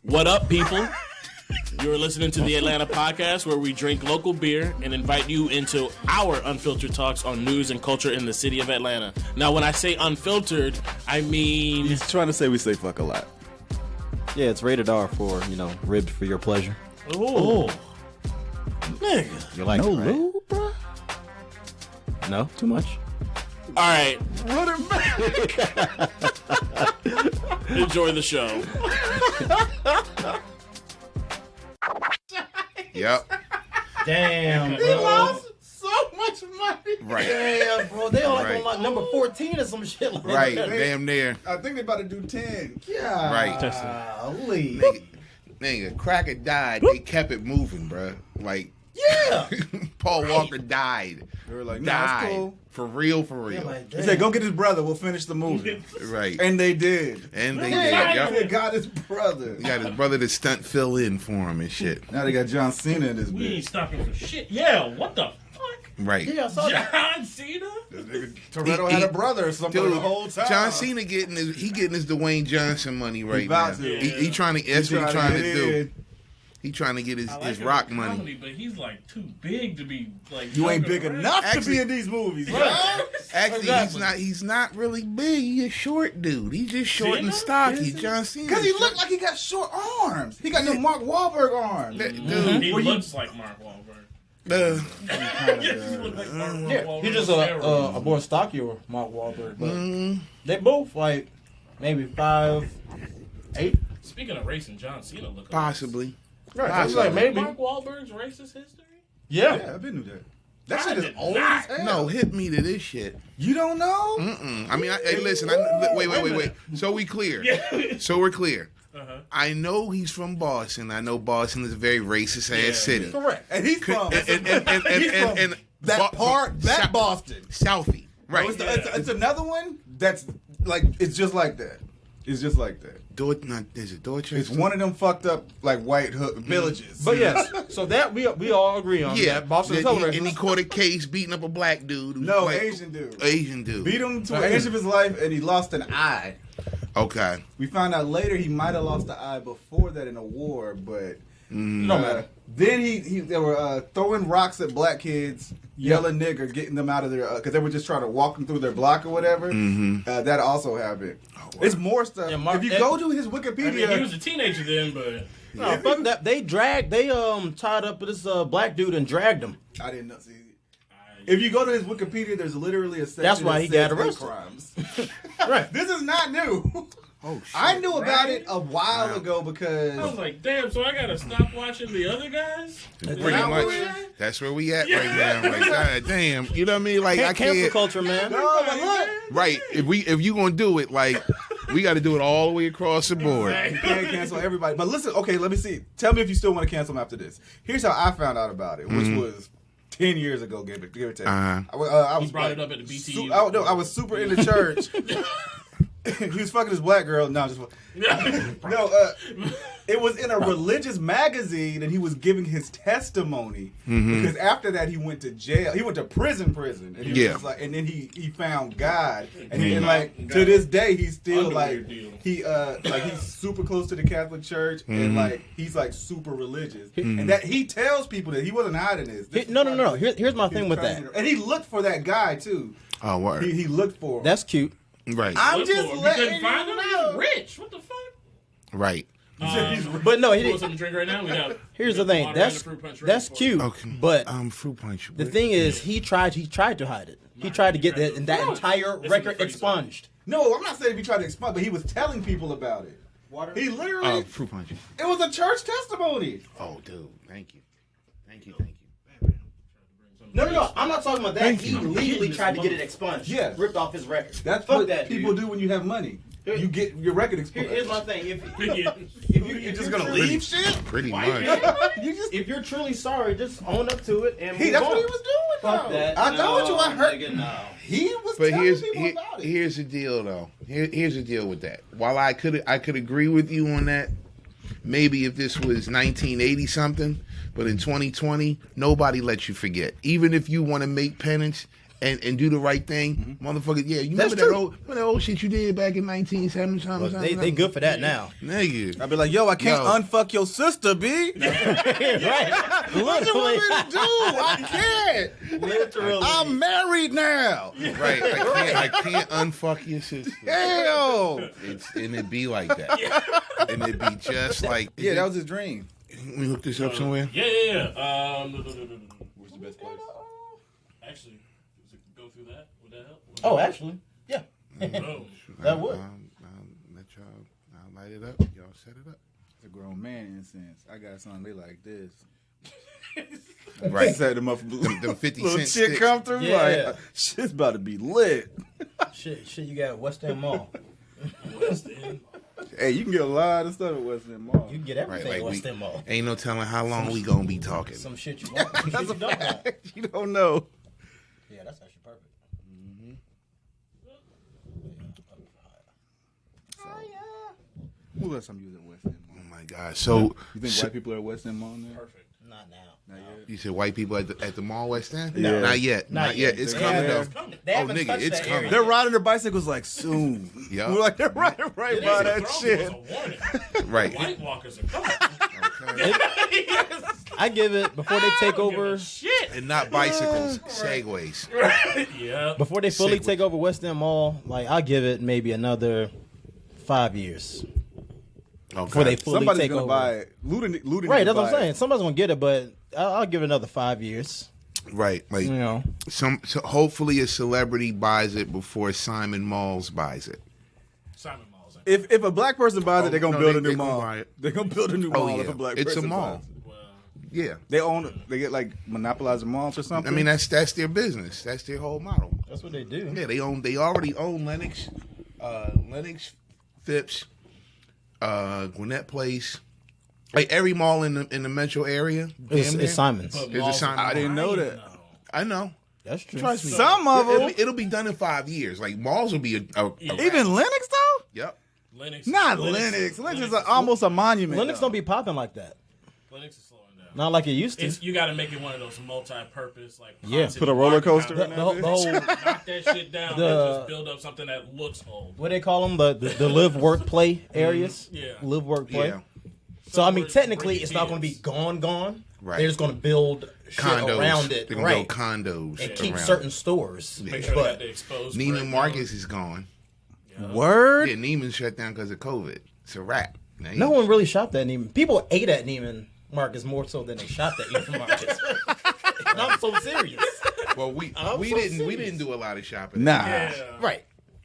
What up, people? You're listening to the Atlanta Podcast, where we drink local beer and invite you into our unfiltered talks on news and culture in the city of Atlanta. Now, when I say unfiltered, I mean... He's trying to say we say fuck a lot. Yeah, it's rated R for, ribbed for your pleasure. Oh. Nigga. You like No it, right? lube, bro? No? Too much? All right. Run it back. Enjoy the show. Yep. Damn, He bro. lost so much money. Right. Damn, bro. They all Right. on like number 14 or some shit like Right. that. Damn near. I think they about to do 10. Right. Golly. Nigga, Cracker died. They kept it moving, bro. Like, Yeah. Paul Walker died. They were like, nah, Died. it's cool. For real, for real. Like, He said, go get his brother. We'll finish the movie. Right. And they did. And they Yeah, did. they Yep. got his brother. He got his brother to stunt fill in for him and shit. Now they got John Cena in this We ain't bitch. stopping for shit. Yeah, what the fuck? Right. Yeah, I saw that. John Cena? This nigga Toretto had a brother or something Dude, the whole time. John Cena getting his Dwayne Johnson money right now. about to. He trying to. That's what he's trying to do. in. He trying to get his I like him rock in money. comedy, but he's like too big to be like. You ain't joking big around. enough to Actually- be in these movies. Right. Yo. Actually, Exactly. he's not really big. He's a short dude. He's just short and Cena? stocky. Is he? John Cena. Because he looked like he got short arms. He got the Mark Wahlberg arms. That He dude. looks like Mark Wahlberg. Uh, He looks like Mark Yeah, Wahlberg he's just on a steroids. more stockier Mark Wahlberg. But mm, they both, like, maybe 5'8". Speaking of racing, John Cena look possibly. Right, I I was saw like, that. maybe. Mark Wahlberg's racist history? Yeah, I've been knew that. That I shit is did old not. as hell. No, hit me to this shit. You don't know? Mm-mm. I mean, hey, listen. Wait. So we clear. Yeah. So we're clear. Uh-huh. I know he's from Boston. I know Boston is a very racist Yeah. ass city. Correct. And he's from And that part, that South- Boston. Southie. Right. It's another one that's like, it's just like that. It's just like that. Is it Dorchester? It's one of them fucked up like white hood villages. But yes, so that we all agree on. Yeah. that. Boston is and hilarious. he caught a case beating up a black dude. who's No, like- Asian dude. Asian dude. Beat him to an inch of his life and he lost an eye. Okay. We found out later he might have lost the eye before that in a war, but No matter. then they were throwing rocks at black kids, yelling nigger, getting them out of their because they were just trying to walk them through their block or whatever. That also happened. wow. It's more stuff. Yeah, Mark- if you go to his I Wikipedia, mean, he was a teenager then, but No, fuck that. They tied up this black dude and dragged him. I didn't know. See, if you go to his Wikipedia, there's literally a section. That's why that he says got hate arrested. Crimes. Right. This is not new. Oh shit. I knew about Right? it a while Wow. ago I was because like, damn, so I gotta stop watching the other guys? Pretty that much. what it is? That's where we at right now. Like, God damn. You know what I mean? Like I Cancel can't. culture, man. no, but look, Right. If you gonna do it, like we got to do it all the way across the board. you can't cancel everybody. But listen, okay, let me see. Tell me if you still want to cancel them after this. Here's how I found out about it, which was 10 years ago, give or take. Uh-huh. I was He brought it up at the BTU. I was super into church. He was fucking this black girl. No, just no. It was in a religious magazine, and he was giving his testimony because after that he went to jail. He went to prison, and he was Yeah. just like, and then he found God, and like to this day he's still Underwear like deal. he's super close to the Catholic Church, and like he's like super religious, and that he tells people that he wasn't hiding this. This is No. part of Here's my his thing with that. training. And he looked for that guy too. Oh, word. He looked for him. That's cute. Right. I'm Look just for him. You letting couldn't find you him? know. He's rich. What the fuck? Right. But no, he You want didn't. something to drink right now? We got. Here's the we got thing. water and That's a fruit punch ready that's for you. cute. Okay. But Fruit punch. the thing is, he tried to hide it. He tried to get that entire It's record pretty expunged. No, I'm not saying if he tried to explain, but he was telling people about it. He literally, Fruit punch. it was a church testimony. Oh, dude. Thank you. No. I'm not talking about that. Thank He you. legally tried to get it expunged. Yeah. Ripped off his record. That's Fuck what that, people dude. do when you have money. You get your record exposed. Here's my thing. Yeah. You're just gonna leave shit? Pretty much. You just If you're truly sorry, just own up to it and move that's on. what he was doing. Fuck though. that. I told you I heard. Nigga, no. He was But telling people about it. here's the deal though. Here's the deal with that. While I could agree with you on that, maybe if this was 1980 something, but in 2020, nobody lets you forget. Even if you want to make penance, and do the right thing, motherfucker. Yeah, you remember that old shit you did back in 1970? They good for that now. Nigga. I'd be like, yo, I can't unfuck your sister, B. Right. What you want me to do? I can't. Literally. I'm married now. Right. I can't unfuck your sister. Hell. And it'd be like that. And it'd be just like. Yeah, that was his dream. Let me look this up somewhere. Yeah. Where's the best place? Actually, go through that. Would that help? Oh, actually, yeah. Oh. That would. Let y'all light it up. Y'all set it up. It's a grown man incense. I got something they like this. Right. Set them up. Them 50 little cent shit sticks. come through. Yeah. Like, shit's about to be lit. Shit, you got West End Mall. West End. Hey, you can get a lot of stuff at West End Mall. You can get everything Right, at like West End Mall. Ain't no telling how long we gonna be talking. Some shit you want. Some shit you don't want. You don't know. Yeah, that's actually perfect. Who else I'm using West End Mall? Oh my God. So You think white people are at West End Mall now? Perfect. Not now. Not yet. you said white people at the mall West End? No. Not yet. Not Not yet. yet. It's They coming haven't- though. They Oh, haven't nigga, touched it's that coming. area. They're riding their bicycles like soon. Yeah. We're like they're riding right by that shit. Was a warning. Right. White walkers are coming. Okay. I give it before they take over. Shit. And not bicycles, segways. Yeah. Before they fully Segway. take over West End Mall, like I'll give it maybe another 5 years before they fully Somebody's take gonna over. buy it. Looting Right, that's what I'm saying. Somebody's gonna get it, but I'll give it another 5 years. Right. Like You know, so hopefully a celebrity buys it before Simon Malls buys it. Simon Malls. If a black person buys it, they're gonna no, build they- a new they gonna mall. buy it. They're gonna build a new Oh, mall if yeah. a black It's a person mall. buys it. Well, Yeah. They own it. They get like monopolize the malls or something. I mean that's their business. That's their whole model. that's what they do. Yeah, they already own Lennox, Phipps, Gwinnett Place. Like every mall in the metro area. It's, damn it's near. Simon's. but Is it malls Simon are I didn't know dying that. now. I know. That's true. Trust me. Some of them. It'll be done in 5 years. Like malls will be a Even Lennox though. Yep. Lennox. Not Lennox. Lennox is almost a monument. Lennox though. don't be popping like that. Lennox is slowing down. Not like it used to. You got to make it one of those multi-purpose, like Yeah. haunted Put a roller coaster market in the, there. the whole Knock that shit down The- and just build up something that looks old. what they call them, the live work play areas. Yeah. Live work play. Yeah. So I mean, Somewhere technically, bring it's your not going to be kids. gone. Right. They're just going to build shit Condos. around it, They're gonna right? build condos And keep around certain it. stores. Make sure they got But the exposed. Neiman brick Marcus is gone. Word. Yeah, Neiman shut down because of COVID. It's a wrap. Now, no one really shopped at Neiman. People ate at Neiman Marcus more so than they shopped at Neiman Marcus. And I'm so serious. Well, we I'm so didn't serious. do a lot of shopping. Nah. Yeah. Right.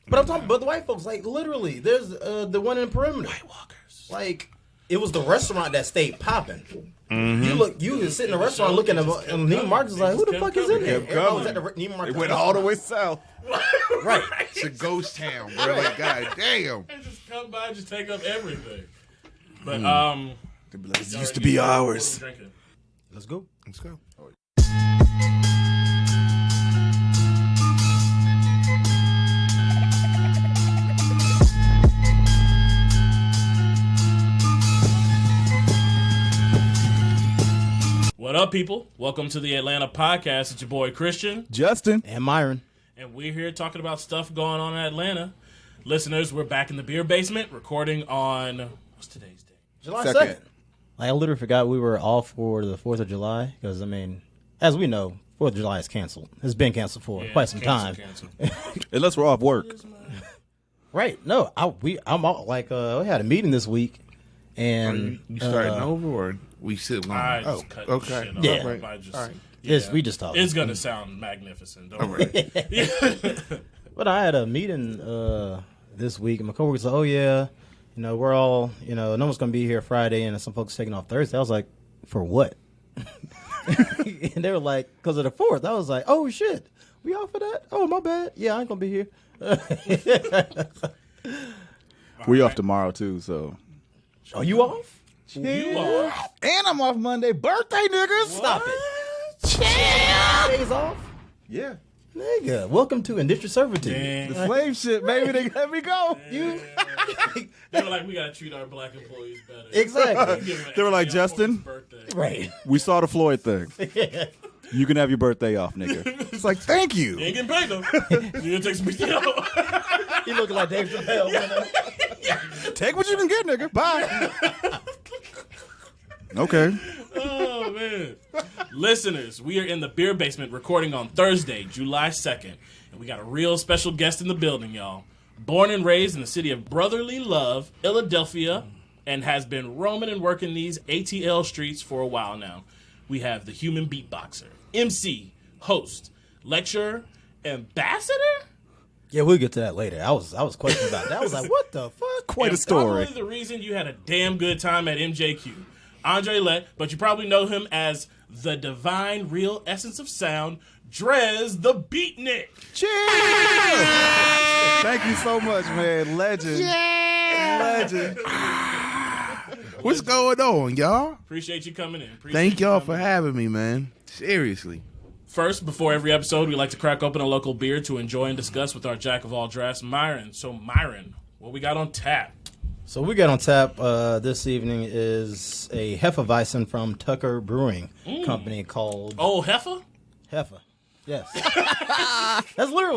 But I'm talking about the white folks. Like, literally, there's the one in Perimeter. White Walkers. Like, it was the restaurant that stayed popping. You was sitting in a restaurant looking at Neiman Marcus, like, who the fuck is in there? Kept Everybody was at coming. the Neiman Marcus. They went all the way south. Right. It's a ghost town, bro. Like, god damn. They just come by and just take up everything. But They be like, this y'all used to ready be get ours. drinking? Let's go. Let's go. What up, people? Welcome to the Atlanta podcast. It's your boy Christian, Justin. And Myron. and we're here talking about stuff going on in Atlanta. Listeners, we're back in the beer basement recording on what's today's date? July Second. 2nd. Like, I literally forgot we were off for the 4th of July. Because, I mean, as we know, 4th of July is canceled. It's been canceled for quite some time. Cancel. Unless we're off work. Right. No, I'm out. Like, we had a meeting this week. And You starting over or we still going? I Oh, just cut okay. shit off. Yeah. Right. I just, All right. we just talked. It's gonna sound magnificent. Don't worry. But I had a meeting this week, and my coworkers like, "Oh yeah, we're all, no one's gonna be here Friday, and some folks taking off Thursday." I was like, "For what?" And they were like, "Because of the 4th." I was like, "Oh shit, we off for that? Oh my bad. Yeah, I ain't gonna be here." We off tomorrow too, so. Oh, you off? You are. And I'm off Monday. Birthday, niggas. Stop it. Days off, Yeah. nigga. Welcome to indentured servitude. Dang. The slave shit, baby. They let me go. They were like, we gotta treat our black employees better. Exactly. Give them an They were like, extra day on Justin? Floyd's birthday. Right. We saw the Floyd thing. You can have your birthday off, nigga. It's like, thank you. You ain't getting paid though. You gonna take some PTO. He looking like Dave Chappelle. Take what you can get, nigga. Bye. Okay. Oh man, listeners, we are in the beer basement recording on Thursday, July 2nd, and we got a real special guest in the building, y'all. Born and raised in the city of brotherly love, Philadelphia, and has been roaming and working these ATL streets for a while now. We have the human beatboxer, MC, host, lecturer, ambassador. Yeah, we'll get to that later. I was questioning about that. I was like, what the fuck? Quite a And story. Probably the reason you had a damn good time at MJQ. Andre Lett, but you probably know him as the divine real essence of sound, D.R.E.S, the Beatnik. Cheers! Thank you so much, man. Legend. Legend. What's going on, y'all? Appreciate you coming in. Appreciate Thank you y'all coming for in. having me, man. Seriously. First, before every episode, we like to crack open a local beer to enjoy and discuss with our jack of all drafts, Myron. So, Myron, what we got on tap? So we got on tap this evening is a Hefeweizen from Tucker Brewing Company called Oh, Heifer? Heffa. Yes. That's literally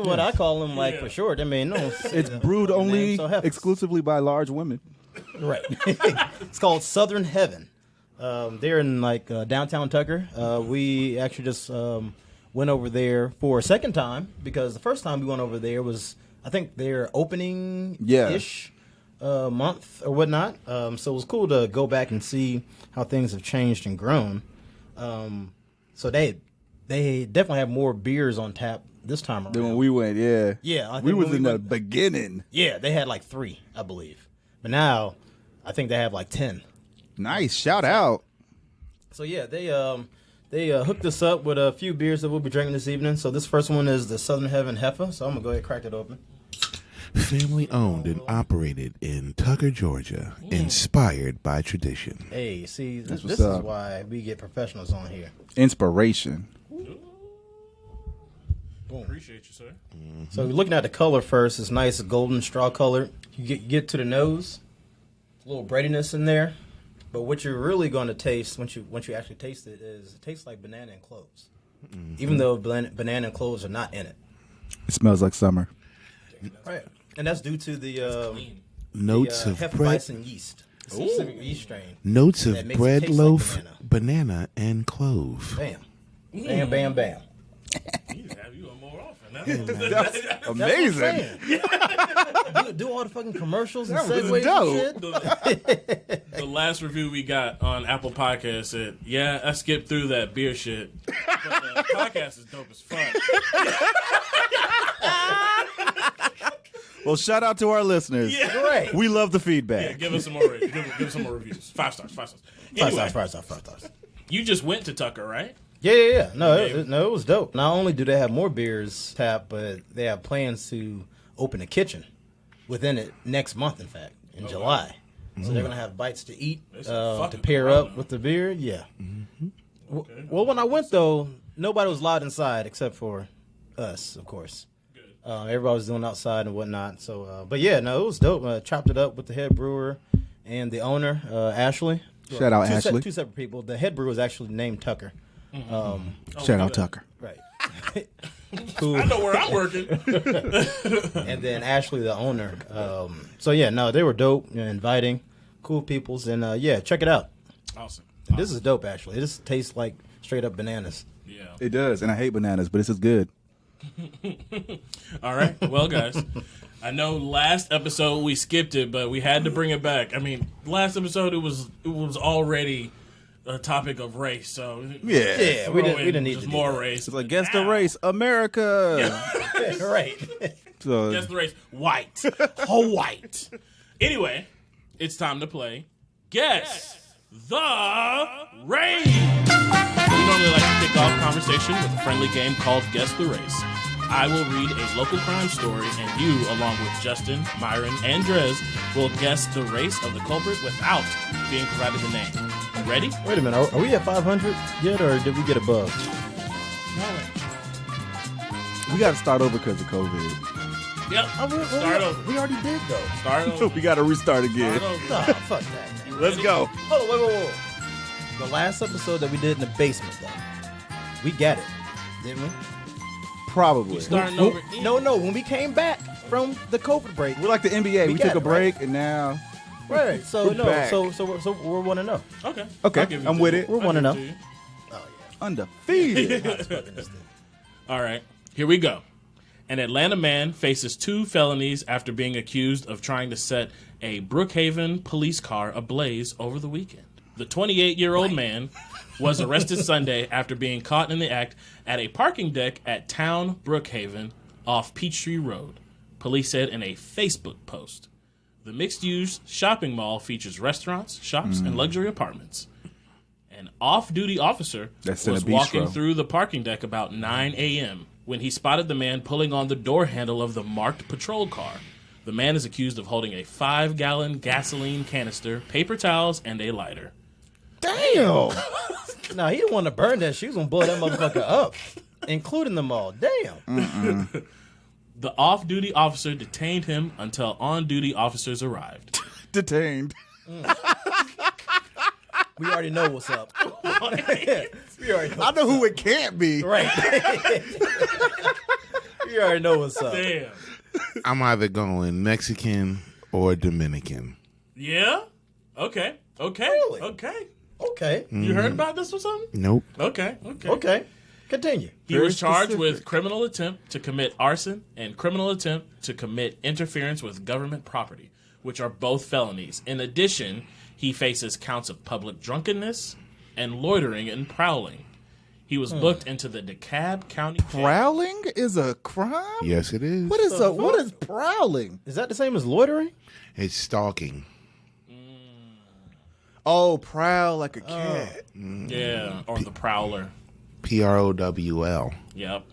what I call them, like, for short. I mean, no, It's brewed only so Heffa. exclusively by large women. Right. It's called Southern Heaven. They're in like downtown Tucker. We actually just went over there for a second time because the first time we went over there was, I think, their opening-ish month or whatnot. So it was cool to go back and see how things have changed and grown. So they definitely have more beers on tap this time around. Then when we went, yeah. Yeah, I think we was when we in the went- beginning. Yeah, they had like 3, I believe. But now, I think they have like 10. Nice. Shout out. So yeah, they hooked us up with a few beers that we'll be drinking this evening. So this first one is the Southern Heaven Heifer. So I'm gonna go ahead and crack it open. Family owned and operated in Tucker, Georgia. Inspired by tradition. Hey, see, this what's is up. why we get professionals on here. Inspiration. Appreciate you, sir. So looking at the color first, it's nice, golden straw color. You get to the nose, a little breadiness in there. But what you're really going to taste once you actually taste it is it tastes like banana and cloves, even though banana and cloves are not in it. It smells like summer. Right, and that's due to the Notes of bread. Hefeweizen yeast, a specific yeast strain. Notes That of makes it bread taste like loaf, banana, and clove. Bam, bam, bam, bam. We need to have you on more often. Amazing. Do all the fucking commercials and That was segues dope. and shit. The last review we got on Apple Podcast said, "Yeah, I skipped through that beer shit, but the podcast is dope as fuck." Well, shout out to our listeners. Right. We love the Yeah, feedback. give us some more. Give us some more reviews. 5 stars. 5 stars. Anyway, Five stars. you just went to Tucker, right? Yeah. No, it was dope. Not only do they have more beers tapped, but they have plans to open a kitchen within it next month, in fact, in July. So they're going to have bites to eat fuck to it, pair corona. up with the beer. Yeah. Well, when I went, though, nobody was allowed inside except for us, of course. Everybody was doing outside and whatnot. So, but yeah, no, it was dope. Chopped it up with the head brewer and the owner, Ashley. Shout out Two Ashley. two separate people. The head brewer was actually named Tucker. Shout out Tucker. Right. I know where I'm working. And then Ashley, the owner. So yeah, no, they were dope, inviting, cool peoples, and yeah, check it out. Awesome. And this is dope, actually. It just tastes like straight up bananas. Yeah. It does, and I hate bananas, but this is good. All right. Well, guys, I know last episode we skipped it, but we had to bring it back. I mean, last episode it was already a topic of race, so Yeah, we didn't need just to do more that. race. It's like, guess the race, America. Right. So, Guess the race, white, white. Anyway, it's time to play Guess the Race. We normally like to kick off conversation with a friendly game called Guess the Race. I will read a local crime story, and you, along with Justin, Myron, and D.R.E.S, will guess the race of the culprit without being provided the name. Ready? Wait a minute. Are we at 500 yet, or did we get above? we got to start over because of COVID. Yep. Start over. We already did, though. Start over. We got to restart again. Start over. Nah, fuck that. Man. Let's go. Hold on, wait. The last episode that we did in the basement, though. We got it, didn't we? Probably. Starting over. No. When we came back from the COVID break, We're like the NBA. We got took a it, break, and now... right? So We're back. so we're 1-0. Okay. Okay, I'll give it I'm to with you. it. We're I'll give 1-0. to you. Undefeated. All right, here we go. An Atlanta man faces 2 felonies after being accused of trying to set a Brookhaven police car ablaze over the weekend. The 28-year-old man was arrested Sunday after being caught in the act at a parking deck at Town Brookhaven off Peachtree Road, police said in a Facebook post. The mixed-use shopping mall features restaurants, shops, and luxury apartments. An off-duty officer That's in was a bistro. walking through the parking deck about 9 a.m. when he spotted the man pulling on the door handle of the marked patrol car. The man is accused of holding a 5-gallon gasoline canister, paper towels, and a lighter. Damn. No, he didn't want to burn that. She was gonna blow that motherfucker up, including them all. Damn. The off-duty officer detained him until on-duty officers arrived. Detained. We already know what's up. We already know. I know who it can't be. Right. You already know what's up. Damn. I'm either going Mexican or Dominican. Yeah? Okay. Really? Okay. Okay. You heard about this or something? Nope. Okay. Okay. Continue. He Very was charged specific. with criminal attempt to commit arson and criminal attempt to commit interference with government property, which are both felonies. In addition, he faces counts of public drunkenness and loitering and prowling. He was booked into the DeKalb County Jail. Prowling is a crime? Yes, it is. What is prowling? Is that the same as loitering? It's stalking. Oh, prowl like a cat. Yeah, or the prowler. PROWL. Yep.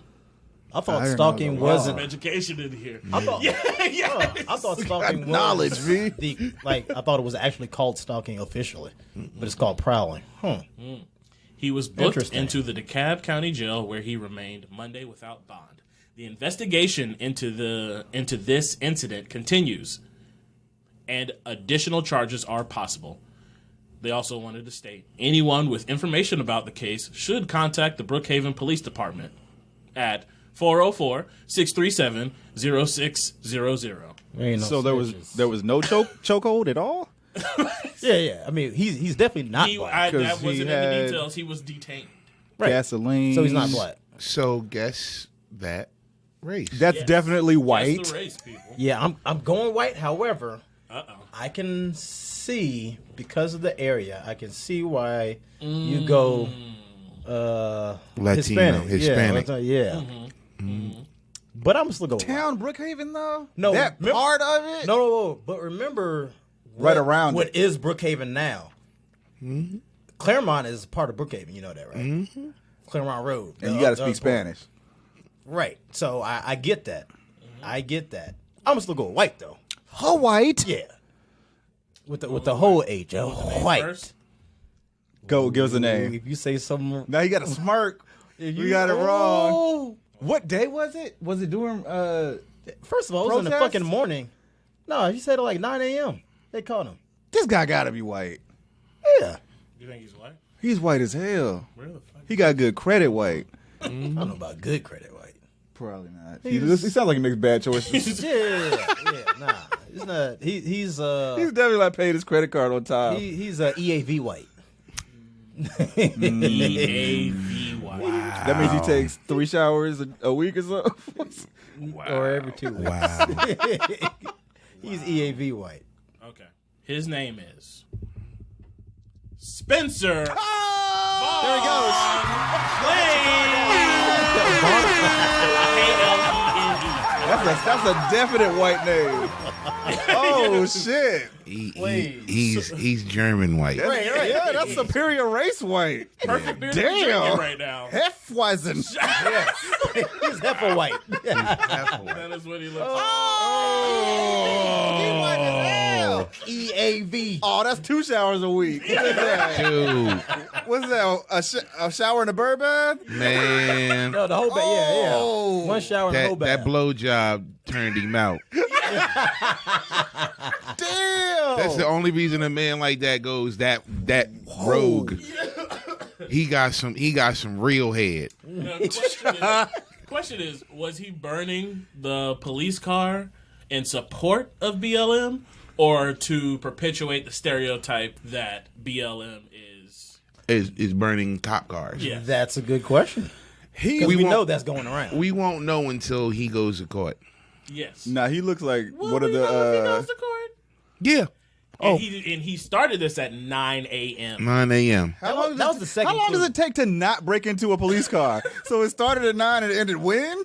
I thought didn't stalking know that. wasn't. Some education in here. I thought. I thought stalking was knowledge, V. I thought it was actually called stalking officially, but it's called prowling. He was booked Interesting. into the DeKalb County Jail where he remained Monday without bond. The investigation into this incident continues, and additional charges are possible. They also wanted to state anyone with information about the case should contact the Brookhaven Police Department at 404-637-0600. Ain't no So there snitches. was no chokehold at all? Yeah. I mean, he's definitely not black. That 'Cause he wasn't in the had- details. He was detained. Right. Gasoline. So he's not black. So guess that race. That's definitely That's white. the race, people. Yeah, I'm going white. However, Uh-oh. I can see, because of the area, I can see why you go Latino, Hispanic. Yeah. But I'm still going white. Town Brookhaven though? No, that remember- part of it? No. But remember, Right around what it. is Brookhaven now? Claremont is part of Brookhaven. You know that, right? Claremont Road. And you got to speak Spanish. Right. So I get that. I get that. I'm still going white though. Oh, white. Yeah. With the whole H, white. First, Go, give us a name. If you say something, Now you got to smirk. You got it wrong. What day was it? Was it during? First of all, it was in the Protest? fucking morning. No, he said it like 9 a.m. They caught him. This guy got to be white. Yeah. you think he's white? He's white as hell. Where the fuck? He got good credit white. I don't know about good credit white. Probably not. He sounds like he makes bad choices. Yeah. Nah. It's not. He's definitely like paid his credit card on time. He's EAV white. EAV white. That means he takes 3 showers a week or so. Or every 2 weeks. Wow. He's EAV white. Okay. His name is Spencer. There he goes. That's a definite white name. Oh shit! He's German white. Right. Yeah, that's superior race white. Perfect beard Damn. right now. Hefeweizen. He's Hefeweizen white. That is what he looks like. Oh, EAV. oh, that's 2 showers a week. What is that? Dude, What's that? A shower in a bird bath? man. No, the whole bath. Yeah. Oh. One shower and the whole That bath. blowjob turned him out. Damn. That's the only reason a man like that goes that rogue. He got some real head. Now, question is, was he burning the police car in support of BLM or to perpetuate the stereotype that BLM Is burning cop cars. Yeah. That's a good question. Because we know that's going around. We won't know until he goes to court. Yes. Nah, he looks like Will one of we know if he the. goes to court? Yeah. And he started this at 9 a.m. 9 a.m. That was the second How long clue. does it take to not break into a police car? So it started at 9 and it ended when?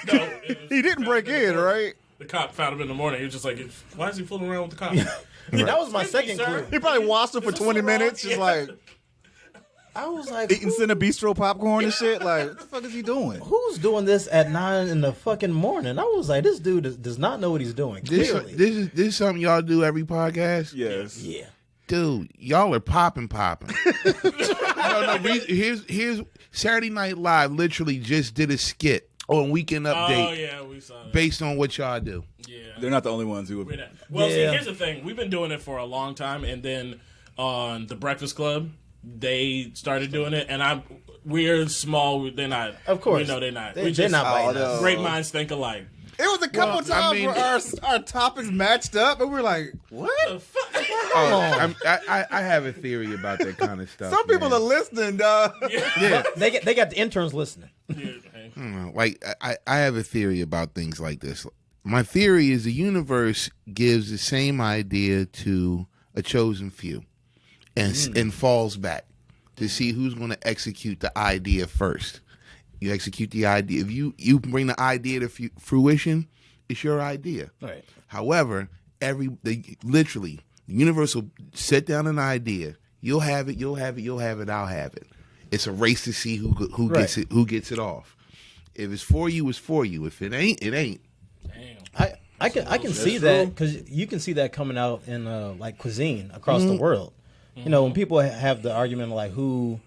No, He didn't break in, right? The cop found him in the morning. He was just like, why is he fooling around with the cop? That was my Excuse me, second sir. clue. He probably watched it for Is this 20 so minutes, wrong? just like I was like, eating Cinebistro popcorn and shit. Like, what the fuck is he doing? who's doing this at 9 in the fucking morning? I was like, this dude does not know what he's doing. Clearly. This is something y'all do every podcast? Yes. Yeah. Dude, y'all are popping. No, here's Saturday Night Live literally just did a skit on Weekend Update Oh, yeah, we saw that. based on what y'all do. Yeah. They're not the only ones who We're would. not- Well, see, Yeah. here's the thing. We've been doing it for a long time, and then on The Breakfast Club, they started doing it, and we're small. They're not. Of course. We know they're not. They're not biting us. Great minds think alike. It was a couple Well, times I mean- where our topics matched up, and we were like, what? The fuck? I have a theory about that kind of stuff. Some people man. are listening, dog. Yeah. They got the interns listening. Yeah, hey. Like I have a theory about things like this. My theory is the universe gives the same idea to a chosen few, and falls back to see who's going to execute the idea first. You execute the idea. If you bring the idea to fruition, it's your idea. Right. However, literally the universe will set down an idea. You'll have it. I'll have it. It's a race to see who gets it. Who gets it off. If it's for you, it's for you. If it ain't, it ain't. Damn. I can see that because you can see that coming out in like cuisine across the world. You know, when people have the argument of like who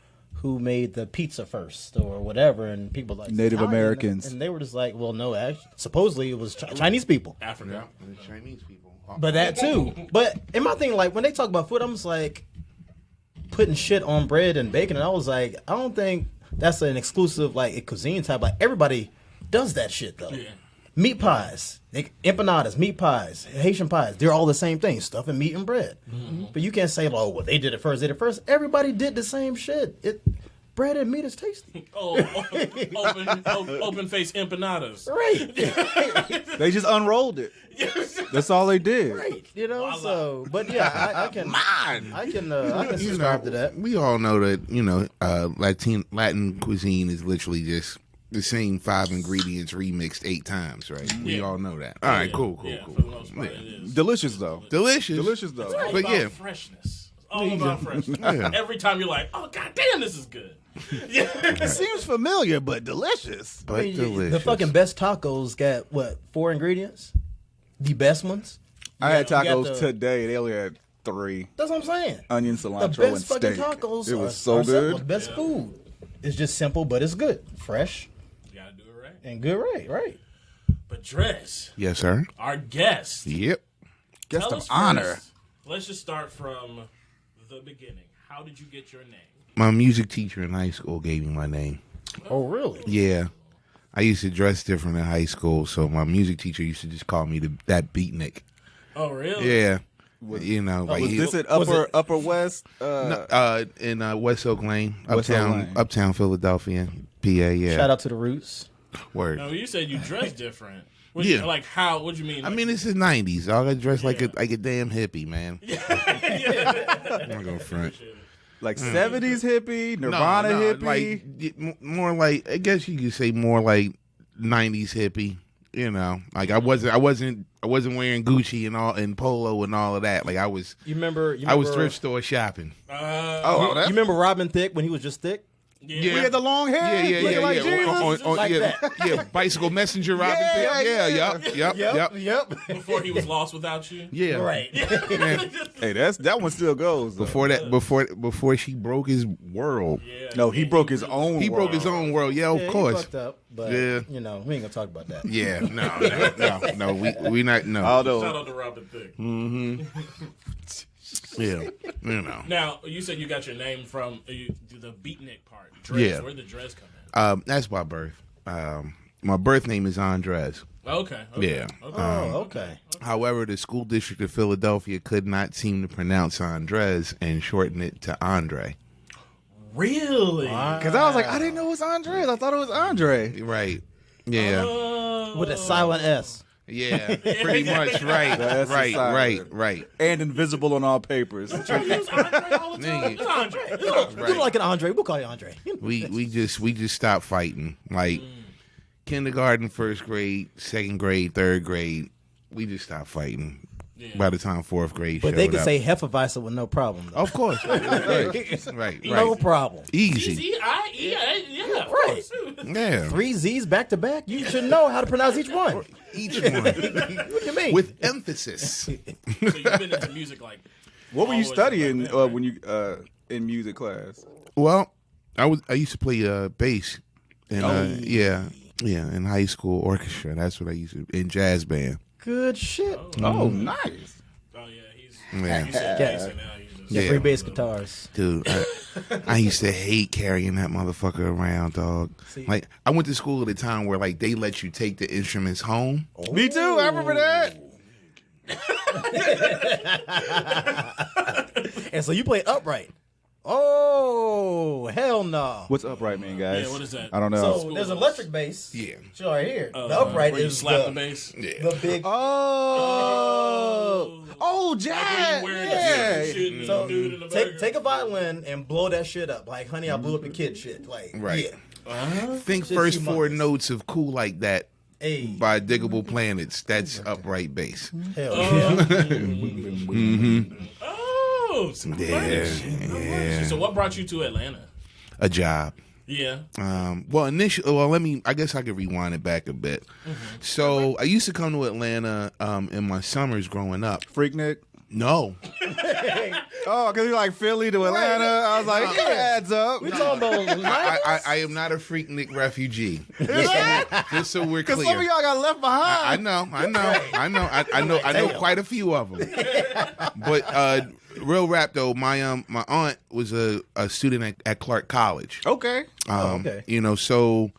made the pizza first or whatever, and people like Native Italian, Americans. and they were just like, well, no, actually, supposedly it was Chinese people, Africa. The Chinese people. but that too. But in my thing, like when they talk about food, I'm just like putting shit on bread and bacon, and I was like, I don't think that's an exclusive like a cuisine type. Like everybody does that shit though. Yeah. Meat pies, empanadas, meat pies, Haitian pies, they're all the same thing, stuff and meat and bread. But you can't say, oh, well, they did it first. Everybody did the same shit. Bread and meat is tasty. Open face empanadas. Right. They just unrolled it. That's all they did. Right. You know, so, but yeah, I can subscribe to that. We all know that Latin cuisine is literally just the same 5 ingredients remixed 8 times, right? We all know that. All right, cool. Yeah, for the most part, it is. Delicious though. Delicious though. It's all But about yeah. freshness. It's all about freshness. Yeah. Every time you're like, oh, goddamn, this is good. It seems familiar, but delicious. But delicious. The fucking best tacos got, 4 ingredients? The best ones? I had You got tacos today. They only had 3: That's what I'm saying. onion, The cilantro, and best fucking steak. tacos It are was so are good. simple. The best food. It's just simple, but it's good. Fresh You gotta do it right. and good, right. But Dress, Yes, sir. our guest, Yep. Guest tell of us honor. first, let's just start from the beginning. How did you get your name? My music teacher in high school gave me my name. Oh, really? Yeah. I used to dress different in high school, so my music teacher used to just call me that Beatnik. Oh, really? Yeah. Like Was he- this at Was it- Upper West? in West Oak Lane, West Oak uptown, Lane. uptown Philadelphia, PA. Yeah. Shout out to the Roots. Word. No, you said you dress different. Yeah. Like how? What do you mean? I mean, it's the '90s. I got dressed like a damn hippie, man. I'm not gonna front. Like 70s hippie, Nirvana hippie. like more like, I guess you could say more like '90s hippie. You know, like I wasn't wearing Gucci and all and polo and all of that. Like I was You was thrift store shopping. You remember Robin Thicke when he was just thick? Yeah. We had the long hair. Yeah, looking like Jesus. Like that. yeah, bicycle messenger Robin Thicke. Yep. Before he was lost without you. Yeah, Right. Man, Hey, that one still goes. Though. before she broke his world, Yeah. No, he broke his own. he broke his own world. Yeah, of Yeah, he course. fucked up, but Yeah. we ain't gonna talk about that. Yeah, no, we not no. Shout Although out to Robin Thicke. Yeah, you know. Now you said you got your name from the Beatnik part. Dress. Yeah. Where did the dress come in? That's by birth. My birth name is Andres. Okay. Yeah. Okay. However, the school district of Philadelphia could not seem to pronounce Andres and shorten it to Andre. Really? Because I was like, I didn't know it was Andres. I thought it was Andre. Right. Yeah. With a silent S. Yeah. Pretty much. Right. That's Right. And invisible on all papers. Use Andre all the time. It's Andre. You look like an Andre. We'll call you Andre. We just stopped fighting. Like kindergarten, first grade, second grade, third grade. We just stopped fighting. By the time fourth grade But showed they can up. say Hefeweizen with no problem. Though. Of course. right. No problem. Easy. Yeah. Right. Yeah. 3 Z's back to back. You should know how to pronounce each one. Each one. What do you mean? With emphasis. So you've been into music like. What were you always, studying like, when you in music class? Well, I used to play bass. And in high school orchestra. That's what I used to in jazz band. Good shit. Oh, nice. Oh yeah, he's Yeah. basic now. He's just, Yeah, free bass guitars. Dude, I used to hate carrying that motherfucker around, dog. Like, I went to school at a time where, like, they let you take the instruments home. Me too. I remember that. And so you play upright. Oh, hell no. What's upright mean, guys? Yeah, what is that? I don't know. So there's electric bass. Yeah. Sure, right here. The upright where you is slap the bass. the big. Oh, jazz. Yeah. So take a violin and blow that shit up. Like, honey, I blew up the kid shit. Like, Right. yeah. Think Shit first four humongous. notes of Cool Like That Hey, by Diggable Planets. That's upright bass. hell yeah. Oh, some Yeah. So what brought you to Atlanta? A job. Yeah. I guess I could rewind it back a bit. So I used to come to Atlanta in my summers growing up. Freaknik. No. Oh, because you're like Philly to Atlanta. I was like, it adds up. We talking about I am not a Freaknik refugee. Just so we're clear. Because some of y'all got left behind. I know quite a few of them. But real rap though, my aunt was a student at Clark College. Okay. okay. You know, so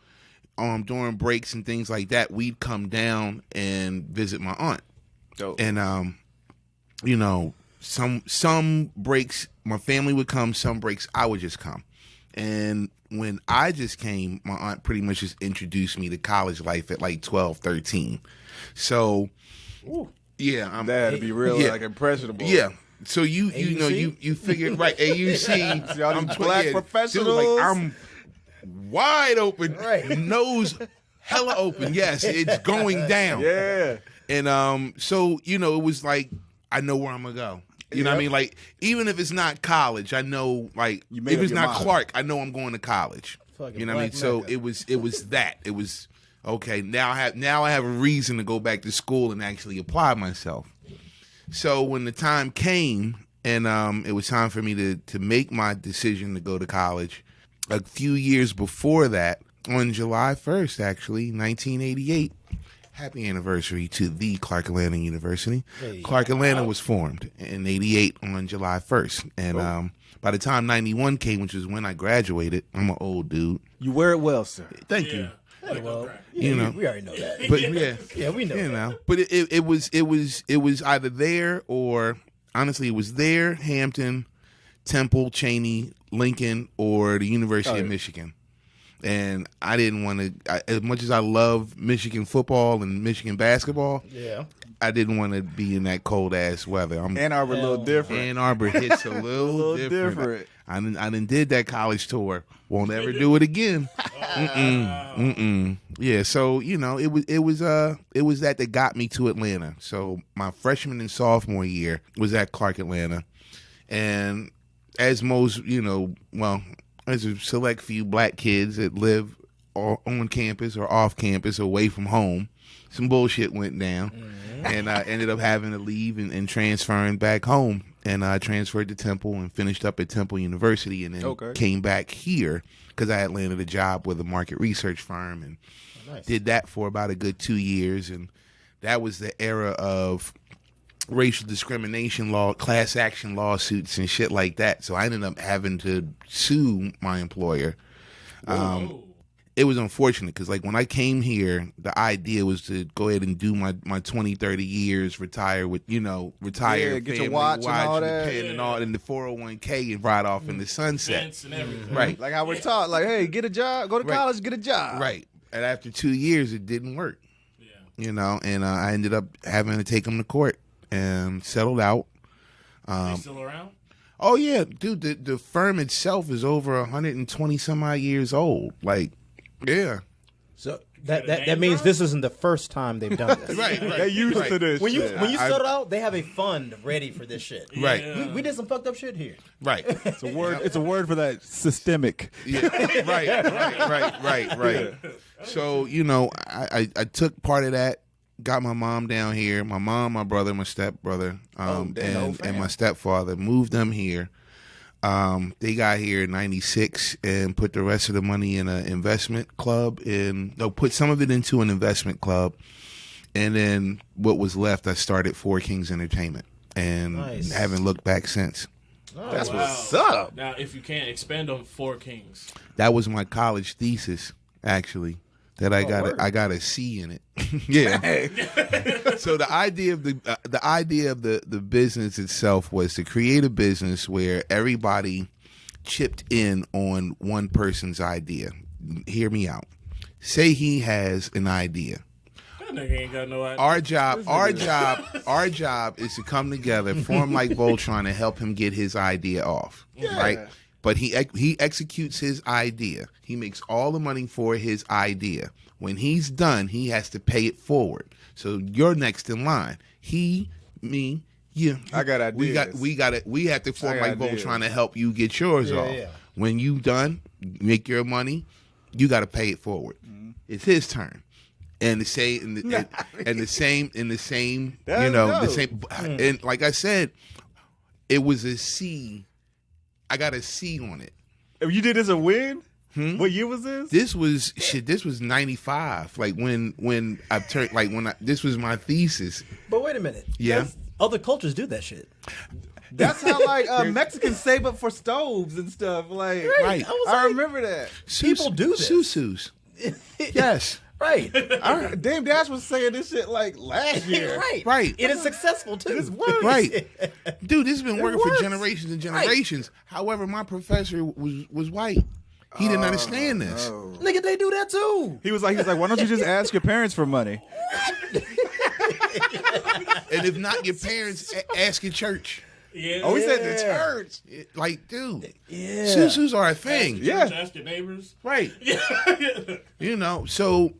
during breaks and things like that, we'd come down and visit my aunt. Dope. And you know, some breaks my family would come, some breaks I would just come. And when I just came, my aunt pretty much just introduced me to college life at like 12, 13. So yeah, That'd be real like impressionable. yeah. So you know you figured right AUC. Y'all these black professionals. Dude, like I'm wide open, Right. nose hella open. Yes, it's going down. Yeah. And so you know it was like I know where I'm gonna go. You know what I mean? Like even if it's not college, I know like You made if up it's your not mind. Clark, I know I'm going to college. Fucking You know what I mean? Black So Mecca. it was that. It was okay. Now I have a reason to go back to school and actually apply myself. So when the time came and it was time for me to make my decision to go to college, a few years before that, on July 1st, actually, 1988, happy anniversary to the Clark Atlanta University. Hey. Clark Atlanta was formed in 88 on July 1st. And by the time 91 came, which is when I graduated, I'm an old dude. You wear it well, sir. Thank you. Well, You know. we already know that. But yeah. Yeah, we know. You that. know, but it was either there or honestly it was there, Hampton, Temple, Cheney, Lincoln, or the University of Michigan. And I didn't want to, as much as I love Michigan football and Michigan basketball, Yeah. I didn't want to be in that cold ass weather. Ann Arbor a little different. Ann Arbor hits a little, different. I done did that college tour. Won't ever do it again. Mm-mm. Yeah, so you know, it was that got me to Atlanta. So my freshman and sophomore year was at Clark Atlanta, and as most as a select few black kids that live on campus or off campus, away from home, some bullshit went down, and I ended up having to leave and transferring back home. And I transferred to Temple and finished up at Temple University, and then came back here because I had landed a job with a market research firm and did that for about a good 2 years. And that was the era of racial discrimination law, class action lawsuits and shit like that. So I ended up having to sue my employer. it was unfortunate because like when I came here, the idea was to go ahead and do my 20, 30 years, retire with, retire, get your family, watch and all and that. pen and all, and the 401k and ride off in the sunset. Fence and everything. Right. Like how we're taught, like, hey, get a job, go to Right. college, get a job. Right. And after 2 years, it didn't work. Yeah. And I ended up having to take him to court and settled out. They still around? Oh yeah, dude, the firm itself is over 120 some odd years old. Like, yeah. So that means this isn't the first time they've done this. Right. They used to this. When you shit. settle out, they have a fund ready for this shit. Right. Yeah. We did some fucked up shit here. Right. It's a word. It's a word for that systemic. Yeah. Right. So, I took part of that, got my mom down here, my mom, my brother, my stepbrother, and my stepfather, moved them here. They got here in 96 and put the rest of the money in an investment club put some of it into an investment club. And then what was left, I started Four Kings Entertainment and haven't looked back since. That's what's up. Now, if you can't expand on Four Kings. That was my college thesis, actually. That I got a C in it. Yeah. So the idea of the business itself was to create a business where everybody chipped in on one person's idea. Hear me out. Say he has an idea. That nigga ain't got no idea. Our job is to come together, form like Voltron, and help him get his idea off. Yeah. Right? But he executes his idea. He makes all the money for his idea. When he's done, he has to pay it forward. So you're next in line. He, me, you. I got ideas. We have to form like ideas. Voltron to help you get yours off. Yeah. When you done, make your money, you got to pay it forward. Mm-hmm. It's his turn. And the same, the same, the dope. same. And like I said, it was a C. I got a C on it. You did this a win? What year was this? This was 95. Like when I turned, this was my thesis. But wait a minute. Yeah. Other cultures do that shit. That's how like Mexicans save up for stoves and stuff. Like, Right. I remember that. People do this. Susus. Yes. Right. Dame Dash was saying this shit like last year. Right. It is successful too. This works. Right. Dude, this has been working for works. generations and generations. However, my professor was white. He didn't understand this. Nigga, they do that too. He was like, why don't you just ask your parents for money? And if not your parents, ask your church. Yeah. Oh, he said the church. Like, dude, Yeah. susus are a thing. Yeah. Ask your neighbors. Right. So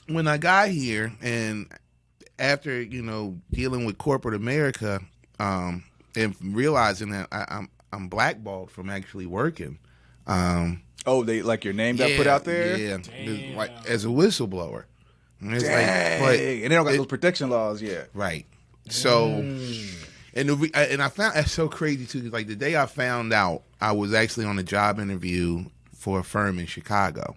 when I got here and after, dealing with corporate America, and realizing that I'm blackballed from actually working. They like your name got put out there? Yeah. Damn. Like as a whistleblower. And it's Dang. And they don't got those protection laws yet. Right. So, and I found that's so crazy too. 'Cause like the day I found out, I was actually on a job interview for a firm in Chicago.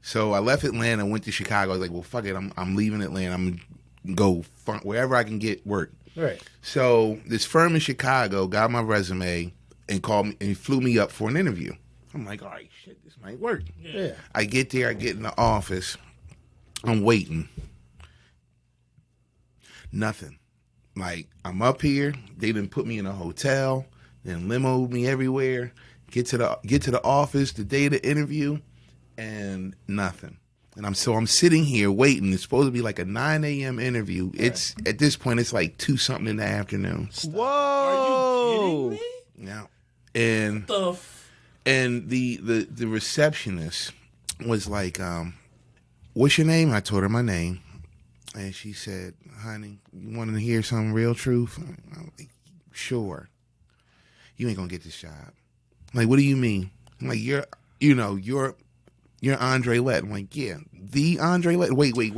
So I left Atlanta, went to Chicago. I was like, well, fuck it, I'm leaving Atlanta. I'm gonna go wherever I can get work. Right. So this firm in Chicago got my resume and called me and flew me up for an interview. I'm like, all right, shit, this might work. Yeah. I get there, I get in the office, I'm waiting. Nothing. Like, I'm up here, they done put me in a hotel, then limoed me everywhere, get to the office the day of the interview, and nothing. And I'm sitting here waiting. It's supposed to be like a 9 a.m. interview. Right. It's at this point it's like 2 something in the afternoon. Whoa. Are you kidding me? Yeah. And the receptionist was like, what's your name? I told her my name. And she said, honey, you want to hear some real truth? I'm like, sure. You ain't gonna get this job. I'm like, what do you mean? I'm like, you're Andre Lett. I'm like, yeah, the Andre Lett. Wait. Right.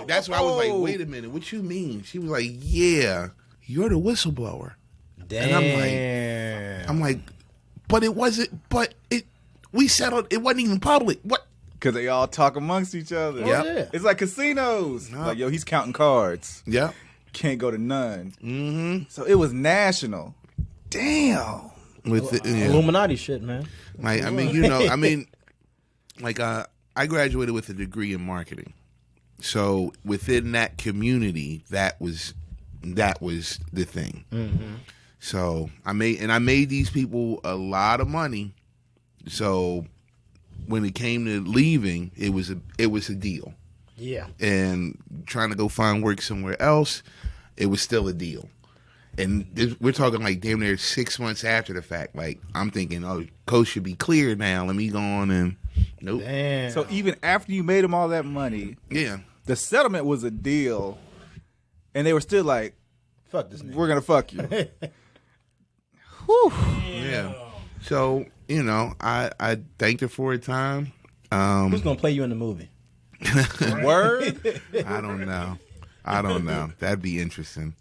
That's why I was like, wait a minute. What you mean? She was like, yeah, you're the whistleblower. Damn. And I'm like, but it wasn't. But we settled. It wasn't even public. What? Because they all talk amongst each other. Yep. Yeah. It's like casinos. Like, yo, he's counting cards. Yeah. Can't go to none. Mm-hmm. So it was national. Damn. Illuminati shit, man. Like, I graduated with a degree in marketing. So within that community, that was the thing. Mm-hmm. So I made these people a lot of money. So when it came to leaving, it was a deal. Yeah. And trying to go find work somewhere else, it was still a deal. And we're talking like damn near 6 months after the fact. Like, I'm thinking, oh, coast should be clear now. Let me go on and nope. Damn. So even after you made them all that money, Yeah. the settlement was a deal, and they were still like, Fuck this nigga. we're going to fuck you. Yeah. So, I thanked her for a time. Who's gonna play you in the movie? Word? I don't know. That'd be interesting.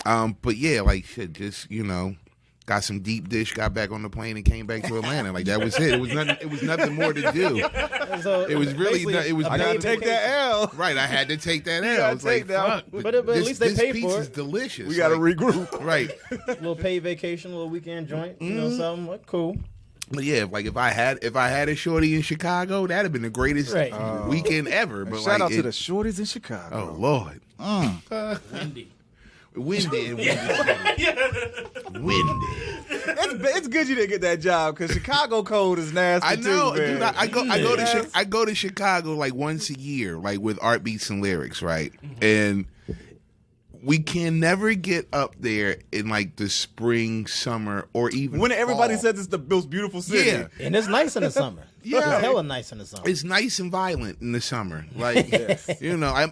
But yeah, like shit, just got some deep dish, got back on the plane, and came back to Atlanta. Like that was it. It was nothing more to do. So It was really basically, it was I got to take that L. right. I had to take that You L. gotta I was like, take that. fuck. But at least they this paid pizza for is it. delicious. We got to Like, regroup. right. little paid vacation, little weekend joint, something like cool. But yeah, like if I had a shorty in Chicago, that'd have been the greatest Right. weekend ever. But Shout out like, to the shorties in Chicago. oh Lord, Windy. windy. It's good you didn't get that job because Chicago code is nasty. I know, too, man. dude. I go to Chicago like once a year, like with art beats and lyrics, right? And we can never get up there in like the spring, summer, or even When everybody fall. says it's the most beautiful city. Yeah. And it's nice in the summer. Yeah. It's hella nice in the summer. It's nice and violent in the summer. Like,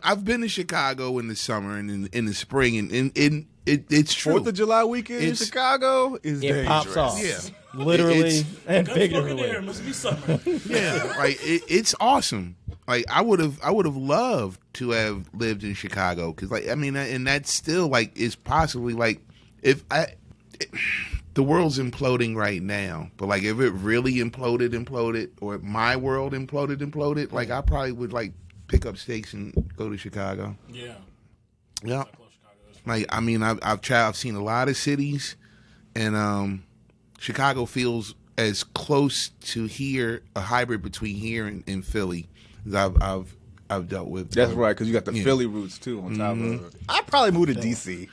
I've been to Chicago in the summer and in the spring, and it's true. 4th of July weekend in It's- Chicago is It dangerous. pops off. Yeah. Literally It's- and Good fucking air. figuratively. Must be summer. Yeah, like it's awesome. Like I would have loved to have lived in Chicago because, like, I mean, and that's still like is possibly like the world's imploding right now, but like if it really imploded, or my world imploded, like I probably would like pick up stakes and go to Chicago. Yeah. Yeah, Close Chicago is like I mean, I've seen a lot of cities, and Chicago feels as close to here, a hybrid between here and Philly, as I've dealt with. That's right, because you got the Yeah. Philly roots too on top of it. I'd probably move to DC.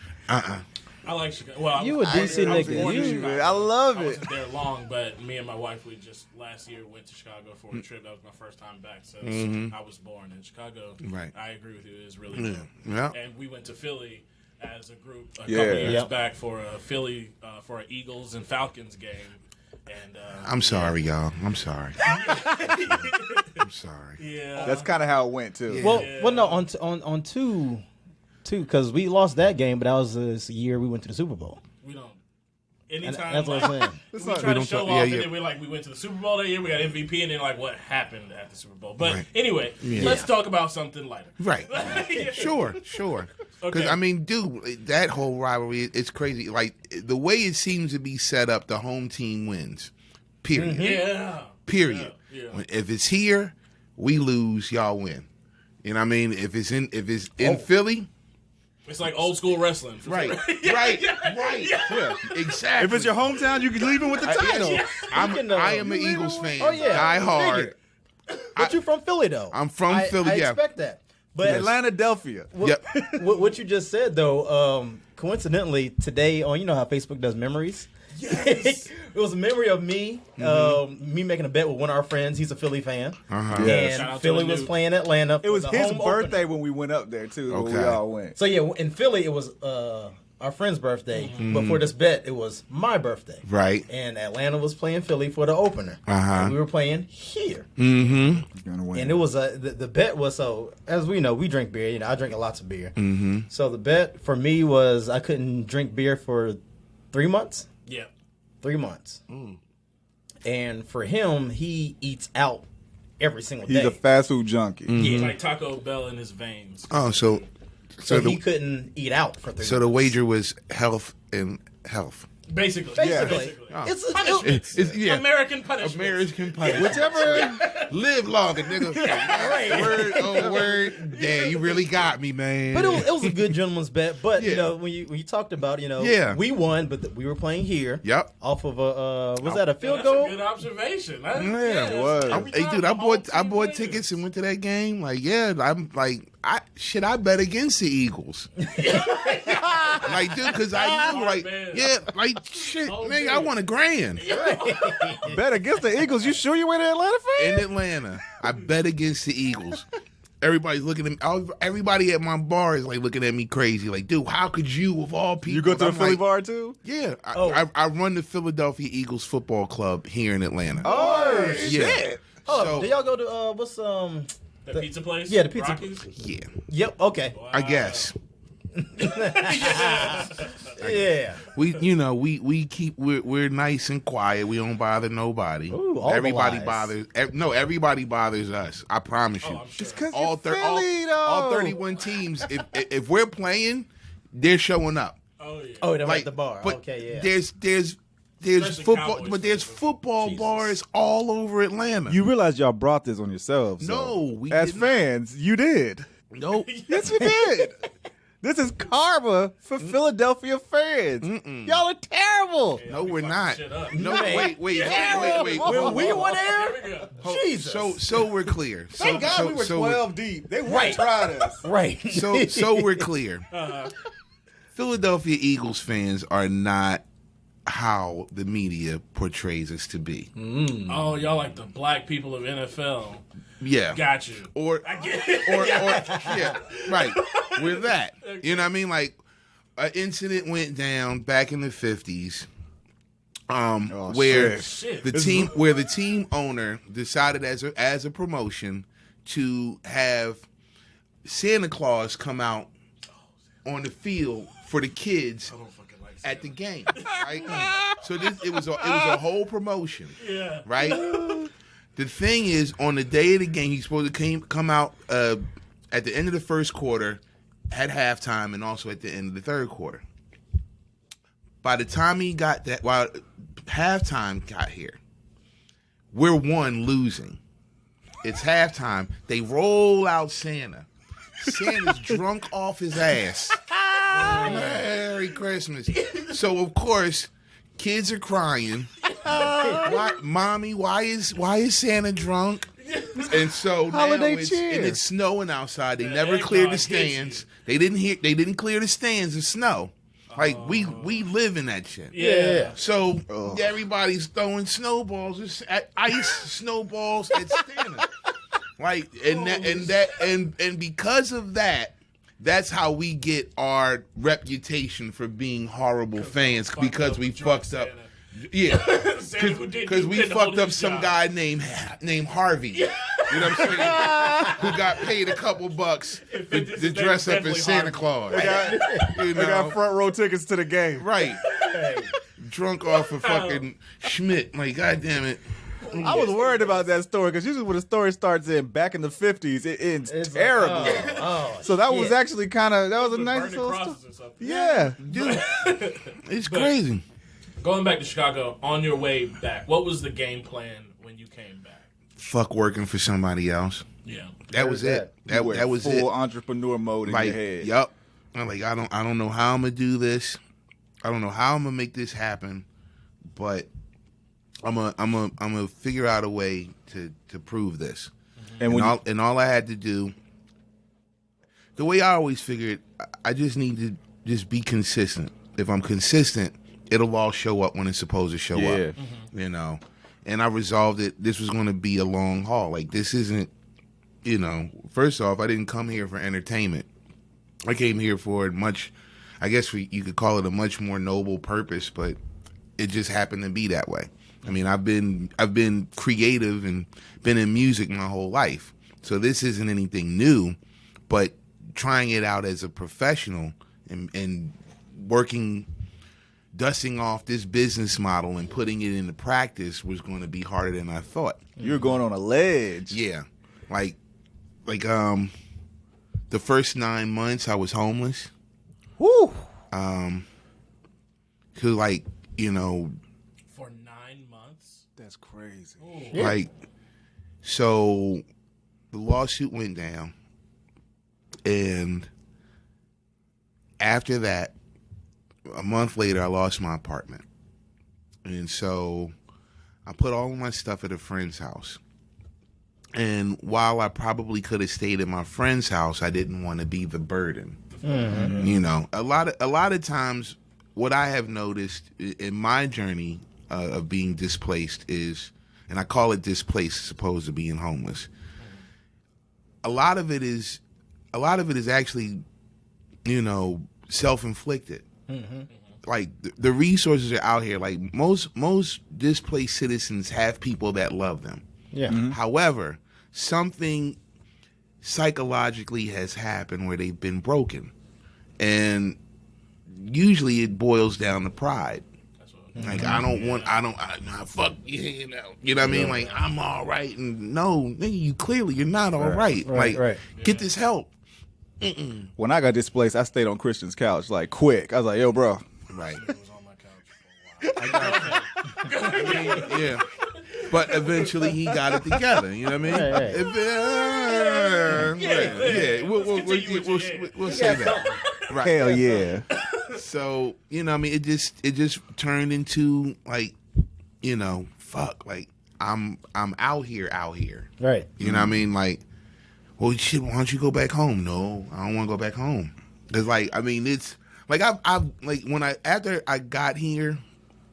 I like Chicago. Well, You a DC I was nigga. born in You- Chicago. I love I it. wasn't there long, but me and my wife, we just last year went to Chicago for a trip. That was my first time back. So I was born in Chicago. Right. I agree with you. It is really good. Yeah. And we went to Philly as a group a Yeah. couple years Yep. back for a Philly for an Eagles and Falcons game. And I'm sorry, y'all. I'm sorry. I'm sorry. yeah, That's kind of how it went too. Yeah. Well, no, on two, because we lost that game, but that was this year we went to the Super Bowl. we don't. And Anytime that's what I'm saying. we try to don't show talk- off, yeah, and yeah. then we went to the Super Bowl that year. We got MVP, and then like what happened at the Super Bowl. But Right. anyway, let's talk about something lighter. Right. Sure. Because, Okay. I mean, dude, that whole rivalry, it's crazy. Like, the way it seems to be set up, the home team wins. Period. Yeah. Period. Yeah. If it's here, we lose, y'all win. You know what I mean? If it's in Philly, It's like old school wrestling. for right. sure. Right. Yeah. Exactly. if it's your hometown, you can leave it with the title. I am an Eagles fan. Oh, yeah. Die hard. Figured. But you from Philly though. I'm from Philly, I yeah. expect that. But Atlanta-delphia. Yep. what you just said though, coincidentally today on how Facebook does memories. Yes. It was a memory of me, me making a bet with one of our friends. He's a Philly fan, Uh-huh. Yeah. and Shout out to Philly the was dude. playing Atlanta. It was for the his home birthday opener. when we went up there too. When we Okay. all went. So yeah, in Philly it was our friend's birthday, but for this bet it was my birthday. Right. And Atlanta was playing Philly for the opener. Uh-huh. And we were playing here. Mm-hmm. He's gonna win. And it was the bet was, so as we know, we drink beer. I drink lots of beer. Mm-hmm. So the bet for me was I couldn't drink beer for 3 months. Yeah. 3 months. And for him, he eats out every single He's day. a fast food junkie. It's like Taco Bell in his veins. Oh, so so he the couldn't eat out for 3 months. so the wager was health and health. Basically. Basically. Yeah. American punishment. American punishment. Whichever. Live longer, nigga. Word. Yeah, you really got me, man. But it was a good gentleman's bet. But Yeah. when you talked about Yeah. we won, but we were playing here. Yep. Off of was that a field That's goal? a good observation. Yeah, it was. Hey, dude, I bought tickets and went to that game. Like, yeah, I'm like, I bet against the Eagles. Like, dude, because I knew, like, man. yeah, like, shit, Oh, nigga, man. I won a grand Bet against the Eagles. You sure you went to Atlanta, fan? in Atlanta. I bet against the Eagles. Everybody's looking at me. Everybody at my bar is like looking at me crazy. Like, dude, how could you, of all people? You go to I'm the Philly like, bar too? Yeah, I run the Philadelphia Eagles football club here in Atlanta. Oh, yeah. shit. Oh, So- did y'all go to what's The pizza place? Yeah, the pizza Rockies? Yeah, Yep. Okay. I guess. Yeah. We're nice and quiet. We don't bother nobody. Ooh, all the everybody lies. bothers. Everybody bothers us. I promise you. I'm sure. It's because all, you're thir- Philly, though. all 31 teams. If we're playing, they're showing up. Oh, yeah. Oh, they're Like at the bar. But Okay, yeah. There's Especially football, Cowboys but there's fans. football Jesus. bars all over Atlanta. You realize y'all brought this on yourselves. No, we as did not. fans, you did. Nope. Yes, you did. This is karma for Philadelphia fans. Y'all are terrible. No, we're not. shit up. No, wait. When we went there, Here we go. Jesus. So we're clear. Thank God we were 12 deep. They would Right. tried us. right. So we're clear. Philadelphia Eagles fans are not how the media portrays us to be. Oh, y'all like the black people of NFL. Yeah. Got you. Or I get it. yeah, right. We're that. You know what I mean? Like an incident went down back in the 50s. Where shit. the team owner decided as a promotion to have Santa Claus come out on the field for the kids I don't fucking like at the game, right? So it was a whole promotion, Yeah. right? The thing is, on the day of the game, he's supposed to come out at the end of the first quarter, at halftime, and also at the end of the third quarter. By the time he got that, while halftime got here, we're losing. It's halftime. They roll out Santa. Santa's drunk off his ass. Merry Christmas. So of course, kids are crying. Mommy, why is Santa drunk? And so Holiday now cheer. and it's snowing outside. They never eggnog cleared the hits stands. They didn't clear the stands of snow. Like we live in that shit. Yeah. So everybody's throwing snowballs at ice snowballs at Santa. Like and because of that, that's how we get our reputation for being horrible fans because we fucked up. Yeah, because we fucked up some guy named Harvey. You know what I'm saying? Who got paid a couple bucks to dress up as Santa Claus. You They got know, front row tickets to the game. right? Drunk off of fucking Schmidt. Like, goddamn it. I was worried about that story because usually when a story starts in back in the 50s, it ends terribly. So that was actually that was a nice little story. Or something. Yeah. Dude, it's crazy. Going back to Chicago, on your way back, what was the game plan when you came back? Fuck working for somebody else. Yeah. That was it. That was full it. entrepreneur mode in Like, your head. yup. I'm like, I don't know how I'm gonna do this. I don't know how I'm gonna make this happen, but I'm gonna figure out a way to prove this. And all I had to do, the way I always figured, I just need to just be consistent. If I'm consistent, it'll all show up when it's supposed to show up. You know. And I resolved it. This was going to be a long haul. Like, this isn't, you know. First off, I didn't come here for entertainment. I came here for I guess you could call it a much more noble purpose, but it just happened to be that way. I mean, I've been creative and been in music my whole life, so this isn't anything new. But trying it out as a professional and dusting off this business model and putting it into practice was going to be harder than I thought. You're going on a ledge. Yeah, like the first 9 months I was homeless. Woo. Cause like, you know, For That's crazy. Yeah. Like, so the lawsuit went down, and after that, a month later, I lost my apartment. And so I put all of my stuff at a friend's house. And while I probably could have stayed at my friend's house, I didn't want to be the burden. Mm-hmm. You know, a lot of times, what I have noticed in my journey of being displaced is, and I call it displaced as opposed to being homeless. A lot of it is actually, you know, self-inflicted. Mm-hmm. Like the resources are out here. Like most displaced citizens have people that love them. Yeah. Mm-hmm. However, something psychologically has happened where they've been broken, and usually it boils down to pride. Like fuck you know what I mean? Like, I'm all right, and no, nigga, you're not all right. Like, get this help. Mm-mm. When I got displaced, I stayed on Christian's couch like quick. I was like, yo, bro. Right. It was on my couch for a while. I mean, yeah. But eventually he got it together. You know what I mean? Yeah. We'll say that. Right. Hell yeah. So, you know what I mean? It just turned into, like, you know, fuck. Like, I'm out here. Right. You know what I mean? Like, well, shit, why don't you go back home? No, I don't want to go back home. Because, like, I mean, it's, like, I've like, after I got here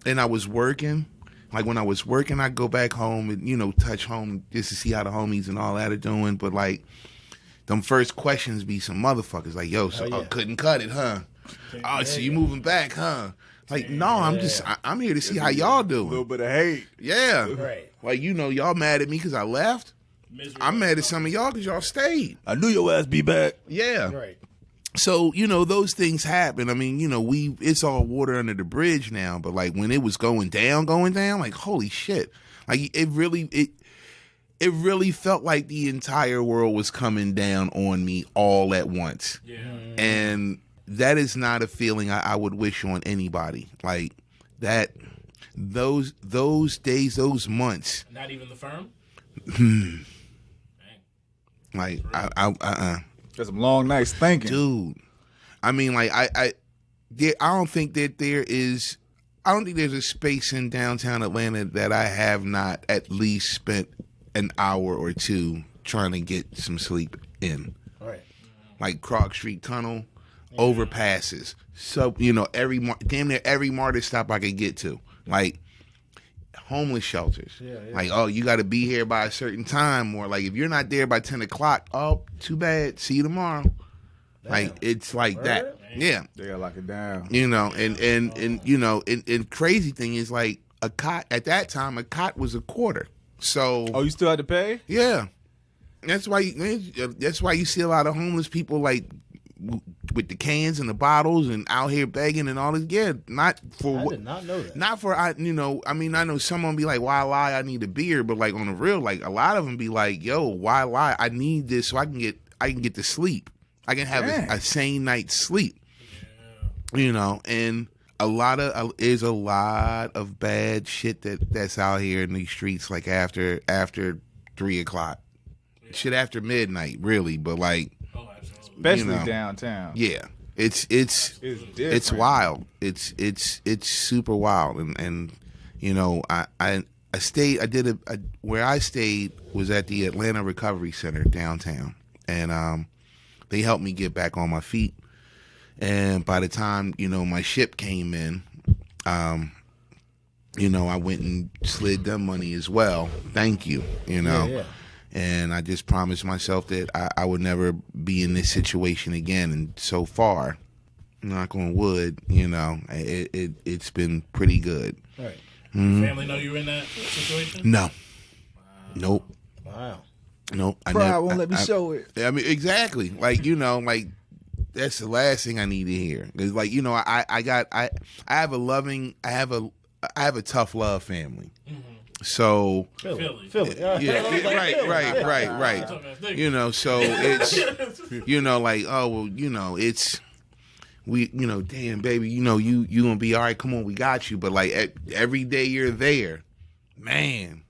and I was working, like, when I was working, I'd go back home and, you know, touch home just to see how the homies and all that are doing. But, like, them first questions be some motherfuckers like, yo, so couldn't cut it, huh? Oh, so you moving back, huh? Like, no, I'm here to see how y'all doing. A little bit of hate. Yeah. Right. Like, you know, y'all mad at me because I left. I'm mad at some of y'all because y'all stayed. I knew your ass be back. Yeah. Right. So, you know, those things happen. I mean, you know, it's all water under the bridge now, but like when it was going down, like, holy shit. Like, it really felt like the entire world was coming down on me all at once. Yeah. And that is not a feeling I would wish on anybody. Like, that, those days, those months. Not even the firm? Like, That's some long nights thinking. Dude. I mean, like, I don't think that there's a space in downtown Atlanta that I have not at least spent an hour or two trying to get some sleep in. Right. Like Krog Street Tunnel, overpasses. So, you know, damn near every MARTA stop I could get to. Like, homeless shelters. Yeah. Like, oh, you got to be here by a certain time. Or, like, if you're not there by 10 o'clock, oh, too bad. See you tomorrow. Damn. Like, it's like that. Yeah. They got to lock it down. You know, and you know, and crazy thing is, like, a cot, at that time, a cot was a quarter. So. Oh, you still had to pay? Yeah. That's why you see a lot of homeless people, like, with the cans and the bottles and out here begging and all this. Yeah, not for. I did not know that. Not for, you know, I mean, I know someone be like, why lie? I need a beer. But, like, on the real, like, a lot of them be like, yo, why lie? I need this so I can get to sleep. I can have a sane night's sleep. Yeah. You know, and there's a lot of bad shit that's out here in these streets, like, after 3 o'clock. Yeah. Shit after midnight, really. But, like, especially, you know, downtown. Yeah. It's wild. It's super wild. And you know, where I stayed was at the Atlanta Recovery Center downtown. And they helped me get back on my feet. And by the time, you know, my ship came in, you know, I went and slid them money as well. Thank you, you know. Yeah. And I just promised myself that I would never be in this situation again. And so far, knock on wood, you know, it's been pretty good. Right. Mm-hmm. Family know you were in that situation? No. Wow. Nope. Wow. Nope. Pride won't let me show it. I mean, exactly. Like, you know, like, that's the last thing I need to hear. It's like, you know, I have a tough love family. Mm-hmm. So Philly. Yeah, right. You know, so it's, you know, like, oh well, you know, it's, we, you know, damn baby, you know, you gonna be all right. Come on, we got you. But like every day you're there, man.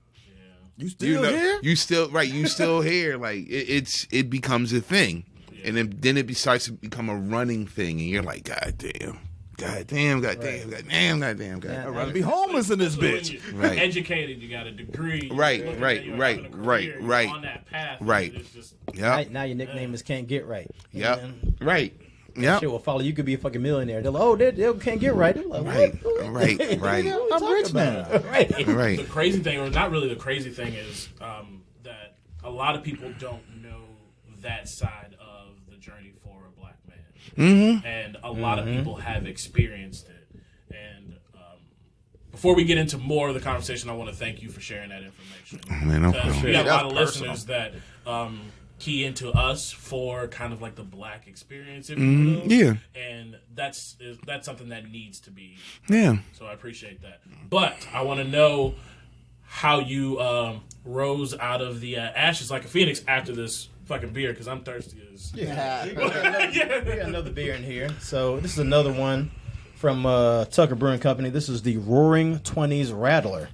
You still here? You still right. You still here? Like it becomes a thing, and then it starts to become a running thing, and you're like, God damn. I'd rather be homeless in this bitch. Right. Educated, you got a degree. Right. On that path. Right. It's just, Now your nickname is Can't Get Right. Yep. Right. Yeah. Shit will follow. You could be a fucking millionaire. They're like, oh, they can't get right. They're like, Right. what? I'm rich now. Right. The crazy thing, or not really the crazy thing, is that a lot of people don't know that side of the journey for a black man. Mm-hmm. And a lot of people have experienced it. And before we get into more of the conversation, I want to thank you for sharing that information. Oh, man, no problem. We got a lot of listeners that key into us for kind of like the black experience, if you will. Yeah. And that's something that needs to be. Yeah. So I appreciate that. But I want to know how you rose out of the ashes like a phoenix after this fucking beer, because I'm thirsty as... Yeah. We got another beer in here. So this is another one from Tucker Brewing Company. This is the Roaring Twenties Radler.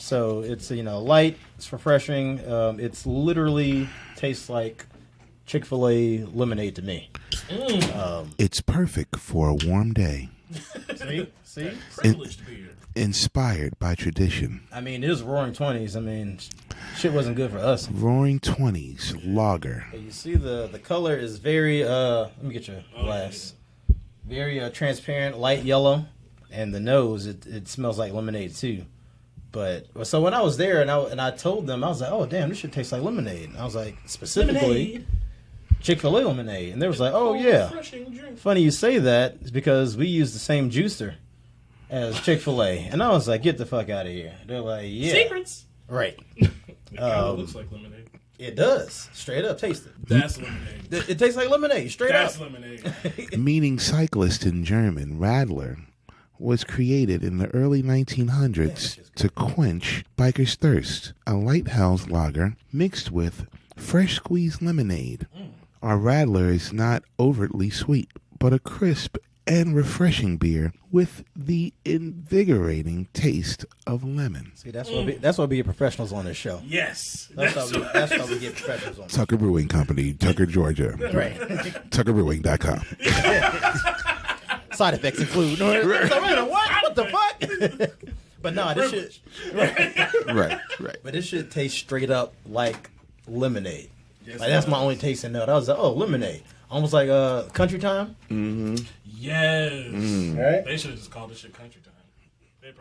So it's light, it's refreshing. It's literally tastes like Chick-fil-A lemonade to me. It's perfect for a warm day. See? Privileged beer. Inspired by tradition. I mean, it is Roaring Twenties. I mean, shit wasn't good for us. Roaring Twenties lager. You see the color is very let me get your glass. Very transparent, light yellow, and the nose it smells like lemonade too. But so when I was there and I told them, I was like, oh damn, this should taste like lemonade. And I was like, specifically Chick-fil-A lemonade, and they was like, oh yeah. Funny you say that, is because we use the same juicer as Chick-fil-A, and I was like, get the fuck out of here. They're like, yeah, Secrets. right. It kind of looks like lemonade. It does. Straight up, taste it. That's lemonade. It tastes like lemonade. Straight That's up. lemonade. Meaning cyclist in German, Radler was created in the early 1900s to quench bikers' thirst. A light house lager mixed with fresh squeezed lemonade. Our Radler is not overtly sweet, but a crisp and refreshing beer with the invigorating taste of lemon. See, that's why we get professionals on this show. Yes. That's why we get professionals on. Tucker Brewing Company, Tucker, Georgia. Right. TuckerBrewing.com. Side effects include. What the fuck? But no, this shit. Right. But this shit tastes straight up like lemonade. Yes, like that's my only taste in that. I was like, oh, lemonade. Almost like Country Time. Mm-hmm. Yes. Right? They should have just called this shit Country Time. They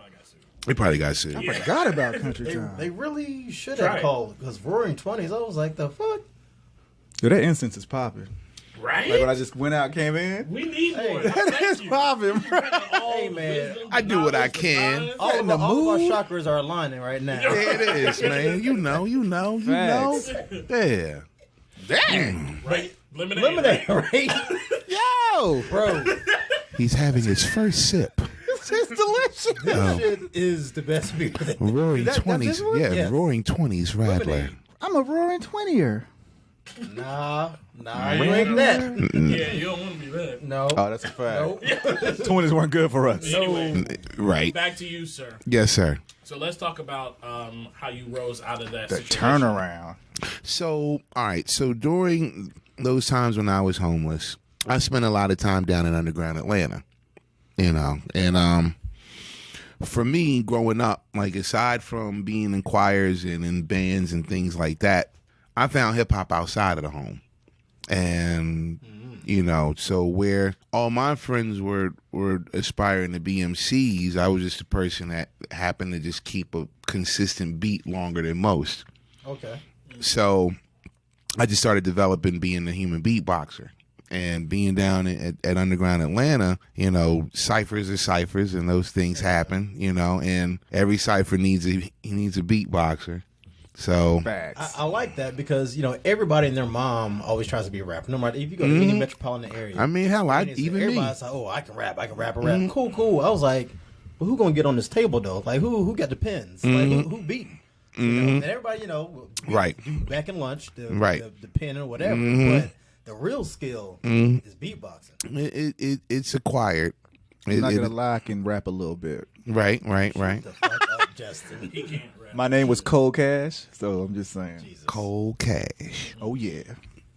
probably got sued. I forgot about Country Time. They really should have called, because Roaring Twenties, I was like, the fuck? Yo, that incense is popping. Right? Like when I just went out, came in. We need more. That is popping, bro. Hey, man. I do what I can. All of our chakras are aligning right now. Yeah, it is, man. You know. Yeah. Damn. Right? Lemonade, right? Yo, bro. He's having his first sip. this is delicious. This shit is the best beer. Roaring That's 20s. this one? Yeah, Roaring 20s Radler. I'm a roaring 20-er. Nah, you ain't that. Yeah, you don't want to be that. No. Oh, that's a fact. Nope. 20s weren't good for us. Anyway, Right. back to you, sir. Yes, sir. So let's talk about how you rose out of that The situation. turnaround. So, all right. So during those times when I was homeless, I spent a lot of time down in underground Atlanta, and for me growing up, like aside from being in choirs and in bands and things like that, I found hip hop outside of the home. And, so where all my friends were aspiring to be MCs, I was just a person that happened to just keep a consistent beat longer than most. Okay. So I just started developing being a human beatboxer. And being down at Underground Atlanta, ciphers are ciphers, and those things happen, and every cipher needs a beatboxer. So Facts. I like that because everybody and their mom always tries to be a rapper. No matter if you go to any metropolitan area. I mean, hell, even me. Everybody's like, oh, I can rap. Cool. I was like, well, who gonna get on this table though? Like, who got the pens? Like, who beating? And everybody, right, do back in lunch, the pen or whatever. But the real skill is beatboxing. It's acquired. I'm not gonna lie, I can rap a little bit. Right. The fuck up, Justin. He can't rap. My name was Cold Cash, so I'm just saying. Jesus. Cold Cash. Oh yeah.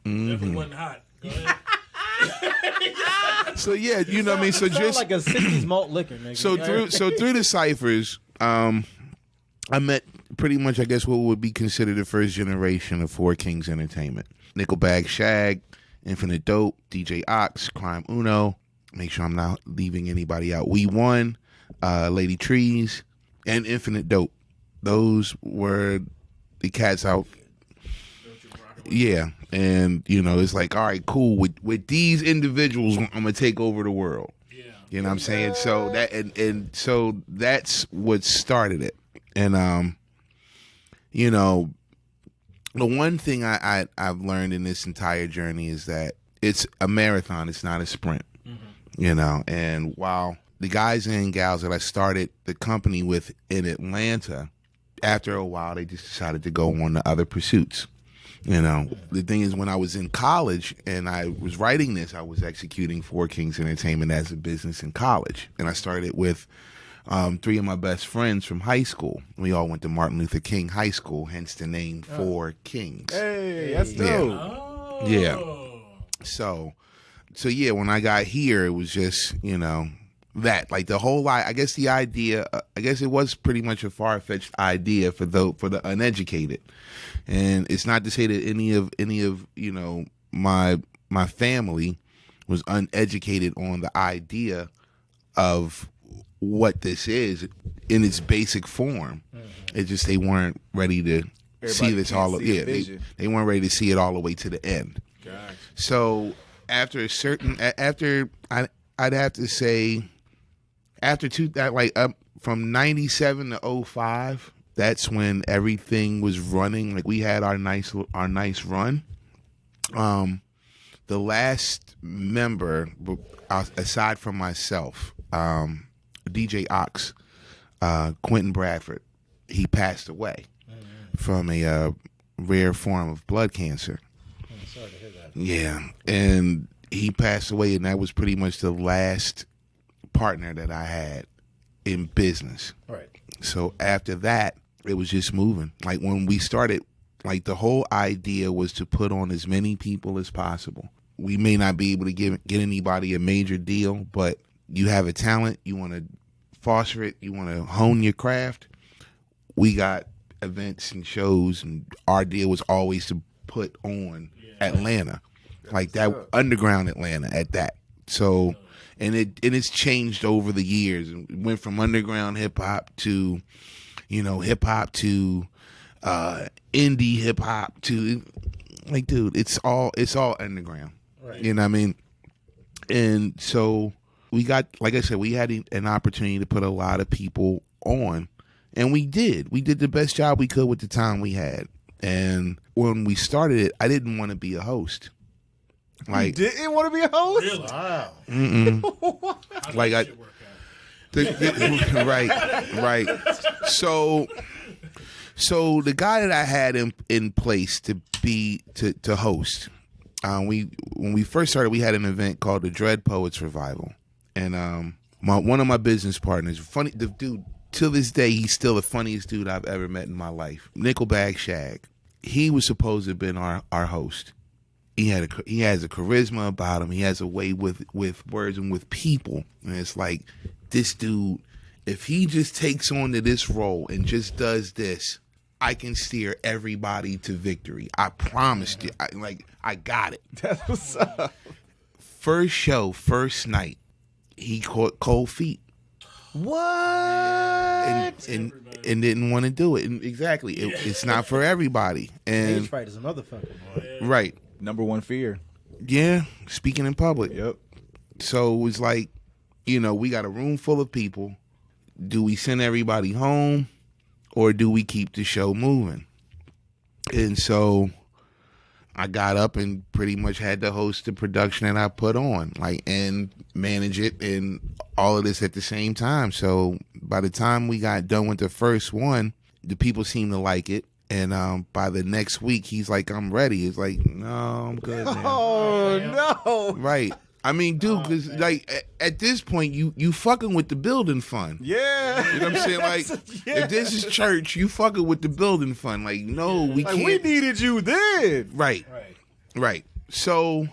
Definitely wasn't hot. Go ahead. So yeah, you know what I mean. So Sound just like a 60s malt liquor, nigga. so through the ciphers, I met pretty much, I guess, what would be considered the first generation of Four Kings Entertainment: Nickelback, Shag, Infinite Dope, DJ Ox, Crime Uno. Make sure I'm not leaving anybody out. We Won, Lady Trees, and Infinite Dope. Those were the cats out. Yeah, and you know, it's like, all right, cool. With these individuals, I'm gonna take over the world. Yeah. You know what I'm saying? So that and so that's what started it. And you know, the one thing I've learned in this entire journey is that it's a marathon, it's not a sprint. Mm-hmm. You know, and while the guys and gals that I started the company with in Atlanta, after a while they just decided to go on to other pursuits. You know, the thing is, when I was in college and I was writing this, I was executing Four Kings Entertainment as a business in college. And I started with three of my best friends from high school. We all went to Martin Luther King High School, hence the name Four Kings. Hey, that's dope. Oh. Yeah. So yeah, when I got here, it was just, you know, that, like the whole, I guess the idea, I guess it was pretty much a far-fetched idea for the uneducated. And it's not to say that any of you know, my family was uneducated on the idea of what this is in its basic form. Mm-hmm. It's just they weren't ready to see this all. Yeah, they weren't ready to see it all the way to the end. Gotcha. So after I'd have to say after from 97 to 05. That's when everything was running. Like, we had our nice run. The last member, aside from myself, DJ Ox, Quentin Bradford, he passed away from a rare form of blood cancer. Sorry to hear that. Yeah, and he passed away, and that was pretty much the last partner that I had in business. Right. So after that, it was just moving. Like, when we started, like, the whole idea was to put on as many people as possible. We may not be able to get anybody a major deal, but you have a talent, you want to foster it, you want to hone your craft. We got events and shows, and our deal was always to put on Atlanta, like that underground Atlanta at that. So, and it's changed over the years. It went from underground hip hop to, you know, hip hop to indie hip hop to, like, dude, it's all underground. Right. You know what I mean? And so we got, like I said, we had an opportunity to put a lot of people on, and we did. We did the best job we could with the time we had. And when we started it, I didn't want to be a host. Like, you didn't want to be a host? Really? Wow. Like, right. So the guy that I had in place to host, when we first started, we had an event called the Dread Poets Revival, and one of my business partners, the dude, to this day, he's still the funniest dude I've ever met in my life. Nickelback Shag. He was supposed to have been our host. He has a charisma about him. He has a way with words and with people. And it's like, this dude, if he just takes on to this role and just does this, I can steer everybody to victory. I promised you. I got it. That's what's up. First show, first night, he caught cold feet. What? And didn't want to do it. And exactly. It's not for everybody. And Stage fright is a motherfucker, boy. Right. Number one fear. Yeah. Speaking in public. Yep. So it was like, you know, we got a room full of people. Do we send everybody home, or do we keep the show moving? And so I got up and pretty much had to host the production that I put on, like, and manage it and all of this at the same time. So by the time we got done with the first one, the people seemed to like it. And by the next week, he's like, I'm ready. It's like, no, I'm good now. Oh, no. Right. I mean, dude, because at this point, you fucking with the building fund. Yeah. You know what I'm saying? Like, if this is church, you fucking with the building fund. Like, no, we can't. We needed you then. Right. So,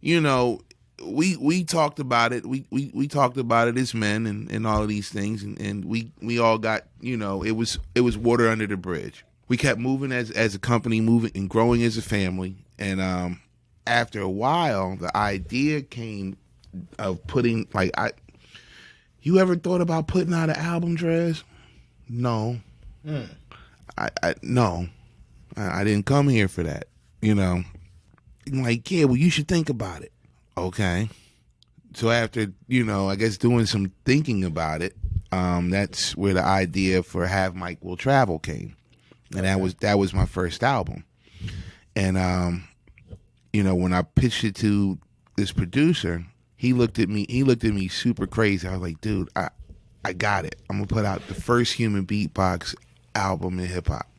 you know, we talked about it. We talked about it as men and all of these things, and we all got, you know, it was water under the bridge. We kept moving as a company, moving and growing as a family, and after a while, the idea came of putting you ever thought about putting out an album, D.R.E.S? No. No. I didn't come here for that. You know, like, yeah, well, you should think about it. Okay. So after, you know, I guess doing some thinking about it, that's where the idea for Have Mike Will Travel came, and that was my first album, and you know, when I pitched it to this producer, he looked at me super crazy. I was like, dude, I got it. I'm gonna put out the first human beatbox album in hip hop.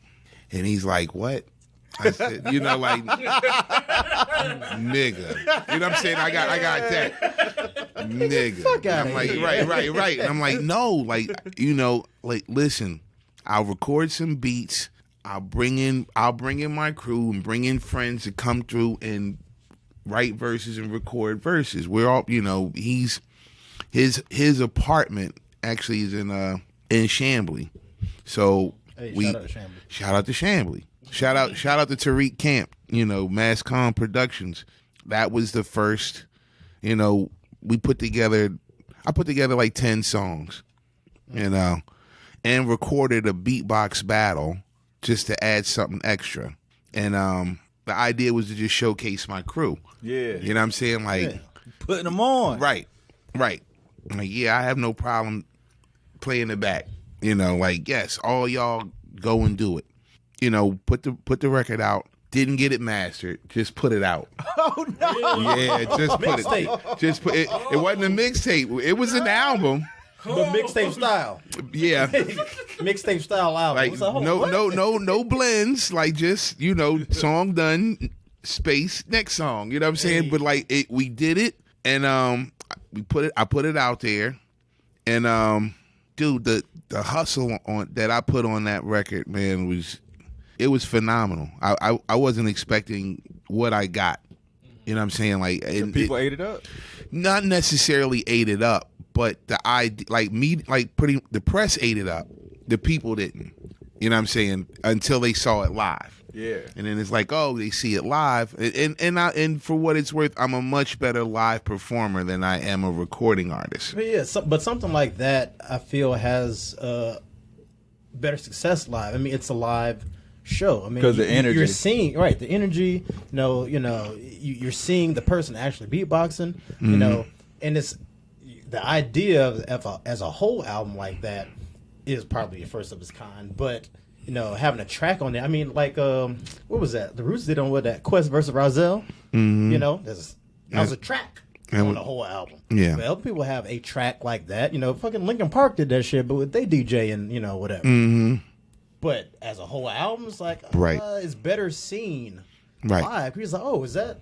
And he's like, what? I said, you know, like, nigga. You know what I'm saying? I got that. Nigga. Fuck out I'm like, right. And I'm like, no, like, you know, like, listen, I'll record some beats. I'll bring in my crew and bring in friends to come through and write verses and record verses. We're all, you know, his apartment actually is in Chamblee. So shout out to Chamblee. Shout out to Tariq Camp, you know, Masscom Productions. That was the first, you know, I put together like 10 songs, you know, and recorded a beatbox battle just to add something extra. And the idea was to just showcase my crew. Yeah. You know what I'm saying? Like, putting them on. Right. Like, yeah, I have no problem playing the back. You know, like, yes, all y'all go and do it. You know, put the record out. Didn't get it mastered. Just put it out. Oh no! Yeah, just put it. Just put it. It wasn't a mixtape. It was an album. But mixtape style. Yeah. Mixtape style album. Like, no blends. Like, just, you know, song done, space, next song. You know what I'm saying? Hey. But like, we did it, and I put it out there, and dude, the hustle that I put on that record, man, was phenomenal. I wasn't expecting what I got. You know what I'm saying? Like, people ate it up. Not necessarily ate it up, but the press ate it up. The people didn't. You know what I'm saying? Until they saw it live. Yeah. And then it's like, oh, they see it live, and for what it's worth, I'm a much better live performer than I am a recording artist. But yeah, but something like that, I feel, has better success live. I mean, it's a live show. I mean, because the energy, you're seeing the energy. You're seeing the person actually beatboxing. Mm-hmm. You know, and it's the idea of as a whole album like that is probably the first of its kind, but. You know, having a track on there. I mean, like, what was that? The Roots did on that Quest versus Rozelle. Mm-hmm. You know, that was a track on the whole album. Yeah. But other people have a track like that. You know, fucking Linkin Park did that shit, but with they DJ and, you know, whatever. Mm-hmm. But as a whole album, it's like, right. It's better seen right. live. He's like, oh, is that?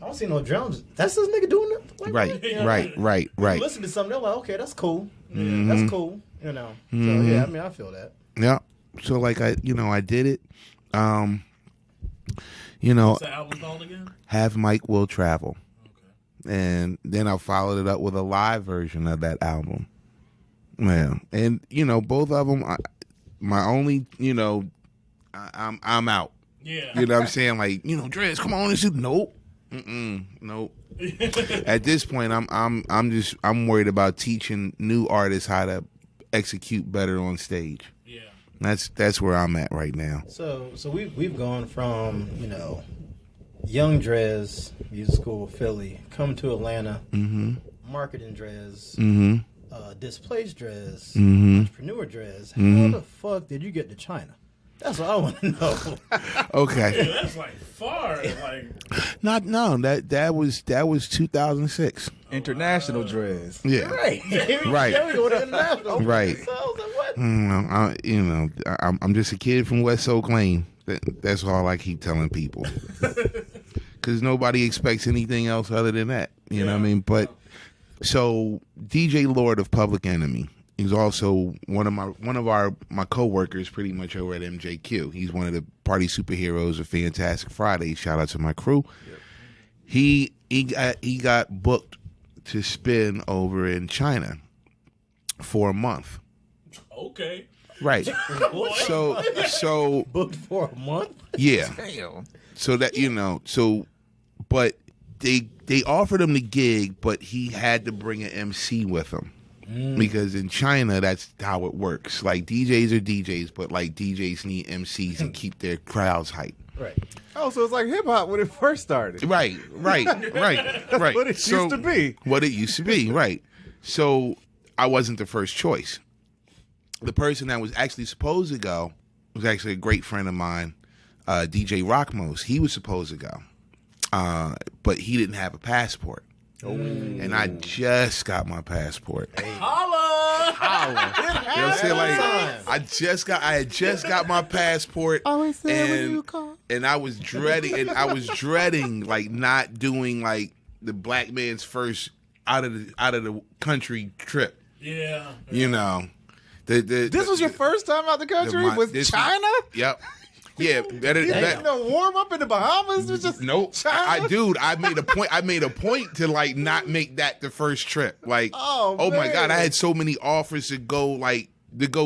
I don't see no drums. That's this nigga doing it? Like, right, you know, right. You listen to something, they're like, okay, that's cool. Mm-hmm. That's cool. You know. Mm-hmm. So, yeah, I mean, I feel that. Yeah. So like I did it. You know, what's the album called again? Have Mike Will Travel. Okay. And then I followed it up with a live version of that album. Yeah. And you know, both of them, my only, you know, I'm out. Yeah. You know what I'm saying? Like, you know, D.R.E.S, come on and shoot. Nope. Nope. At this point, I'm worried about teaching new artists how to execute better on stage. Yeah. That's where I'm at right now. So we've gone from, you know, young D.R.E.S, music school, Philly, coming to Atlanta, marketing D.R.E.S, displaced D.R.E.S, entrepreneur D.R.E.S. How the fuck did you get to China? That's what I want to know. Okay. Yeah, that's like far. That was 2006. International D.R.E.S. Yeah. Right. Right. Yeah, we go to international. Right. So I was like, what? I'm just a kid from West Oak Lane. That's all I keep telling people. because nobody expects anything else other than that. You know what I mean? But so DJ Lord of Public Enemy. He's also one of my coworkers, pretty much over at MJQ. He's one of the party superheroes of Fantastic Friday. Shout out to my crew. Yep. He got booked to spin over in China for a month. Okay. Right. so Booked for a month? Yeah. Damn. So that but they offered him the gig, but he had to bring an MC with him. Because in China, that's how it works. Like, DJs are DJs, but like DJs need MCs and keep their crowds hyped. Right. Oh, so it's like hip hop when it first started. Right. What it used to be. What it used to be, right. So I wasn't the first choice. The person that was actually supposed to go was actually a great friend of mine, DJ Rockmos. He was supposed to go, but he didn't have a passport. And I just got my passport. Holla! You know what I'm saying? Like, I had just got my passport. Always say when you call. And I was dreading like not doing like the black man's first out of the country trip. Yeah. You know. This was your first time out the country with China? Yep. Yeah, warm up in the Bahamas. It was just nope. China. I made a point to like not make that the first trip. Like, oh my man. God, I had so many offers to go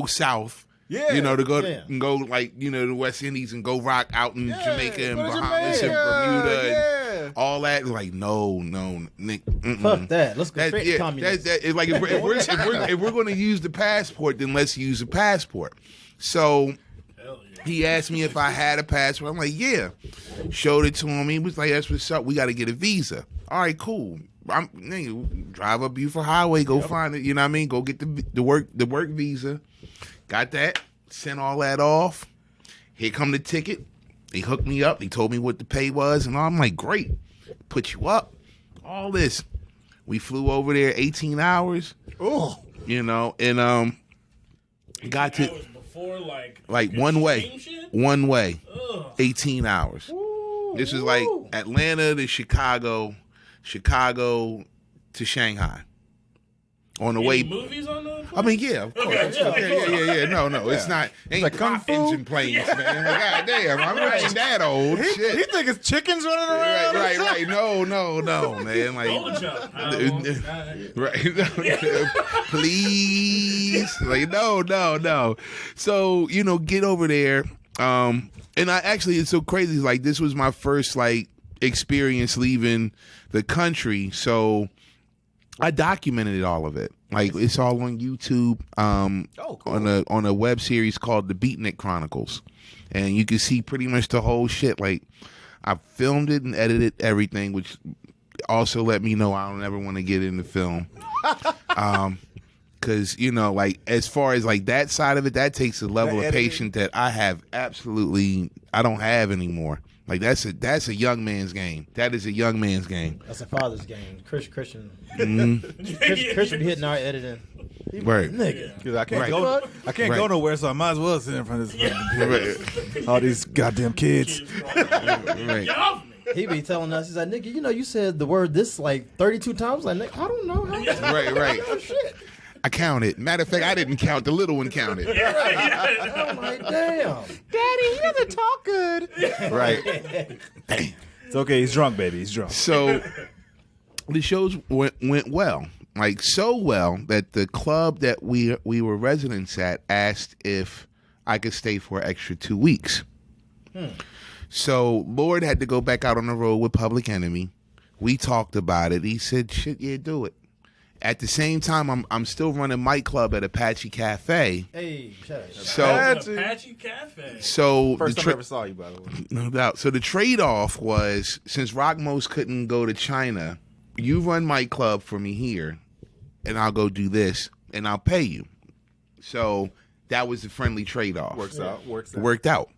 south. Yeah, you know, to go and go like, you know, the West Indies and go rock out in Jamaica and Bahamas and Bermuda and all that. Like, no, Nick. Fuck that. Let's go straight to communism. It's like if we're going to use the passport, then let's use the passport. So he asked me if I had a passport. I'm like, yeah. Showed it to him. He was like, that's what's up. We got to get a visa. All right, cool. Drive up Buford Highway, go find it. You know what I mean? Go get the work visa. Got that. Sent all that off. Here come the ticket. He hooked me up. He told me what the pay was, and I'm like, great. Put you up. All this. We flew over there 18 hours. Oh, you know, and got to. Before, like one way. 18 hours. Ooh, this is like Atlanta to Chicago to Shanghai. On the way. Movies on the plane? I mean, yeah, of course. Yeah. No, it's not. Ain't like prop engine planes, man. Like, God damn, I'm not even that old. Shit. You think it's chickens running around? Right. No, man. Like, right. Please. Like, no. So, you know, get over there. And I actually, it's so crazy. Like, this was my first, like, experience leaving the country. So I documented all of it. Like, it's all on YouTube, cool. on a web series called the Beatnik Chronicles, and you can see pretty much the whole shit. Like, I filmed it and edited everything, which also let me know I don't ever want to get into film, because you know, like, as far as like that side of it, that takes a level of patience that I don't have anymore. Like, that's a young man's game. That is a young man's game. That's a father's game. Christian. Mm-hmm. Christian hitting our editing. Right. Nigga. Because I can't go nowhere, so I might as well sit in front of this computer. All these goddamn kids. Right. He be telling us, he's like, nigga, you know, you said the word this like 32 times. Like, nigga, I don't know how. Right. Oh, shit. I counted. Matter of fact, I didn't count. The little one counted. I'm like, damn. Daddy, he doesn't talk good. Right. Damn. It's okay. He's drunk, baby. He's drunk. So the shows went well. Like, so well that the club that we were residents at asked if I could stay for an extra 2 weeks. So Lord had to go back out on the road with Public Enemy. We talked about it. He said, shit, yeah, do it. At the same time, I'm still running Mic Club at Apache Cafe. Hey, shut up. So Apache Cafe. So first time I ever saw you, by the way. No doubt. So the trade-off was, since Rockmos couldn't go to China, you run Mic Club for me here, and I'll go do this, and I'll pay you. So that was the friendly trade-off. Worked out.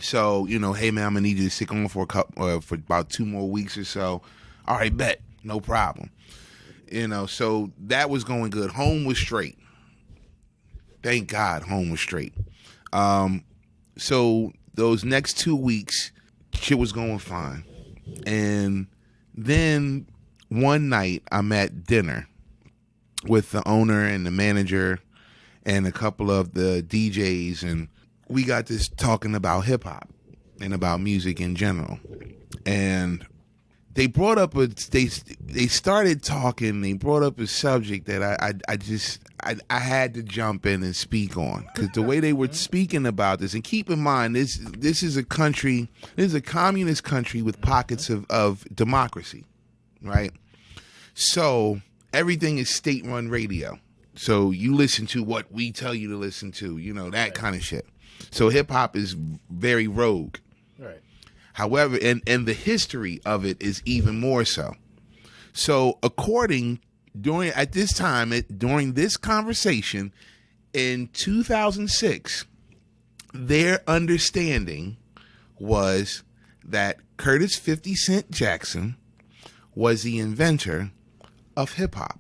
So, you know, hey man, I'm gonna need you to stick on for about 2 more weeks or so. All right, bet, no problem. You know, so that was going good. Home was straight. Thank God, home was straight. So those next 2 weeks, shit was going fine. And then one night I'm at dinner with the owner and the manager and a couple of the DJs, and we got this talking about hip hop and about music in general. And they brought up they started talking. They brought up a subject that I had to jump in and speak on, because the way they were speaking about this, and keep in mind this is a country, this is a communist country with pockets of democracy, right? So everything is state-run radio. So you listen to what we tell you to listen to, you know, that kind of shit. So hip hop is very rogue. Right. However, and the history of it is even more so. So during this conversation in 2006, their understanding was that Curtis 50 Cent Jackson was the inventor of hip hop.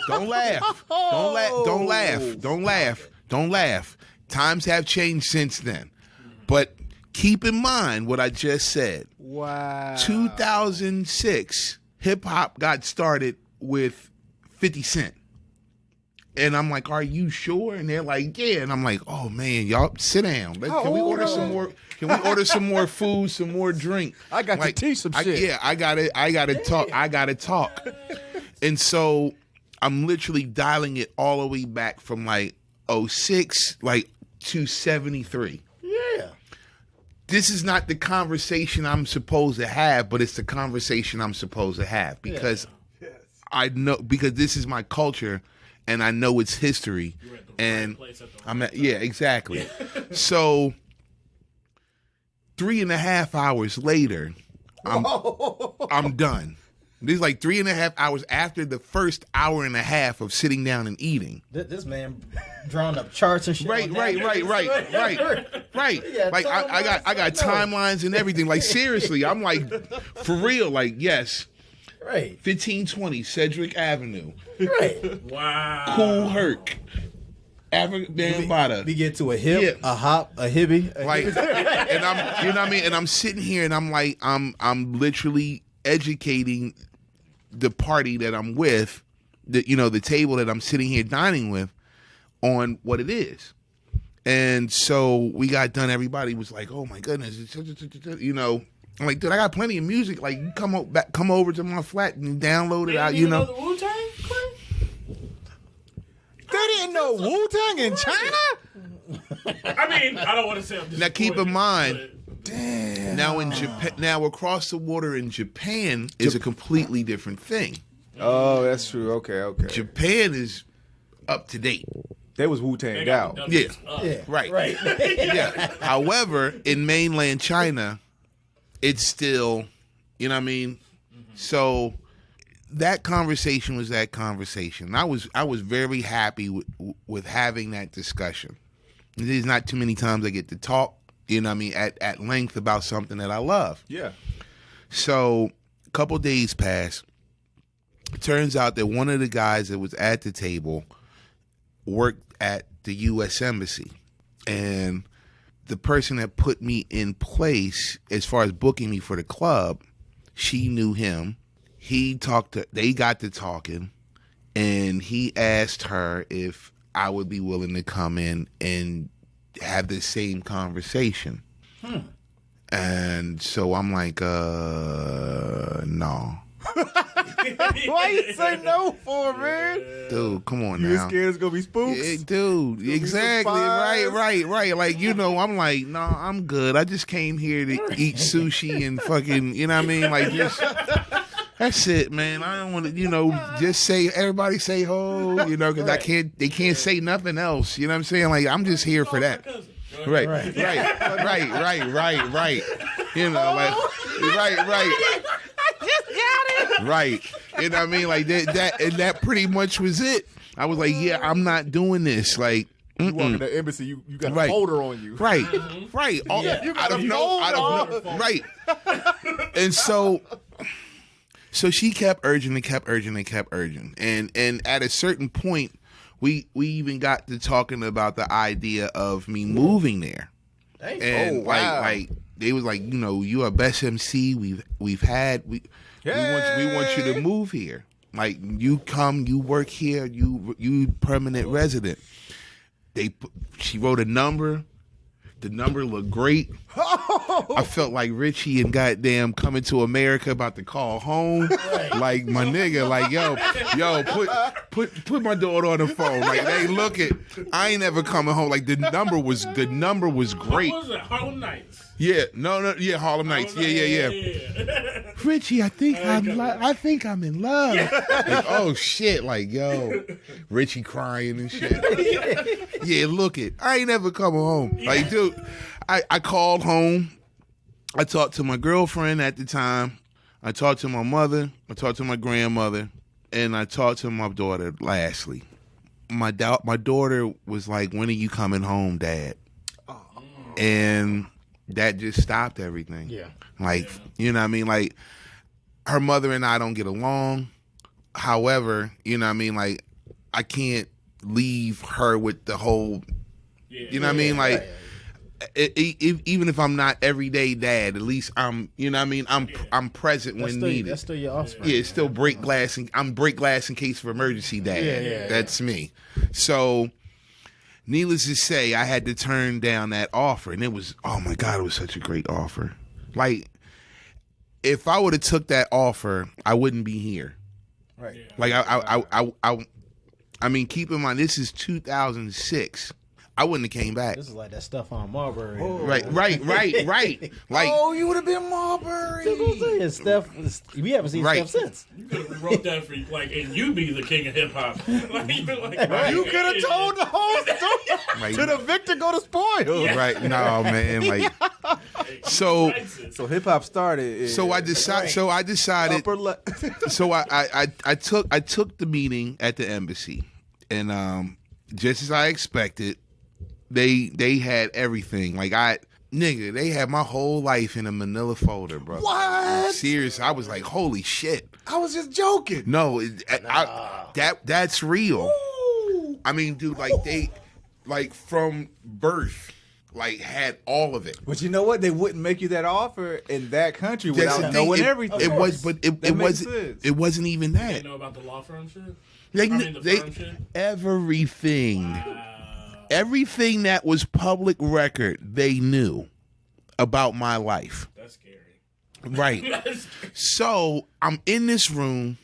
Don't laugh. Don't laugh. Times have changed since then. But keep in mind what I just said. Wow. 2006, hip hop got started with 50 Cent. And I'm like, are you sure? And they're like, yeah. And I'm like, oh man, y'all sit down. Can we order some more? Can we order some more food, some more drink? I got to teach some shit. Yeah, I gotta talk. And so I'm literally dialing it all the way back from like 06 to 73. Yeah. This is not the conversation I'm supposed to have, but it's the conversation I'm supposed to have, because I know, because this is my culture and I know its history. And exactly. So 3.5 hours later, I'm done. This is like 3.5 hours after the first hour and a half of sitting down and eating. This man drawing up charts and shit. Right. Like I got timelines and everything. Like seriously, I'm like, for real. Like yes, right. 1520 Cedric Avenue. Right. Wow. Cool Herc. African Bambaataa. We get to a hip, a hop, a hibby. Like, and I'm, you know what I mean? And I'm sitting here and I'm like, I'm literally educating the party that I'm with, the table that I'm sitting here dining with, on what it is. And so we got done. Everybody was like, "Oh my goodness!" I'm like, "Dude, I got plenty of music. Like, you come over to my flat and download it out." You know the Wu-Tang? They didn't know Wu-Tang in China? I mean, I don't want to say I'm disappointed. Now keep in mind. Damn. Now in Japan, now across the water in Japan is a completely different thing. Oh, that's true. Okay. Japan is up to date. They was Wu-Tanged out. Yeah, right. Yeah. However, in mainland China, it's still, you know what I mean? So that conversation was that conversation. I was very happy with having that discussion. There's not too many times I get to talk, you know what I mean, at length about something that I love. Yeah. So a couple days pass. It turns out that one of the guys that was at the table worked at the U.S. Embassy. And the person that put me in place as far as booking me for the club, she knew him. They got to talking, and he asked her if I would be willing to come in and have the same conversation. And so I'm like, no. Why you say no for, man? Dude, come on now. You scared it's gonna be spooks? Yeah, dude, exactly. Right. Like, I'm like, no, I'm good. I just came here to eat sushi and fucking, you know what I mean? Like, just, that's it, man. I don't want to, just say, everybody say ho, because they can't say nothing else. You know what I'm saying? Like, I'm just here for that. Right. You know, like, right. Right. You know what I mean? Like that pretty much was it. I was like, yeah, I'm not doing this. Like, you walk in the embassy, you got a folder on you. Right. All, You got a folder. Right. And so she kept urging and And at a certain point, we even got to talking about the idea of me moving there. And like they was like, you are best MC we've had. We want you to move here. Like you come, you work here, you permanent resident. She wrote a number. The number looked great. I felt like Richie and goddamn Coming to America about to call home. Like my nigga, like yo, put my daughter on the phone. Like they look at, I ain't ever coming home. Like the number was great. What was it? Harlem Nights. Yeah, yeah, Harlem Nights. Yeah. Richie, I think I'm in love. Like, oh shit, like yo, Richie crying and shit. Yeah, look it. I ain't ever coming home. Like, dude, I called home. I talked to my girlfriend at the time. I talked to my mother. I talked to my grandmother, and I talked to my daughter. Lastly, my daughter was like, "When are you coming home, Dad?" And that just stopped everything. Yeah. Like, you know what I mean? Like, her mother and I don't get along. However, you know what I mean? Like, I can't leave her with the whole, you know what I mean? Like, even if I'm not everyday dad, at least I'm, you know what I mean? I'm present when needed. That's still your offspring. Yeah, it's still break glass, and I'm break glass in case of emergency dad. That's me. So, needless to say, I had to turn down that offer, and it was, oh my God, it was such a great offer. Like, if I would have took that offer, I wouldn't be here. Right. Like, I mean, keep in mind, this is 2006. I wouldn't have came back. This is like that stuff on Marbury. Right. Like, oh, you would have been Marbury. That's what I'm saying. Steph, we haven't seen Steph since. You could have rewrote that for like, and you be the king of hip hop. You could have told the whole story to the victor go to spoil. Right? No, man. Like, so hip hop started. So I decided. So I took the meeting at the embassy, and just as I expected, they had everything. Like they had my whole life in a manila folder, bro. What? Serious. I was like, holy shit. I was just joking. No, that's real. Ooh. I mean, dude, like they, like from birth, like had all of it. But you know what? They wouldn't make you that offer in that country without knowing everything. It wasn't even that. They know about the law firm shit. Firm shit? Everything. Wow. Everything that was public record, they knew about my life. That's scary. Right. So I'm in this room.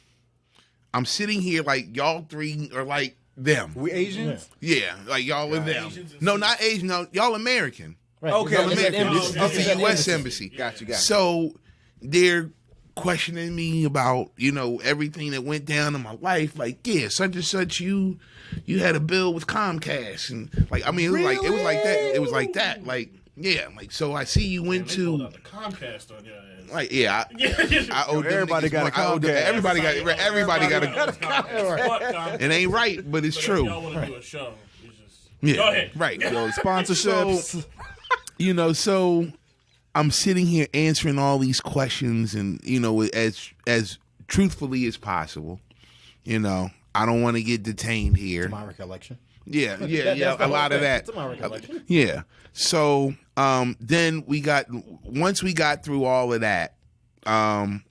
I'm sitting here like y'all three are like them. We Asians? Yeah, like y'all are them. No, not Asian. No, y'all American. Right. Okay. Y'all American. This is the U.S. Embassy. Got you. So they're questioning me about, everything that went down in my life. Like, yeah, such and such, you had a bill with Comcast, and like, I mean, it was like that. Like, yeah, like, so I see you went to the Comcast on your ass. Like, yeah, I owe them everybody niggas got a Comcast. Everybody got a. It ain't right, but it's true. Y'all want to do a show? Yeah, go ahead. Right. Yo, sponsorships. So I'm sitting here answering all these questions, and as truthfully as possible. I don't want to get detained here. To my recollection. Yeah, a lot of that. To my recollection. Yeah. So then once we got through all of that, then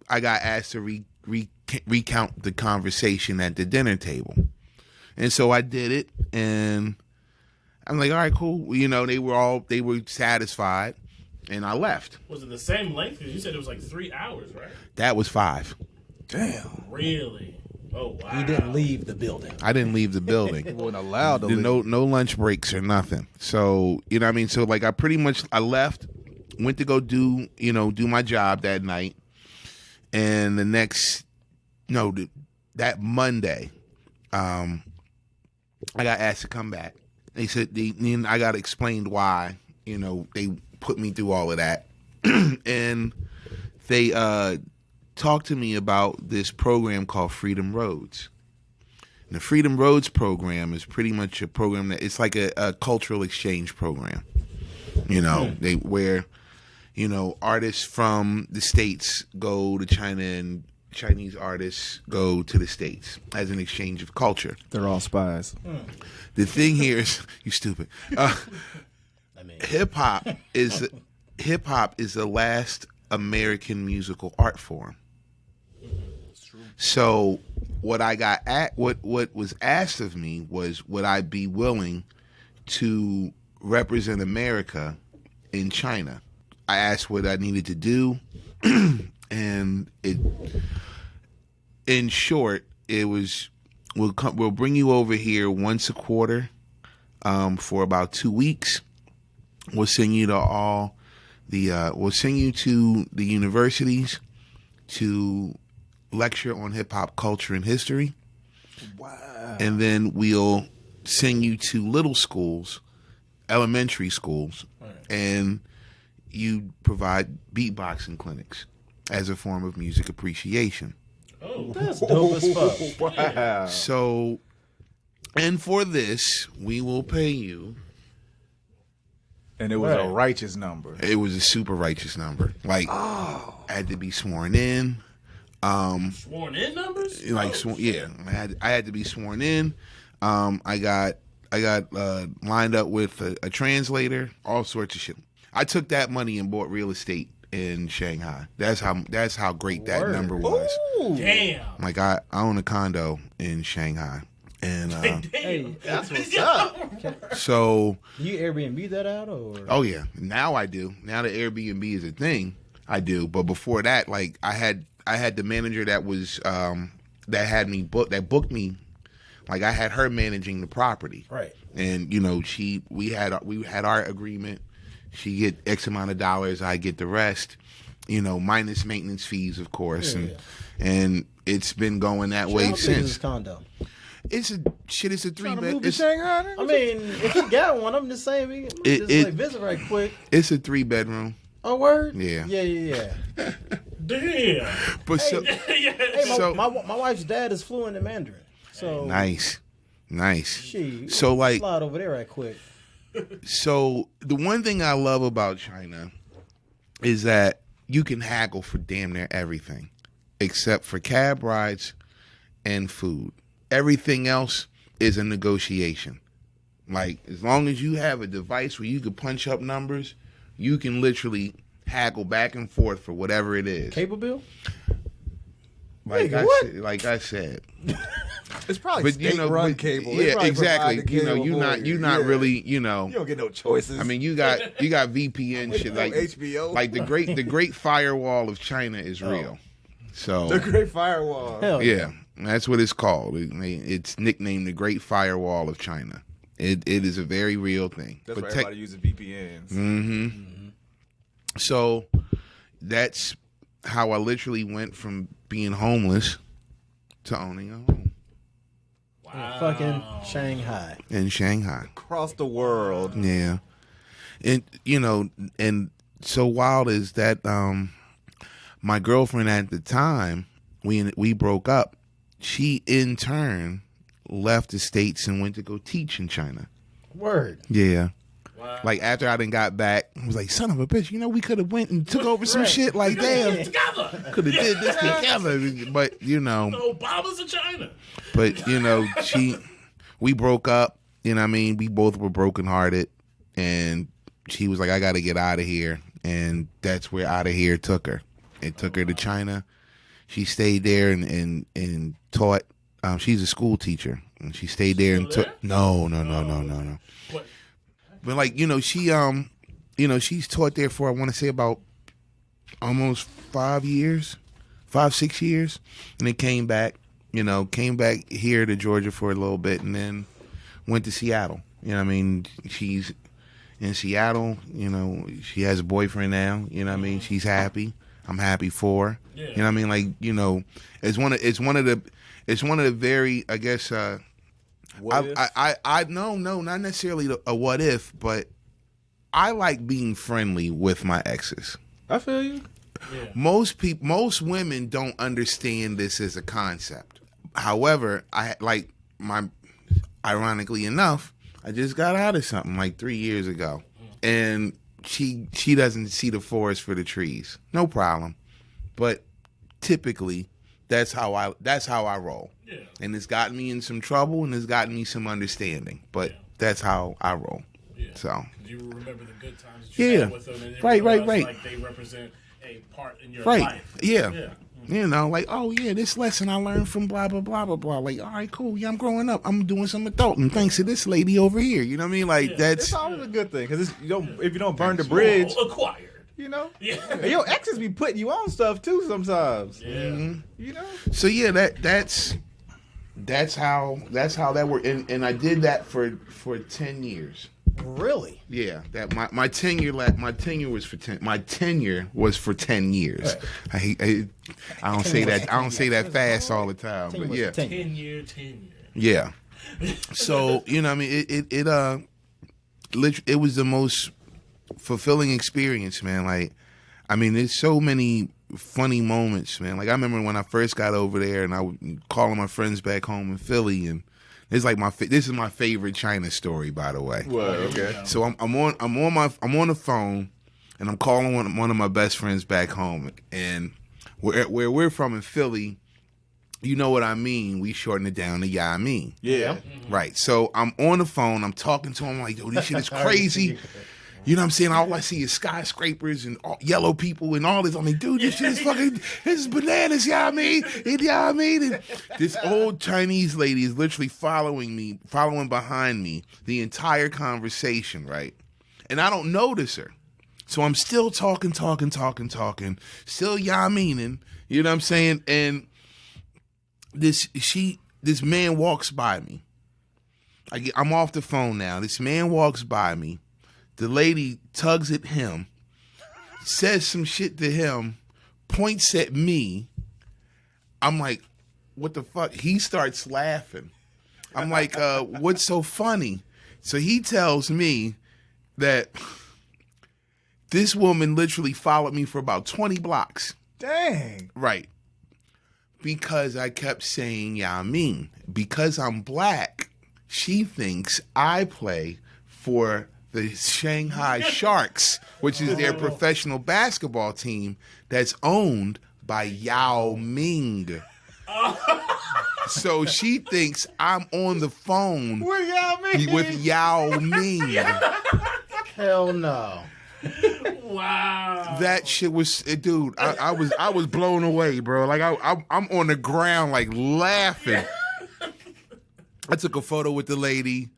I got asked to recount the conversation at the dinner table, and so I did it, and I'm like, all right, cool. They were satisfied, and I left. Was it the same length? Because you said it was like 3 hours, right? That was 5. Damn. Really? Oh, wow. You didn't leave the building. I didn't leave the building. You weren't allowed to leave. No lunch breaks or nothing. So, you know what I mean? So, like, I left, went to go do my job that night. And that Monday, I got asked to come back. They said, I got explained why, they put me through all of that. And they talked to me about this program called Freedom Roads. And the Freedom Roads program is pretty much a program that it's like a cultural exchange program. Where artists from the States go to China and Chinese artists go to the States as an exchange of culture. They're all spies. The thing here is, you stupid. I mean, hip hop is the last American musical art form. So what was asked of me was, would I be willing to represent America in China? I asked what I needed to do, and in short, it was we'll bring you over here once a quarter for about 2 weeks. We'll send you to we'll send you to the universities to lecture on hip hop culture and history. Wow. And then we'll send you to little schools, elementary schools, and you provide beatboxing clinics as a form of music appreciation. Oh, that's dope as fuck. Wow. So, and for this, we will pay you. And it was a righteous number. It was a super righteous number. Like, I had to be sworn in. Sworn in numbers? Yeah. I had to be sworn in. I got lined up with a translator, all sorts of shit. I took that money and bought real estate in Shanghai. That's how great that number was. Ooh. Damn. Like I own a condo in Shanghai. And hey, that's what's up. So you Airbnb that out or? Oh yeah, now I do. Now that Airbnb is a thing, I do. But before that, like I had the manager that was that booked me. Like I had her managing the property, right? And we had our agreement. She get X amount of dollars, I get the rest. Minus maintenance fees, of course, and it's been going that way since. This condo. It's a 3-bed. I mean, if you got one, I'm just saying we just visit right quick. It's a 3-bedroom. Oh, word? Yeah. Yeah. Damn. But my wife's dad is fluent in Mandarin. So nice. So like slide over there right quick. So the one thing I love about China is that you can haggle for damn near everything, except for cab rides and food. Everything else is a negotiation. Like, as long as you have a device where you can punch up numbers, you can literally haggle back and forth for whatever it is. Cable bill? Like I said. It's probably state-run cable. Yeah, exactly. You're not really. You don't get no choices. I mean, you got VPN shit like HBO. Like the great firewall of China is real. So the Great Firewall. Hell yeah. That's what it's called. It's nicknamed the Great Firewall of China. It is a very real thing. That's why everybody uses VPNs. Mm-hmm. So that's how I literally went from being homeless to owning a home. Wow. Fucking Shanghai. In Shanghai. Across the world. Yeah. And, and so wild is that my girlfriend at the time, we broke up. She, in turn, left the States and went to go teach in China. Word. Yeah. Wow. Like, after I done got back, I was like, son of a bitch, we could have went and took over some shit. Like, damn. Could have did this together. But, The Obamas of China. But, we broke up. We both were brokenhearted. And she was like, I got to get out of here. And that's where out of here took her. It took her to China. She stayed there and taught. She's a school teacher, and she stayed there and took. No. What? But she's taught there for I want to say about almost 5 years, 5-6 years, and then came back here to Georgia for a little bit, and then went to Seattle. She's in Seattle. She has a boyfriend now. She's happy. I'm happy for her. Yeah. It's one of the very, I guess, what if? I no, not necessarily a what if, but I like being friendly with my exes. I feel you. Yeah. Most women don't understand this as a concept. However, ironically enough, I just got out of something like 3 years ago, and she doesn't see the forest for the trees. No problem. But typically that's how I roll. Yeah. And it's gotten me in some trouble and it's gotten me some understanding. But that's how I roll. Yeah. So you remember the good times that you had with them? And Right. Like they represent a part in your life. Yeah. You know, like, oh yeah, this lesson I learned from blah blah blah blah blah. Like, all right, cool. Yeah, I'm growing up. I'm doing some adulting thanks to this lady over here. You know what I mean? Like that's It's always a good thing because if you don't burn the bridge, Acquired. you know. Yeah. And your exes be putting you on stuff too sometimes. Yeah. You know. so yeah. That's how that worked. And I did that for 10 years. Really? Yeah, that my tenure was for 10 years. I don't say that fast all the time, but yeah. 10-year. Yeah. So, you know, I mean, it was the most fulfilling experience, man. Like, I mean, there's so many funny moments, man. Like, I remember when I first got over there and I would call my friends back home in Philly, and it's like this is my favorite China story, by the way. Well, okay. So I'm on the phone, and I'm calling one of my best friends back home, and where we're from in Philly, you know what I mean. We shorten it down to "yeah, I mean." Yeah. Right. So I'm on the phone. I'm talking to him like, "Yo, this shit is crazy." You know what I'm saying? All I see is skyscrapers and yellow people and all this. I mean, dude, this shit is fucking, this is bananas, you know what I mean? You know what I mean? And this old Chinese lady is literally following behind me the entire conversation, right? And I don't notice her. So I'm still talking, still meaning, you know what I'm saying? And this man walks by me. I'm off the phone now. This man walks by me. The lady tugs at him, says some shit to him, points at me. I'm like, what the fuck? He starts laughing. I'm like, what's so funny? So he tells me that this woman literally followed me for about 20 blocks. Dang. Right. Because I kept saying, yeah, I mean. Because I'm black, she thinks I play for the Shanghai Sharks, which is their professional basketball team that's owned by Yao Ming. So she thinks I'm on the phone with Yao Ming. Hell no. Wow. That shit was, dude. I was blown away, bro. Like I'm on the ground, like laughing. I took a photo with the lady.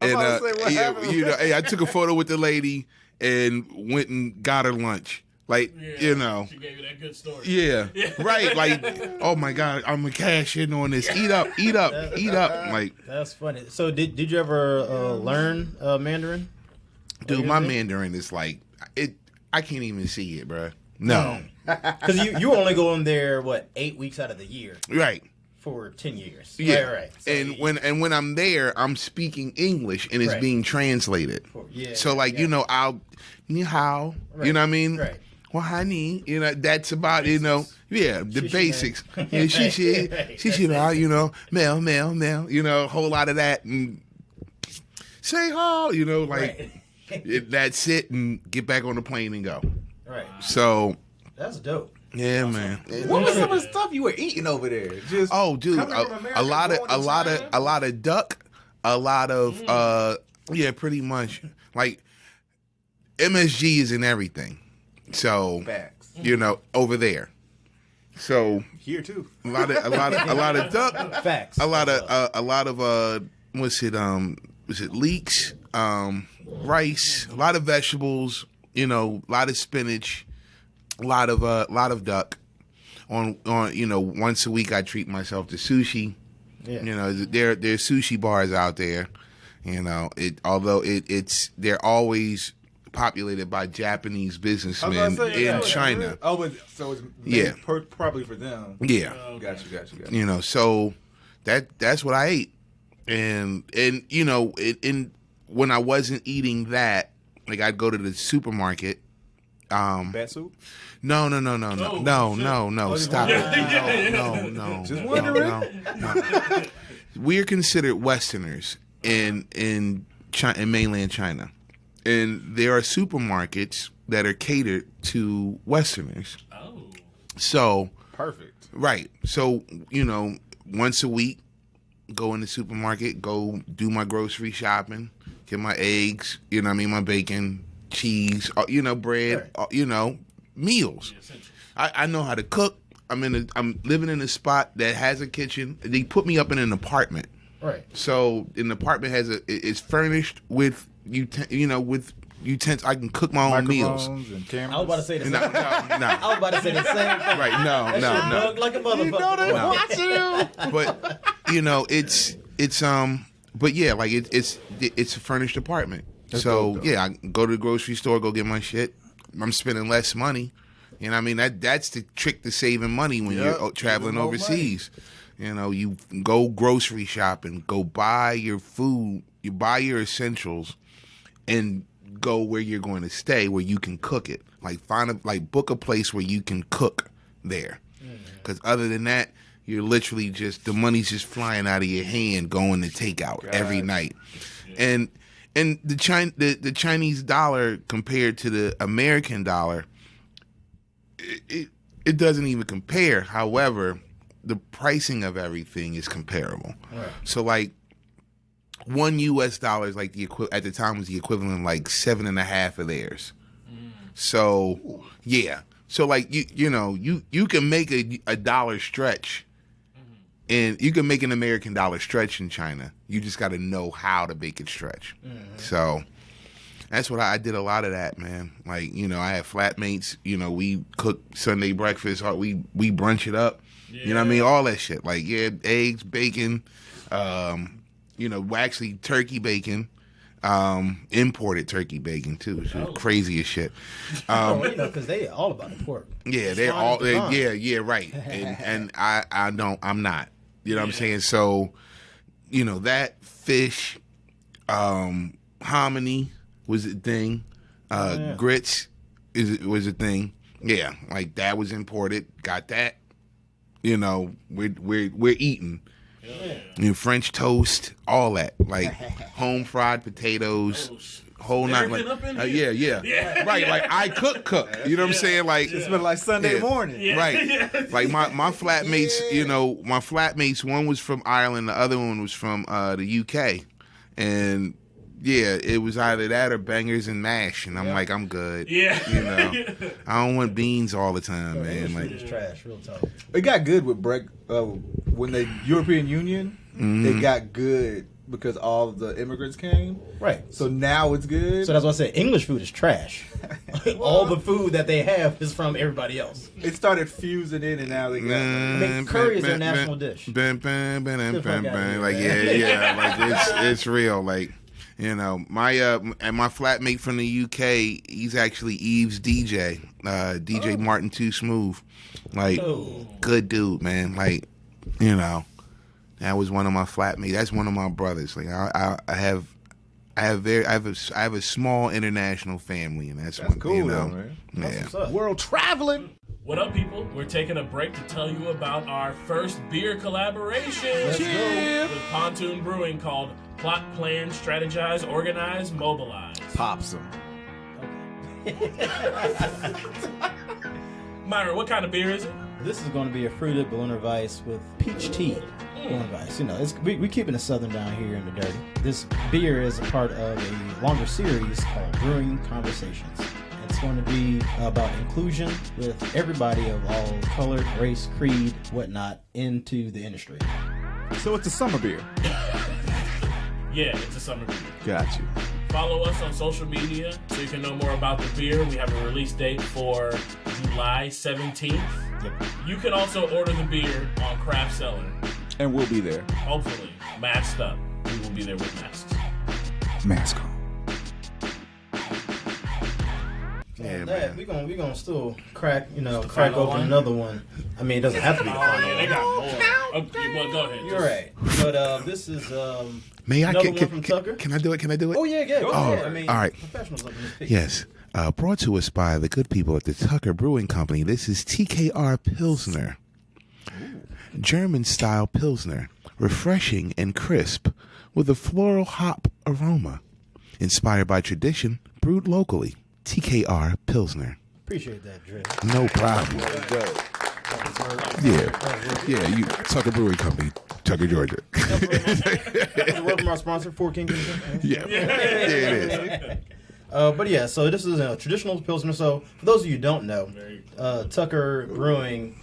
And I took a photo with the lady and went and got her lunch. Like, you know. She gave you that good story. Yeah. Right. Like, oh my God, I'm gonna cash in on this. Eat up. Like, that's funny. So did you ever learn Mandarin? Dude, my Mandarin is like it. I can't even see it, bro. No. Because you only go in there 8 weeks out of the year. Right. For 10 years. Yeah. Right. So when I'm there, I'm speaking English and it's being translated. So you know, I'll ni hao, you know what I mean? Right. Well, honey, you know, that's about, you know, the basics. Yeah, she, you know, male, you know, a whole lot of that and say ho, you know, like that's it and get back on the plane and go. Right. So that's dope. Yeah, man. What was some of the stuff you were eating over there? Just dude, a lot of duck, a lot of pretty much like MSG is in everything. So facts. You know, over there. So here too. A lot of duck. Facts. A lot of was it leeks, rice, a lot of vegetables, you know, a lot of spinach. A lot of duck. On you know, once a week I treat myself to sushi. Yeah. You know, there's sushi bars out there. You know, they're always populated by Japanese businessmen in China. Oh, but so it's made probably for them. Yeah. Got you. You know, so that's what I ate, and you know, when I wasn't eating that, like I'd go to the supermarket. Bat soup? No. Stop it. No. Just wondering. No. We're considered Westerners in mainland China, and there are supermarkets that are catered to Westerners. Oh. So perfect. Right. So you know, once a week, go in the supermarket, go do my grocery shopping, get my eggs, you know what I mean, my bacon, cheese, you know, bread, you know, meals. I know how to cook. I'm living in a spot that has a kitchen. They put me up in an apartment. Right. So an apartment is furnished with with utensils. I can cook my own meals. And cameras. I was about to say the same. No. I was about to say the same thing. Right? No. Bug like a motherfucker. You know but you know, it's but yeah, like it's a furnished apartment. So yeah, I go to the grocery store, go get my shit. I'm spending less money. You know what I mean? That's the trick to saving money when you're traveling overseas. You know, you go grocery shopping, go buy your food, you buy your essentials, and go where you're going to stay, where you can cook it. Like book a place where you can cook there. Because other than that, you're literally the money's just flying out of your hand going to takeout every night. And the Chinese dollar compared to the American dollar, it doesn't even compare. However, the pricing of everything is comparable. Right. So like $1 US like at the time was the equivalent of like 7.5 of theirs. So yeah. So like you can make a dollar stretch, and you can make an American dollar stretch in China. You just got to know how to make it stretch. So that's what I did a lot of that, man. Like, I had flatmates, we cook Sunday breakfast, we brunch it up. Yeah. You know what I mean? All that shit. Like, eggs, bacon, actually turkey bacon, imported turkey bacon too, which is crazy as shit. Because they all about the pork. Yeah, they're all, right. And I'm not. You know what I'm saying? So, that fish, hominy was a thing. Grits was a thing. Yeah, like that was imported. Got that. We're eating. French toast, all that. Like home fried potatoes, whole night. Like, yeah. Right, like I cook. You know what I'm saying? Like it's been like Sunday morning. Yeah. Right. Like my flatmates, my flatmates, one was from Ireland, the other one was from the UK. And yeah, it was either that or bangers and mash, and I'm like, I'm good. Yeah, I don't want beans all the time, man. Like, it's trash, real talk. It got good with when the European Union. It got good because all of the immigrants came. Right. So now it's good. So that's why I said English food is trash. All the food that they have is from everybody else. It started fusing in, and now they got. Curry is their national dish. Like like it's real, like. My flatmate from the UK, he's actually Eve's DJ, DJ Martin Too Smooth, like good dude, man. Like, that was one of my flatmates. That's one of my brothers. Like I have a small international family, and that's one, cool, man. Yeah. World traveling. What up, people? We're taking a break to tell you about our first beer collaboration with Pontoon Brewing called Plot, Plan, Strategize, Organize, Mobilize. Pops them. Myra, what kind of beer is it? This is going to be a fruited Berliner Weiss with peach tea. Berliner Weiss. We're keeping it southern down here in the dirty. This beer is a part of a longer series called Brewing Conversations. It's going to be about inclusion with everybody of all color, race, creed, whatnot into the industry. So it's a summer beer. Yeah, it's a summer beer. Got you. Follow us on social media so you can know more about the beer. We have a release date for July 17th. Yep. You can also order the beer on Craft Cellar. And we'll be there. Hopefully. Masked up. We will be there with masks. Mask on. Yeah, man. We gonna still crack open another one. I mean, it doesn't have to be the final. Yeah, they got more. Okay, well, go ahead. You're right. But this is May I another one from Tucker. Can I do it? Oh yeah. Go ahead. I mean, all right. Professionals up in this piece. Yes. Brought to us by the good people at the Tucker Brewing Company. This is TKR Pilsner. German-style Pilsner. Refreshing and crisp with a floral hop aroma. Inspired by tradition, brewed locally. TKR Pilsner. Appreciate that, Dre. No problem. Yeah, you Tucker Brewing Company. Tucker, Georgia. A word from our sponsor, Four Kings. Yeah, it is. But yeah, so this is a traditional Pilsner. So for those of you who don't know, Tucker Brewing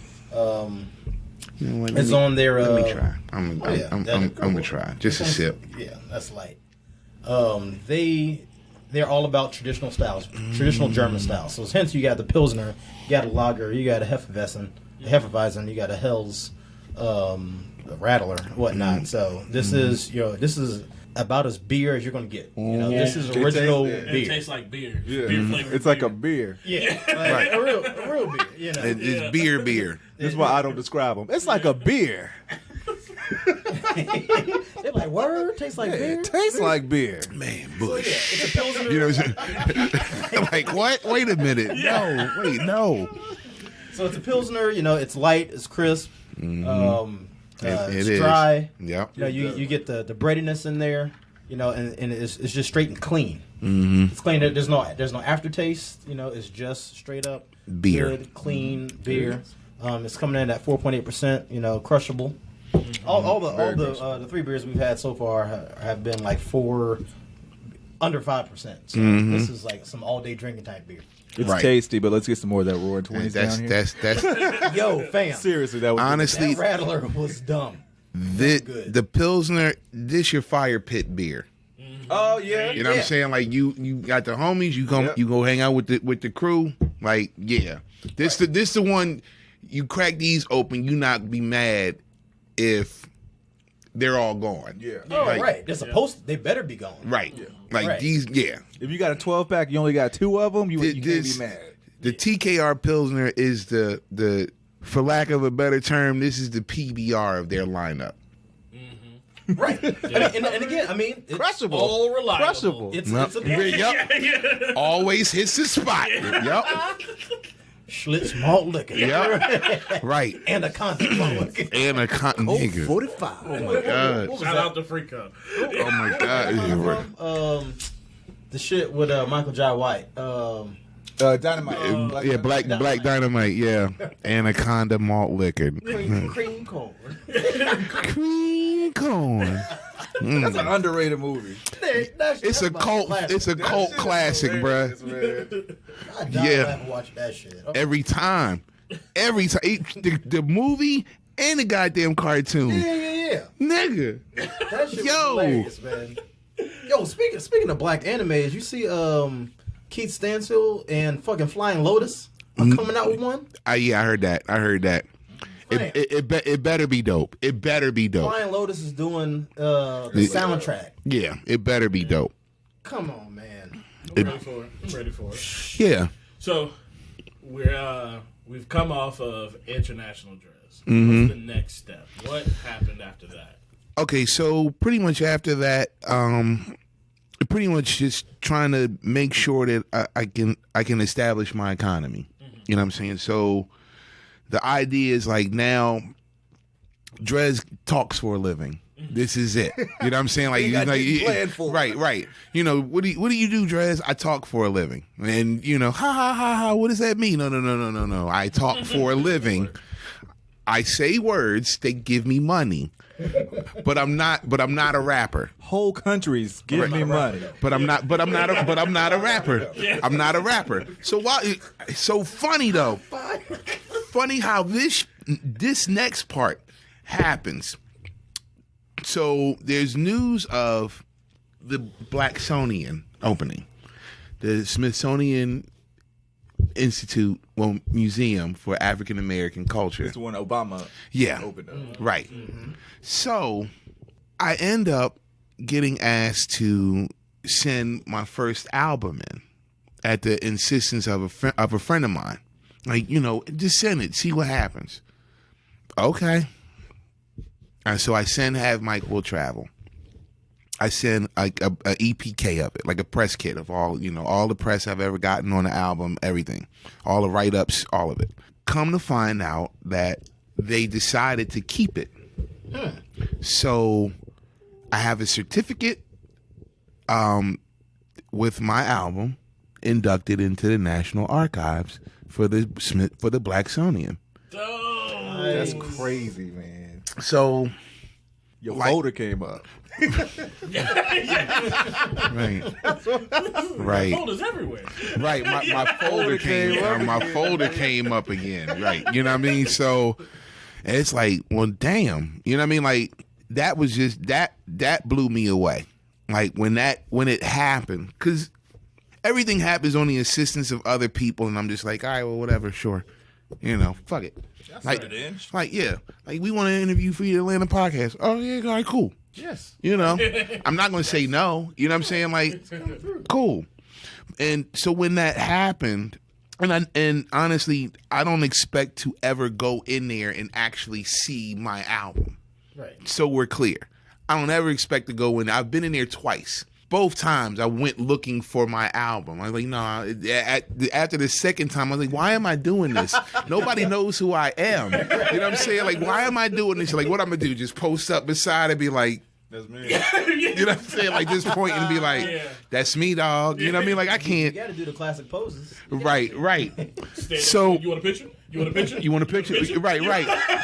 is on their... let me try. I'm going to try. Just a sip. Yeah, that's light. They're all about traditional styles, traditional German styles. So hence you got the Pilsner, you got a Lager, you got a Hefeweizen, you got a Hell's, a Radler, whatnot. So this is about as beer as you're going to get. This is original beer. It tastes like beer. Yeah. Beer flavored. It's like a beer. Yeah, Right. a real beer. It's beer. That's why I don't describe them. It's like a beer. They're like, word, tastes like beer. It tastes like beer. Man, Bush. It's a Pilsner. You know what I'm saying? I'm like, what? Wait a minute. No. So it's a Pilsner. It's light, it's crisp. It's is. dry. Yep. You get the breadiness in there. And it's just straight and clean. Mm-hmm. It's clean. There's no aftertaste. It's just straight up beer. Good, clean beer. It's coming in at 4.8%. Crushable. All the three beers we've had so far have been like under 5%. So this is like some all day drinking type beer. It's Right. tasty, but let's get some more of that Roaring Twenties down here. That's Yo, fam. Seriously, that was honestly That Radler was dumb. the Pilsner. This your fire pit beer. Oh yeah. You know what I'm saying? Like you got the homies. You go hang out with the crew. Like this the one. You crack these open. You not be mad if they're all gone. Yeah. Oh, right. They're supposed. They better be gone. Right. Yeah. Like Right. these. Yeah. If you got a 12-pack, you only got 2 of them, you can't be mad. The TKR Pilsner is the for lack of a better term, this is the PBR of their lineup. Right. And again, it's Crushable. All reliable. Crushable. It's a beer. Yep. Always hits the spot. Yep. Schlitz malt liquor. Yep. Right. And a condom malt liquor. And a cotton nigga. 45. Oh my god. Shout out to Freako. Oh my god. Yeah, right. The shit with Michael Jai White. Dynamite. Yeah, black dynamite. Yeah, Anaconda malt liquor. Cream corn. Cream corn. That's an underrated movie. It's a cult. It's a cult classic, bruh. I died laughing watching that shit. Okay. Every time. The movie and the goddamn cartoon. Yeah. Nigga. That shit Yo. was hilarious, man. Yo, speaking of black animes, you see Keith Stansfield and fucking Flying Lotus are coming out with one? Yeah, I heard that. It better be dope. It better be dope. Flying Lotus is doing the soundtrack. Yeah, it better be dope. Come on, man. I'm ready for it. Yeah. So we've come off of International D.R.E.S. What's the next step? What happened after that? Okay, so pretty much after that, pretty much just trying to make sure that I can establish my economy. You know what I'm saying? So the idea is like now, D.R.E.S talks for a living. This is it. You know what I'm saying? Like, right. You know, what do you do, D.R.E.S? I talk for a living. And ha. What does that mean? No. I talk for a living. I say words that give me money. But I'm not a rapper. Whole countries give me money. But I'm not a rapper. I'm not a rapper. So funny though. Funny how this next part happens. So there's news of the Blacksonian opening. The Smithsonian Museum for African American Culture. It's the one Obama opened up. Right. So I end up getting asked to send my first album in at the insistence of a friend of mine. Like, just send it, see what happens. Okay. And so I send Have Mike Will Travel. I send like a EPK of it, like a press kit of all the press I've ever gotten on the album, everything, all the write-ups, all of it. Come to find out that they decided to keep it. So I have a certificate with my album inducted into the National Archives for the Blacksonian. That's crazy, man. So Your folder came up. Right. Right. Folders everywhere. Right. My folder came up again. Right. You know what I mean? So it's like, well, damn. You know what I mean? Like that was just that blew me away. Like when it happened, because everything happens on the assistance of other people, and I'm just like, all right, well, whatever, sure. You know, fuck it. Yeah. Like we want to interview for the Atlanta podcast. Oh yeah, all right, cool. Yes. You know, I'm not going to say no. You know what I'm saying? Like, cool. And so when that happened, and honestly, I don't expect to ever go in there and actually see my album. Right. So we're clear. I don't ever expect to go in. I've been in there twice. Both times I went looking for my album. I was like, no. After the second time, I was like, why am I doing this? Nobody knows who I am. You know what I'm saying? Like, why am I doing this? Like, what I'm going to do? Just post up beside and be like, that's me. You know what I'm saying? Like, just point and be like, that's me, dog. You know what I mean? Like, I can't. You got to do the classic poses. Right. So you want a picture? You want a picture? Right.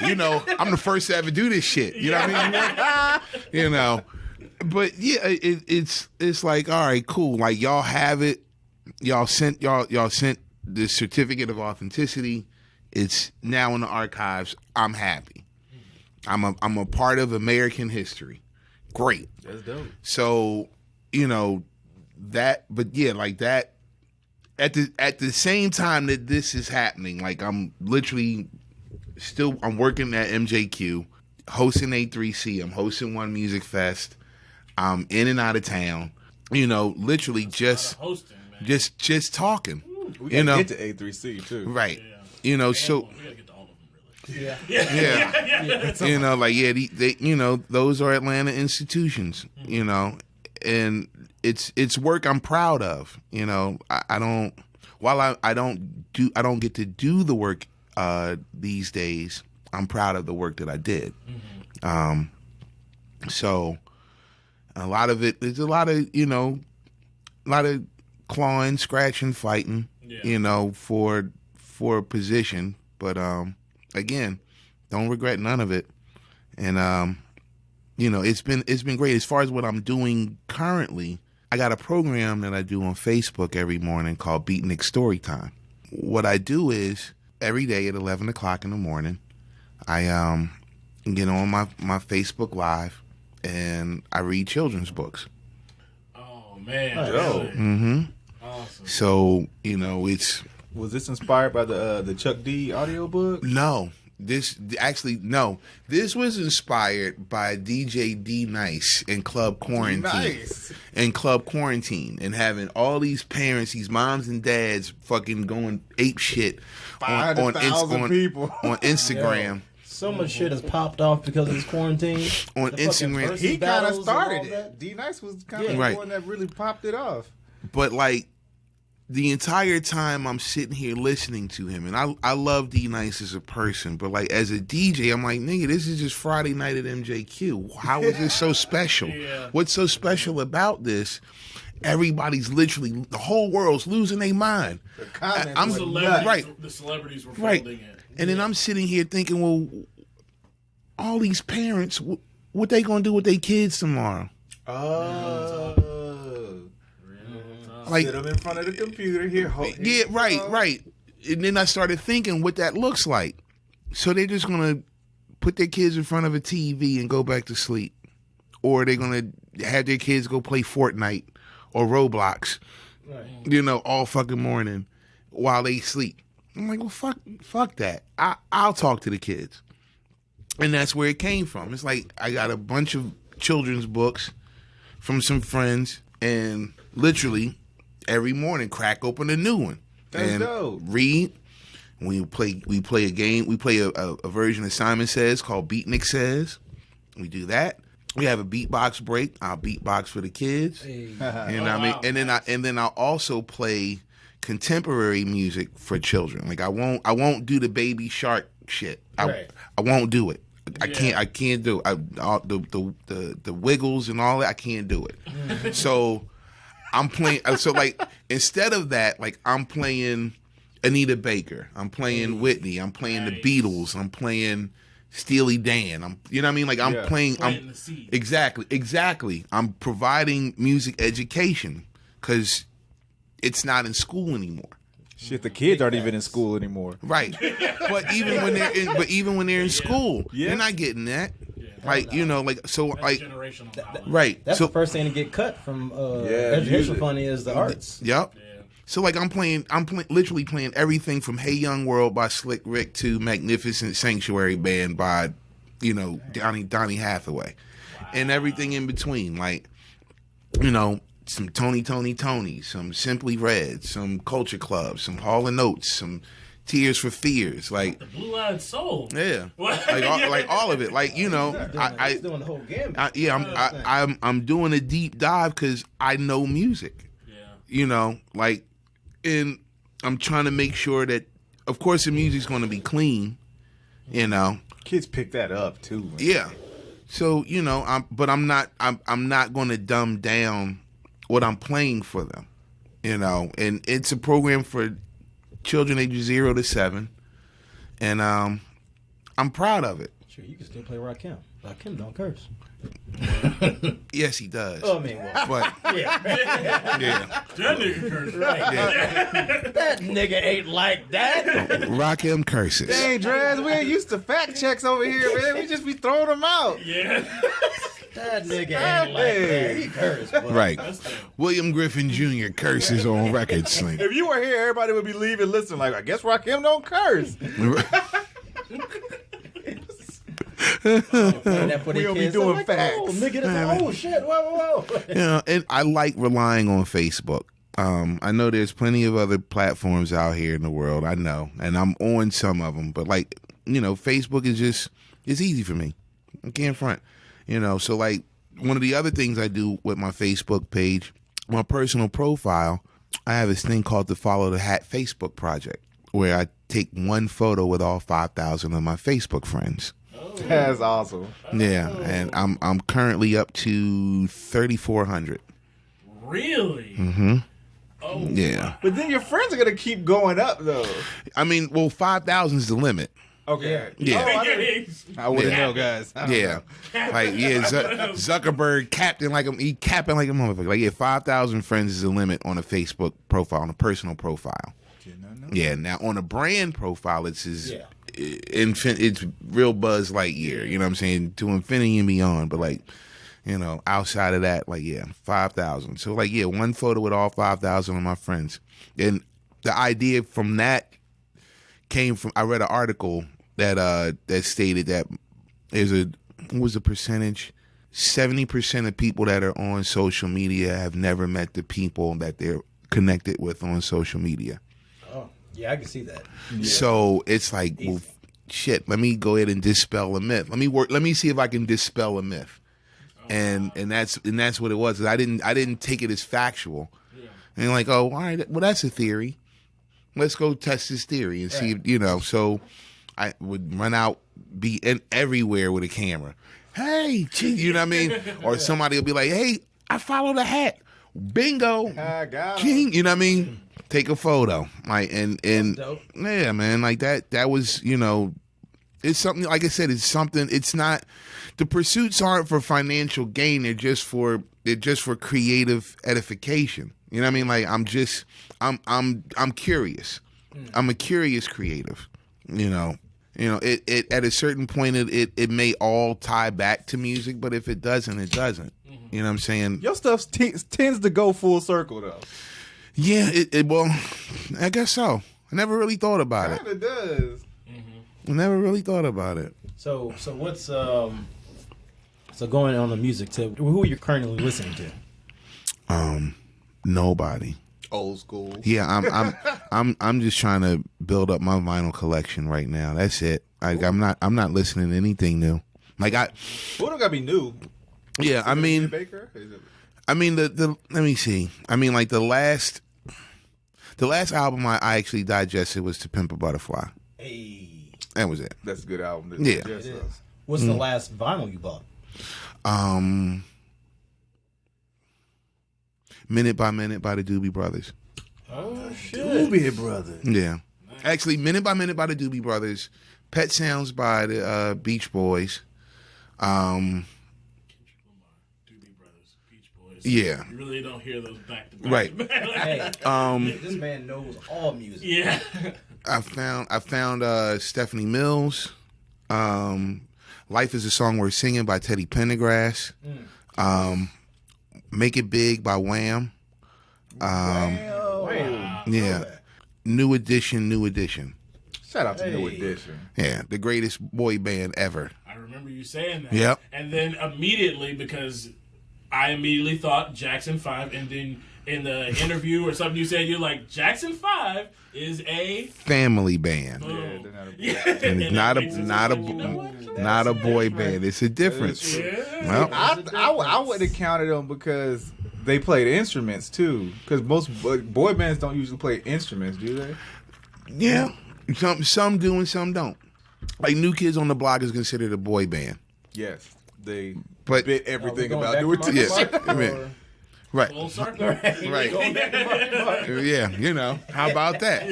You know, I'm the first to ever do this shit. You know what I mean? You know. But yeah, it's like, all right, cool. Like y'all have it. Y'all sent the certificate of authenticity. It's now in the archives. I'm happy. I'm a part of American history. Great. That's dope. So, you know, that, but yeah, like that at the same time that this is happening, like I'm literally I'm working at MJQ, hosting A3C, I'm hosting One Musicfest. I'm in and out of town, you know, literally just talking. We you know, get to A3C too, right? Yeah. You know, so we gotta get to all of them, really. Yeah. You know, like they you know, those are Atlanta institutions, you know, and it's work I'm proud of. You know, I don't get to do the work these days. I'm proud of the work that I did. So. A lot of it, there's a lot of clawing, scratching, fighting, you know, for a position. But again, don't regret none of it. And you know, it's been great. As far as what I'm doing currently, I got a program that I do on Facebook every morning called Beatnik Storytime. What I do is every day at 11 o'clock in the morning, I get on my Facebook Live. And I read children's books. Oh man! Mm-hmm. Awesome. So you know, was this inspired by the Chuck D audiobook? No, this was inspired by DJ D.R.E.S in Club Quarantine. In Club Quarantine, and having all these parents, these moms and dads, fucking going ape shit on people on Instagram. So much shit has popped off because of this quarantine. On Instagram. He kind of started it. D.R.E.S was kind of the one that really popped it off. But like the entire time I'm sitting here listening to him, and I love D.R.E.S as a person, but like as a DJ, I'm like, nigga, this is just Friday night at MJQ. How is this so special? What's so special about this? Everybody's literally, the whole world's losing their mind. The comments the celebrities were folding it. And then I'm sitting here thinking, well, all these parents, what they gonna do with their kids tomorrow? Like, sit them in front of the computer here. Right. And then I started thinking what that looks like. So they're just gonna put their kids in front of a TV and go back to sleep, or they're gonna have their kids go play Fortnite or Roblox, you know, all fucking morning while they sleep. I'm like, well, fuck that. I'll talk to the kids. And that's where it came from. It's like I got a bunch of children's books from some friends, and literally every morning crack open a new one. That's and dope. Read. We play a game. We play a version of Simon Says called Beatnik Says. We do that. We have a beatbox break. I'll beatbox for the kids. Hey. And then I'll also play contemporary music for children. Like I won't do the Baby Shark shit. I won't do it. I can't do it. The wiggles and all that. I can't do it. So I'm playing. So like instead of that, like I'm playing Anita Baker. I'm playing Whitney. I'm playing the Beatles. I'm playing Steely Dan. You know what I mean? Like I'm playing. Planting the seed. Exactly. I'm providing music education because it's not in school anymore. Shit, the kids aren't even in school anymore. Right. But even when they're in school, they're not getting that. Like, you know, like, so like, Generational knowledge. right. That's So the first thing to get cut from education funding is the arts. yep. So like I'm literally playing everything from Hey Young World by Slick Rick to Magnificent Sanctuary Band by, you know, Donny Hathaway, and everything in between. Like, you know, some Tony, some Simply Red, some Culture Club, some Hall and Oates, some Tears for Fears, like The Blue-Eyed Soul. yeah, like all of it. Like, you know, He's doing the whole gamut. I'm doing a deep dive because I know music. Yeah. You know, like, and I'm trying to make sure that, of course, the music's going to be clean. You know, Kids pick that up too. Man. yeah. So, you know, I'm not going to dumb down what I'm playing for them. You know, and it's a program for children ages 0 to 7, and I'm proud of it. Sure, you can still play Rakim. Rakim don't curse. Yes, he does. Oh, I mean, well, But yeah. That nigga cursed. That nigga ain't like that. Rakim curses. Dang, Dres, we ain't used to fact checks over here, man. We just be throwing them out. Yeah. That nigga ain't like that. He cursed. Boy. Right. William Griffin Jr. curses on records. Like, If you were here, everybody would be leaving listening. Like, I guess Rakim don't curse. That for We the don't be kids. doing I'm like, facts. Oh, nigga, that's oh shit. Whoa. you know, and I like relying on Facebook. I know there's plenty of other platforms out here in the world. I know, and I'm on some of them. But like, you know, Facebook is it's easy for me. I can't front. You know, so like one of the other things I do with my Facebook page, my personal profile, I have this thing called the Follow the Hat Facebook Project, where I take one photo with all 5,000 of my Facebook friends. That's awesome. Yeah, and I'm currently up to 3,400. Really? Mm-hmm. Oh. Yeah. But then your friends are going to keep going up, though. I mean, well, 5,000 is the limit. Okay. Yeah. Oh, I wouldn't know, guys. I don't Yeah. know. Like, yeah, Zuckerberg capping like him. He capping like a motherfucker. Like, yeah, 5,000 friends is the limit on a Facebook profile, on a personal profile. Yeah. Now, on a brand profile, it's it's real Buzz Lightyear. You know what I'm saying? To infinity and beyond. But like, you know, outside of that, like, yeah, 5,000. So like, yeah, one photo with all 5,000 of my friends. And the idea from that came from, I read an article that stated that what was the percentage? 70% of people that are on social media have never met the people that they're connected with on social media. Oh, yeah, I can see that. Yeah. So it's like, well, shit, let me go ahead and dispel a myth. Let me see if I can dispel a myth. And that's what it was. I didn't take it as factual. Yeah. And like, oh, all right, well, that's a theory. Let's go test this theory and see if, you know. So I would run out, be everywhere with a camera. Hey, you know what I mean? Or somebody will be like, hey, I follow the hat. Bingo. I got King, you know what I mean? Take a photo. Like, and yeah, man, like that was, you know, it's something, like I said, it's something, it's not, the pursuits aren't for financial gain. They're just for creative edification. You know what I mean? Like, I'm curious. I'm a curious creative. You know, it at a certain point it may all tie back to music, but if it doesn't, it doesn't. You know what I'm saying? Your stuff tends to go full circle, though. Yeah, well, I guess so. I never really thought about it. It does. I never really thought about it. So what's so going on the music tip? Who are you currently listening to? Nobody. Old school. Yeah, I'm just trying to build up my vinyl collection right now. That's it. I'm not listening to anything new. Like Well, it don't gotta be new. Yeah, I mean, Baker? the let me see. I mean, like the last album I actually digested was To Pimp a Butterfly. Hey, That was it. That's a good album. Yeah. it is. What's the last vinyl you bought? Minute by Minute by the Doobie Brothers. Oh shit! Doobie Brothers. Yeah. Actually, Minute by Minute by the Doobie Brothers, Pet Sounds by the Beach Boys. Yeah. You really don't hear those back to back. Right. Hey, this man knows all music. Yeah. I found Stephanie Mills. Life is a Song Worth Singing by Teddy Pendergrass. Make It Big by Wham. Yeah. New Edition. Shout out to New Edition. Yeah, the greatest boy band ever. I remember you saying that. Yep. And then immediately, because I immediately thought Jackson 5, and then in the interview or something you said, you're like, Jackson 5 is a family band. And not a boy band. It's a difference. Well, I would have counted them because they played instruments too. Because most boy bands don't usually play instruments, do they? yeah. Some do and some don't. Like New Kids on the Block is considered a boy band. Yes, they But bit everything going about back doing to this. Mark? Right. full circle. Right. Yeah, you know. How about that?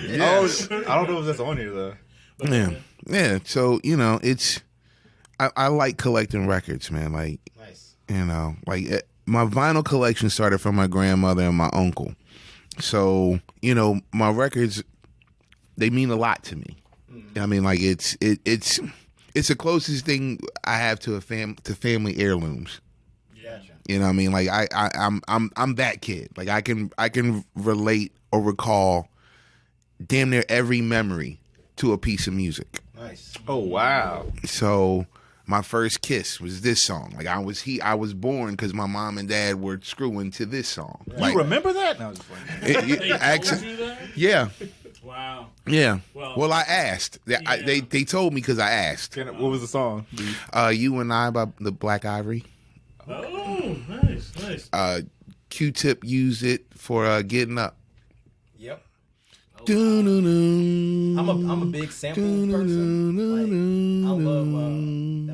Yes. Oh, I don't know if that's on here though. Yeah. Yeah. So, you know, it's I like collecting records, man. Like, Nice. you know, like my vinyl collection started from my grandmother and my uncle. So, you know, my records, they mean a lot to me. I mean, like it's the closest thing I have to family heirlooms. Gotcha. You know what I mean? Like I'm that kid. Like I can relate or recall damn near every memory to a piece of music. Nice. Oh wow! So my first kiss was this song. Like I was born because my mom and dad were screwing to this song. Like, You remember that? No, I was just playing. They told you that? Yeah. Wow. Yeah. Well- Well, I asked. They told me because I asked. What was the song? You and I by the Black Ivory. Oh, nice. Q-Tip used it for Getting Up. Yep. I'm I'm a big sample person. Like, I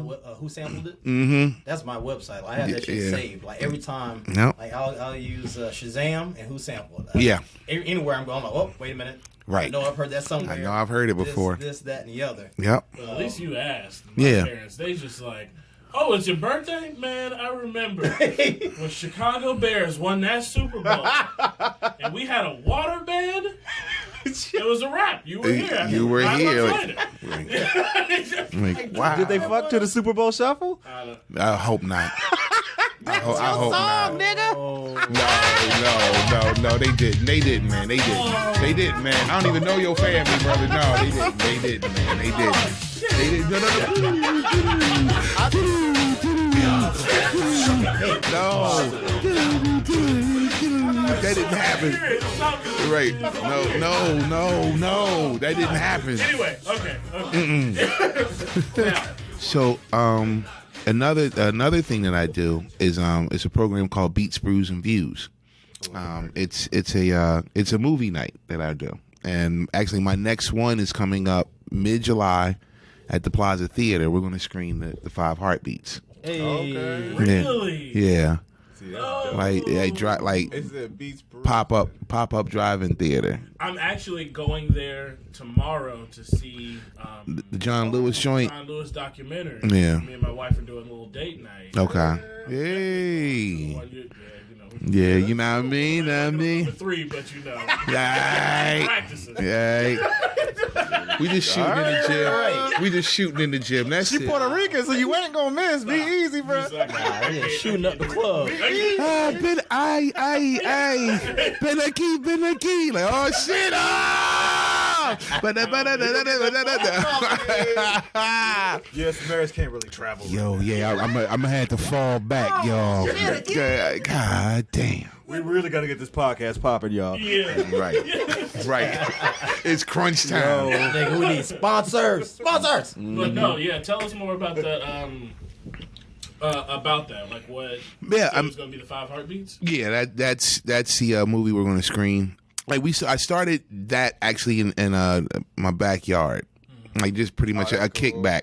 love who sampled it. Mm-hmm. That's my website. Like, I have that shit Yeah. saved. Like every time, Yep. like I'll use Shazam and who sampled. Yeah. Anywhere I'm going, I'm like, oh, wait a minute. Right. I know I've heard that somewhere. I know I've heard it before. This, that, and the other. Yep. Well, at least you asked. My Yeah. parents, they just like, oh, it's your birthday? Man, I remember when Chicago Bears won that Super Bowl and we had a water band. It was a wrap. You were here. You were 5 here. months later. Like, wow. Did they fuck to the Super Bowl shuffle? I hope not. I hope not. No, they didn't. They didn't, man. They didn't, man. I don't even know your family, brother. No, they didn't. They didn't, man. They didn't. They didn't. No. That didn't happen. Right. No. That didn't happen. Anyway, okay. Now, So, another thing that I do is it's a program called Beats, Brews, and Views. It's a movie night that I do, and actually my next one is coming up mid-July at the Plaza Theater. We're going to screen the 5 Heartbeats. Hey. Okay. really? Yeah, Oh. like It's a Beats Brew. pop up drive-in theater. I'm actually going there tomorrow to see The John Lewis joint. John Lewis documentary. Yeah. Me and my wife are doing a little date night. Okay. Hey. Well, you know. Yeah, you know what I mean. Number 3, but you know. Right. Practicing. Yeah. We just shooting in the gym. We just shooting in the gym. That's She it. Puerto Rican, so you ain't gonna miss. Be easy, bro. It's like, Yeah, shooting up the club. Been a key. Like, oh shit, Yes, Maris can't really travel. Yo, yeah, I'm gonna have to fall back, y'all. God damn. We really got to get this podcast popping, y'all. yeah. Right. It's crunch time. Nigga, we need sponsors. Sponsors. But no, yeah. Tell us more about the about that. Like what? Yeah, so it's gonna be the 5 Heartbeats. Yeah, that's the movie we're going to screen. Like I started that actually in my backyard, like just pretty much a kickback.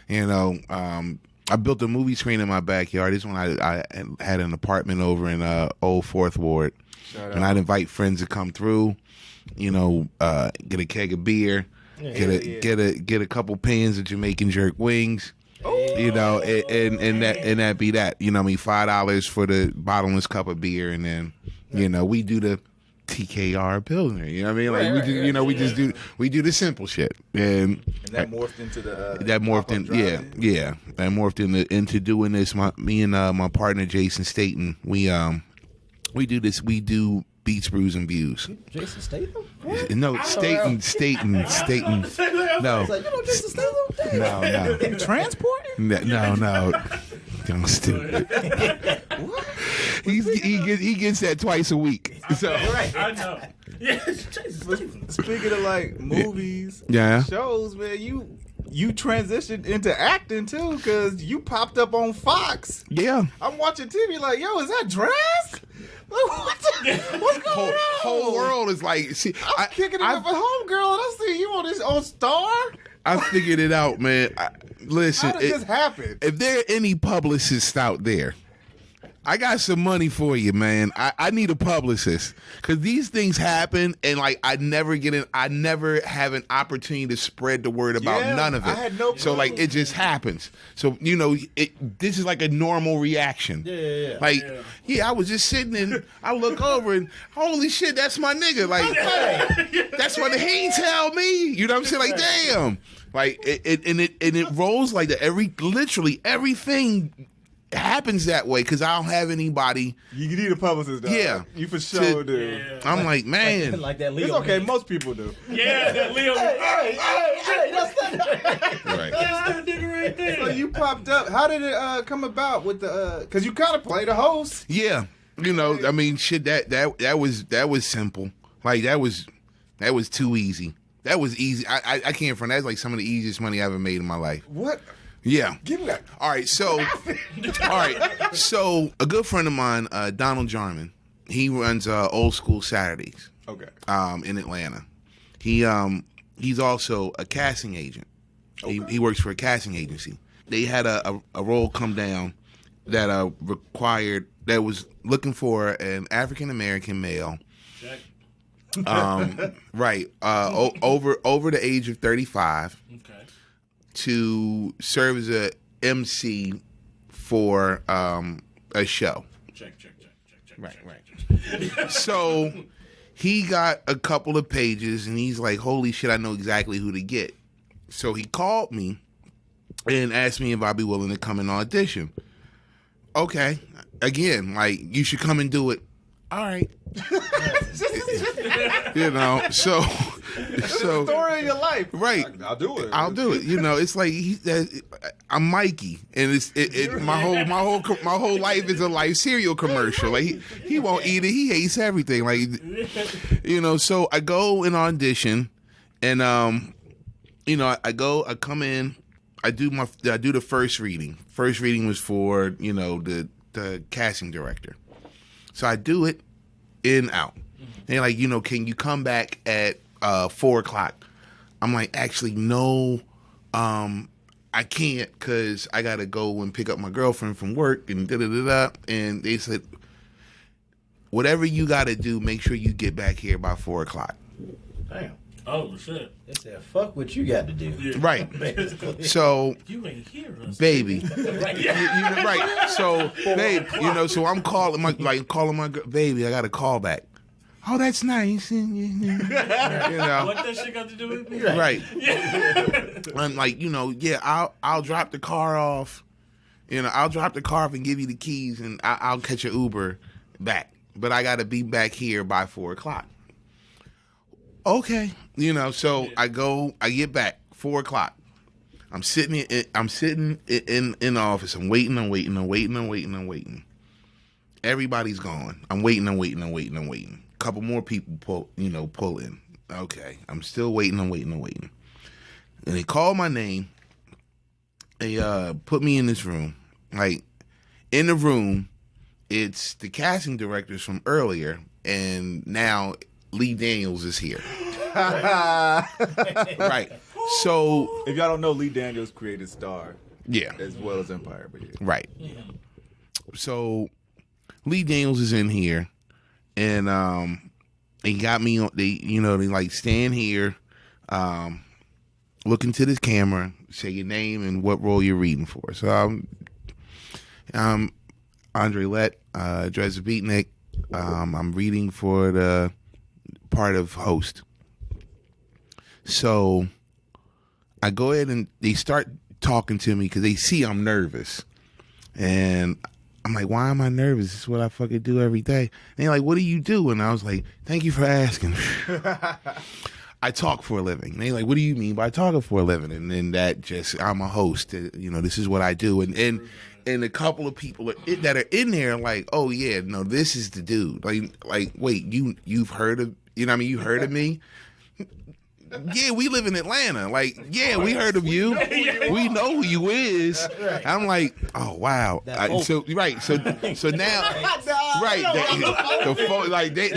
You know, I built a movie screen in my backyard. This one I had an apartment over in Old Fourth Ward, and I'd invite friends to come through. You know, get a keg of beer, Get a couple pans of Jamaican jerk wings. You know, and that be that. You know, what I mean, $5 for the bottomless cup of beer, and then you know we do the TKR Pilsner. You know what I mean? Like we do the simple shit, and that morphed into the that morphed into doing this. Me and my partner Jason Staten, we do this. We do Beats, Brews, and Views. Jason Statham? No, Staten. No. Like, you know Jason Statham? No. transporting. No. I'm stupid. He gets that twice a week. So I know. Yeah, Speaking of like movies, shows, man, you transitioned into acting too, because you popped up on Fox. Yeah. I'm watching TV like, yo, is that D.R.E.S? Like, what's going on? Whole world is like, see, I'm kicking it up a homegirl, and I see you on Star. I figured it out, man. Listen, how did this happen? If there are any publicists out there, I got some money for you, man. I need a publicist, because these things happen, and like I never have an opportunity to spread the word about none of it. I had no clue. So like it just happens. So you know, this is like a normal reaction. Yeah. Like I was just sitting and I look over and holy shit, that's my nigga. Like that's what he ain't tell me. You know what I'm saying? Like damn. Like it rolls like that. Literally everything happens that way, because I don't have anybody. You need a publicist, though. Yeah. You for sure do. Yeah. I'm like, man. Like that Leo. It's okay. Man. Most people do. Yeah, that Leo. Hey, that's that. Right. That's that nigga right there. So you popped up. How did it come about with the? Because you kind of play the host. Yeah. You know, I mean, shit. That was simple. Like that was too easy. That was easy. I can't front. That's like some of the easiest money I ever made in my life. What? Yeah. Give me that. All right. So a good friend of mine, Donald Jarman, he runs Old School Saturdays. Okay. In Atlanta. He's also a casting agent. Okay. He works for a casting agency. They had a role come down that was looking for an African American male. Check. Right. Over the age of 35. Okay. To serve as a MC for a show. Check. Right. So he got a couple of pages, and he's like, holy shit, I know exactly who to get. So he called me and asked me if I'd be willing to come and audition. Okay. Again, like, you should come and do it. All right. You know, so Story of your life. Right. I'll do it. I'll do it. You know, it's like I'm Mikey, and my whole life is a life cereal commercial. Like he won't eat it. He hates everything. Like, you know, so I go and audition, and you know, I come in, I do the first reading. First reading was for, you know, the casting director. So I do it in out. And like, you know, can you come back at 4:00? I'm like, actually, no, I can't, because I got to go and pick up my girlfriend from work and da-da-da-da. And they said, whatever you got to do, make sure you get back here by 4:00. Damn. Oh, shit. They said, fuck what you got to do. Yeah. Right. So, You ain't hear us. baby. Right. So, babe, you know, so I'm calling my girl, baby, I got a call back. Oh, that's nice. You know. What that shit got to do with me? Right. I'm like, you know, yeah, I'll drop the car off. You know, I'll drop the car off and give you the keys, and I'll catch an Uber back. But I got to be back here by 4:00. Okay. You know, so I get back 4:00. I'm sitting in the office. I'm waiting. Everybody's gone. I'm waiting. A couple more people pull in. Okay. I'm still waiting. And they call my name. They put me in this room. Like, in the room, it's the casting directors from earlier, and now Lee Daniels is here. Right. So if y'all don't know, Lee Daniels created Star. Yeah. As well as Empire, but yeah. Right. Yeah. So Lee Daniels is in here, and they got me on. They like stand here. look into this camera, say your name and what role you're reading for. So I'm Andre Lett, dressed as Beatnik. I'm reading for the part of host. So I go ahead and they start talking to me because they see I'm nervous. And I'm like, why am I nervous? This is what I fucking do every day. And they're like, what do you do? And I was like, thank you for asking. I talk for a living. And they're like, what do you mean by talking for a living? And then that just, I'm a host. You know, this is what I do. And a couple of people that are in there are like, oh yeah, no, this is the dude. Like, wait, you've heard of, you know what I mean? You heard of me? Yeah, we live in Atlanta. Like, yeah, we heard of you. We know who you is. I'm like, oh wow. So now, right? The phone, like they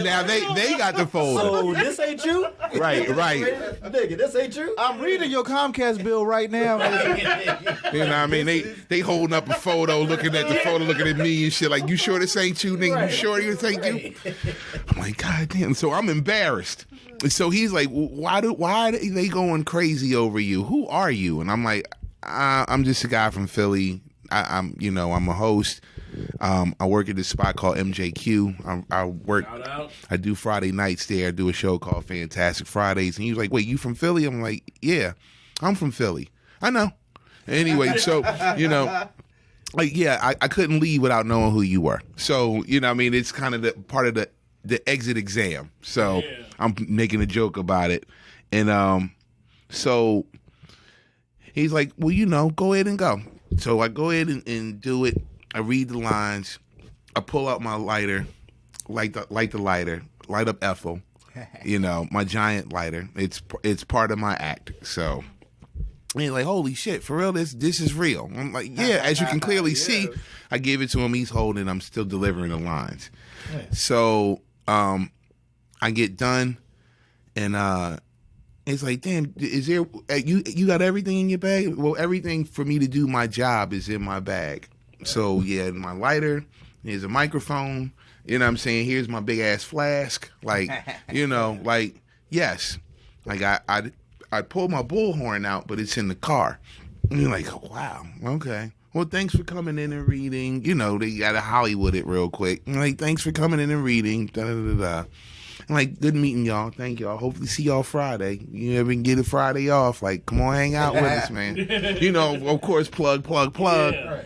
got the folder. So this ain't you, right? Nigga, this ain't you. I'm reading your Comcast bill right now. You know what I mean? They holding up a photo, looking at the photo, looking at me and shit. Like, you sure this ain't you, nigga? You sure this ain't you? I'm like, God damn. So I'm embarrassed. So he's like, why are they going crazy over you? Who are you? And I'm like, I'm just a guy from Philly. I'm a host. I work at this spot called MJQ. I do Friday nights there. I do a show called Fantastic Fridays. And he was like, wait, you from Philly? I'm like, yeah, I'm from Philly. I know. Anyway, so, like, yeah, I couldn't leave without knowing who you were. So, you know what I mean? It's kind of the part of the exit exam. So I'm making a joke about it. And so he's like, well, go ahead and go. So I go ahead and do it. I read the lines. I pull out my lighter, light the lighter, light up Ethel, my giant lighter. It's part of my act. So and he's like, holy shit, for real, this is real. I'm like, yeah, as you can clearly see, I gave it to him. He's holding it. I'm still delivering the lines. Yeah. So I get done, and it's like, damn, is there you got everything in your bag? Well, everything for me to do my job is in my bag. So yeah, my lighter, here's a microphone, you know what I'm saying? Here's my big ass flask. Like, like, yes. Like I pulled my bullhorn out, but it's in the car. And you're like, oh, wow, okay. Well, thanks for coming in and reading. They got to Hollywood it real quick. I'm like, thanks for coming in and reading. Da-da-da-da. I'm like, good meeting y'all. Thank y'all. Hopefully see y'all Friday. You ever get a Friday off? Like, come on, hang out with us, man. Of course, plug. Yeah. Right.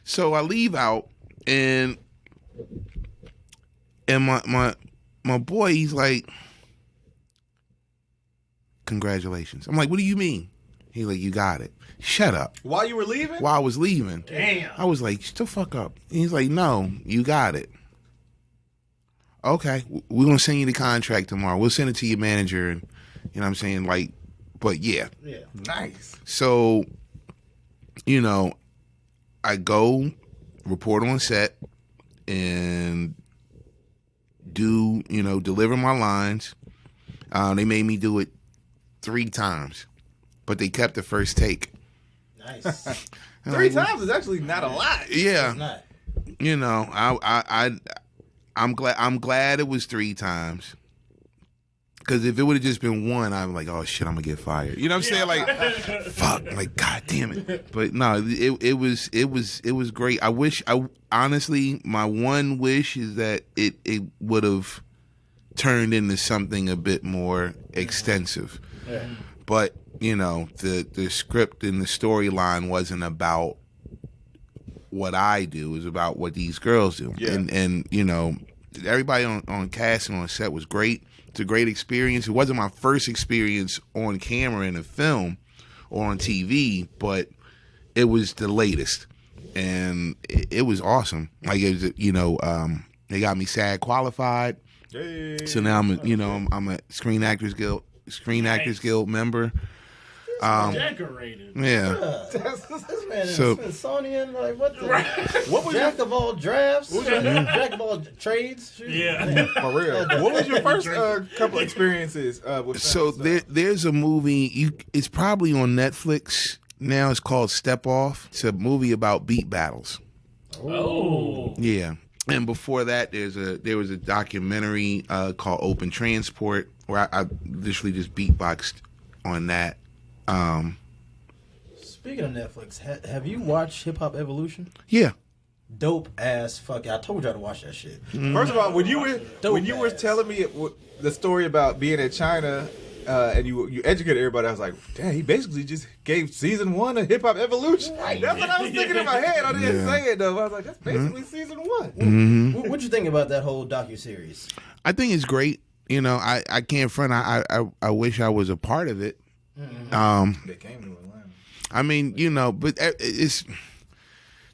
So I leave out, and my boy, he's like, congratulations. I'm like, what do you mean? He's like, you got it. Shut up. While you were leaving? While I was leaving. Damn. I was like, shut the fuck up. He's like, no, you got it. Okay, we're going to send you the contract tomorrow. We'll send it to your manager, and you know what I'm saying? Like, but yeah. Yeah. Nice. So, I go report on set and deliver my lines. They made me do it 3 times, but they kept the first take. Nice. 3 times is actually not a lot. Yeah. It's not. I'm glad it was 3 times. Because if it would have just been 1, I'm like, oh shit, I'm gonna get fired. You know what I'm saying? Like, fuck, like, god damn it. But no, it was great. Honestly, my one wish is that it would have turned into something a bit more extensive. Yeah. But the script and the storyline wasn't about what I do. It was about what these girls do. Yeah. And everybody on casting on set was great. It's a great experience. It wasn't my first experience on camera in a film or on TV, but it was the latest, and it was awesome. Like, it was, they got me SAG qualified, so now I'm a Screen Actors Guild member. Decorated. Yeah. This man is Smithsonian. Like, what was Jack of all drafts? Jack of all trades? Yeah. For real. What was your first couple experiences with So there's a movie. It's probably on Netflix now. It's called Step Off. It's a movie about beat battles. Oh. Yeah. And before that, there was a documentary called Open Transport, where I literally just beatboxed on that. Speaking of Netflix, have you watched Hip Hop Evolution? Yeah. Dope ass fuck. I told y'all to watch that shit. First of all, when you were telling me the story about being in China and you educated everybody, I was like, damn, he basically just gave season 1 of Hip Hop Evolution. Right. That's what I was thinking in my head. I didn't say it though. I was like, that's basically season 1. What'd you think about that whole docuseries? I think it's great. You know, I can't front. I wish I was a part of it. They came to Atlanta. I mean, you know, but it's.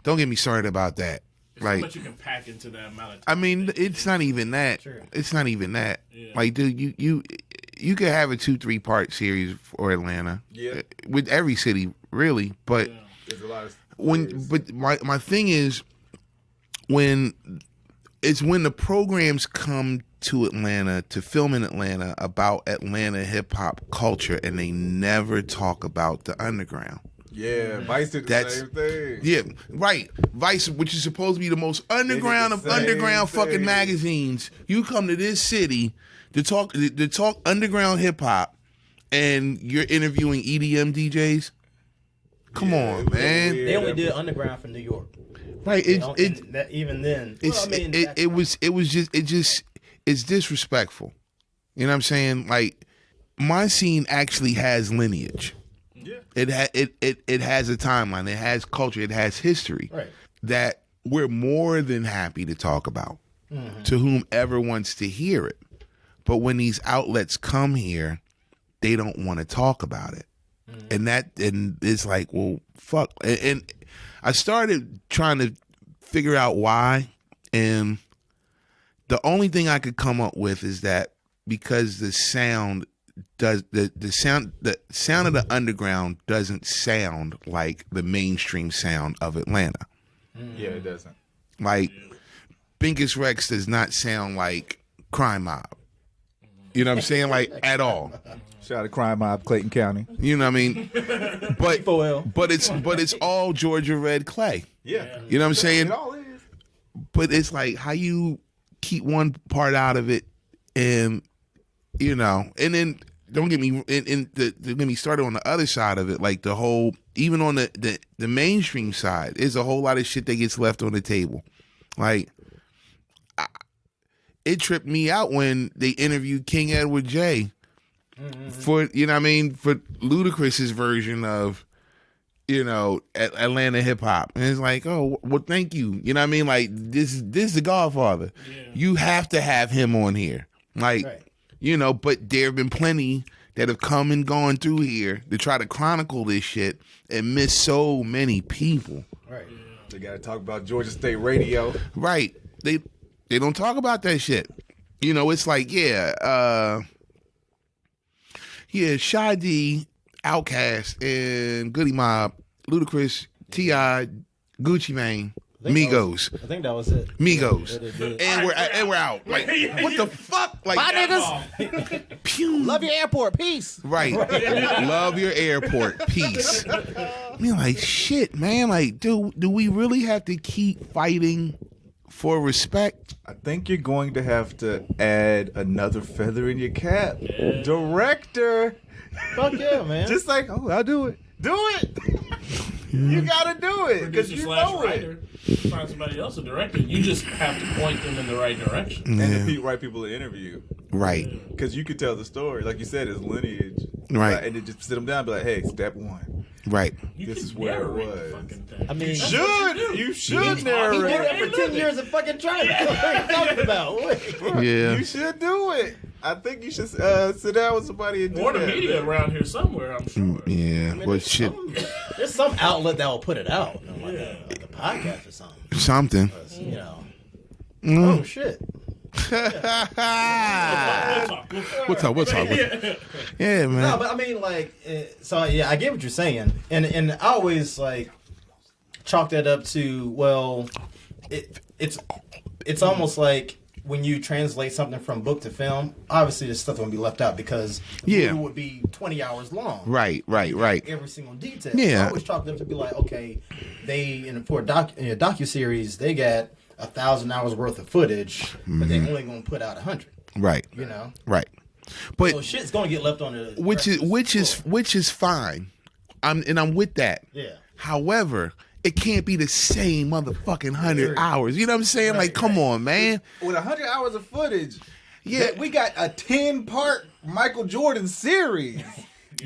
Don't get me started about that. There's like, so much you can pack into that amount of time. I mean, it's not even that. Sure. It's not even that. Yeah. Like, dude, you could have a 2-3 part series for Atlanta. Yeah. With every city, really. But There's a lot of but my thing is when the programs come to Atlanta to film in Atlanta about Atlanta hip hop culture and they never talk about the underground. Yeah, Vice did the same thing. Yeah, right. Vice, which is supposed to be the most underground of underground fucking magazines. You come to this city to talk underground hip hop, and you're interviewing EDM DJs. Come on, man. They only did underground for New York. Right. Even then, It's disrespectful. You know what I'm saying? Like, my scene actually has lineage. It has a timeline. It has culture. It has history. Right. That we're more than happy to talk about to whomever wants to hear it. But when these outlets come here, they don't want to talk about it. And it's like, well, fuck. And I started trying to figure out why. And the only thing I could come up with is that because the sound of the underground doesn't sound like the mainstream sound of Atlanta. Yeah, it doesn't. Like, Binkus Rex does not sound like Crime Mob. You know what I'm saying? Like, at all. Shout out to Crime Mob, Clayton County. You know what I mean? But it's all Georgia Red Clay. Yeah. You know what I'm saying? It all is. But it's like, how you keep one part out of it, and you know, and then don't get me get me started on the other side of it, like the whole, even on the mainstream side, there's a whole lot of shit that gets left on the table. Like, it tripped me out when they interviewed King Edward J for, you know what I mean, for Ludacris's version of, you know, Atlanta hip hop. And it's like, oh, well, thank you. You know what I mean? Like, this is the Godfather. Yeah. You have to have him on here. Like, right. You know, but there have been plenty that have come and gone through here to try to chronicle this shit and miss so many people. Right. Yeah. They got to talk about Georgia State radio. Right. They don't talk about that shit. You know, it's like, Shy D, Outkast, and Goody Mob, Ludacris, T.I., Gucci Mane, Migos. I think that was it. Migos. And we're out. Like, what the fuck? Like, bye, niggas. Love your airport. Peace. Right. Love your airport. Peace. I mean, like, shit, man. Like, do we really have to keep fighting for respect? I think you're going to have to add another feather in your cap. Yeah. Director. Fuck yeah, man. Just like, oh, I'll do it. Do it. You gotta do it because you know writer. Find somebody else to direct it. You just have to point them in the right direction. And the right people to interview. Right. Because you could tell the story. Like you said, it's lineage. Right. And then just sit them down and be like, hey, step 1. Right. This is where it was. I mean, you should narrate. He did that for 10 years in fucking China. What are you talking about? Yeah. You should do it. I think you should sit down with somebody and do or that. Or the media around here somewhere, I'm sure. Yeah. I mean, well, shit. There's some outlet that will put it out. You know, like a podcast or something. Something. You know. Oh, shit. We'll talk. Yeah, man. No, but I mean, like, so yeah, I get what you're saying, and I always like chalk that up to, well, it's almost like when you translate something from book to film, obviously there's stuff going to be left out because the movie would be 20 hours long. Right. Every single detail. Yeah. So I always chalk it up to be like, okay, for a docuseries, they got 1,000 hours worth of footage, but they're only going to put out 100. Right. You know? Right. But So shit's gonna get left on the which is fine. I'm with that. Yeah. However, it can't be the same motherfucking 100 hours. You know what I'm saying? Like, come on, man. With 100 hours of footage, Yeah. we got a 10-part Michael Jordan series.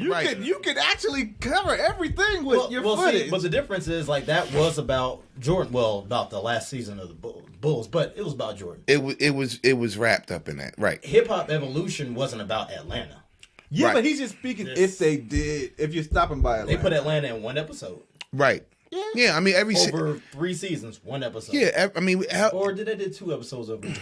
Right. You can actually cover everything with your footage. See, but the difference is like that was about Jordan. Well, about the last season of the Bulls, but it was about Jordan. It was wrapped up in that. Right. Hip Hop Evolution wasn't about Atlanta. Yeah, Right. but he's just speaking if they did, if you're stopping by Atlanta. They put Atlanta in one episode. Right. Yeah, I mean Over 3 seasons, one episode. Yeah, I mean, Or did they do 2 episodes of it?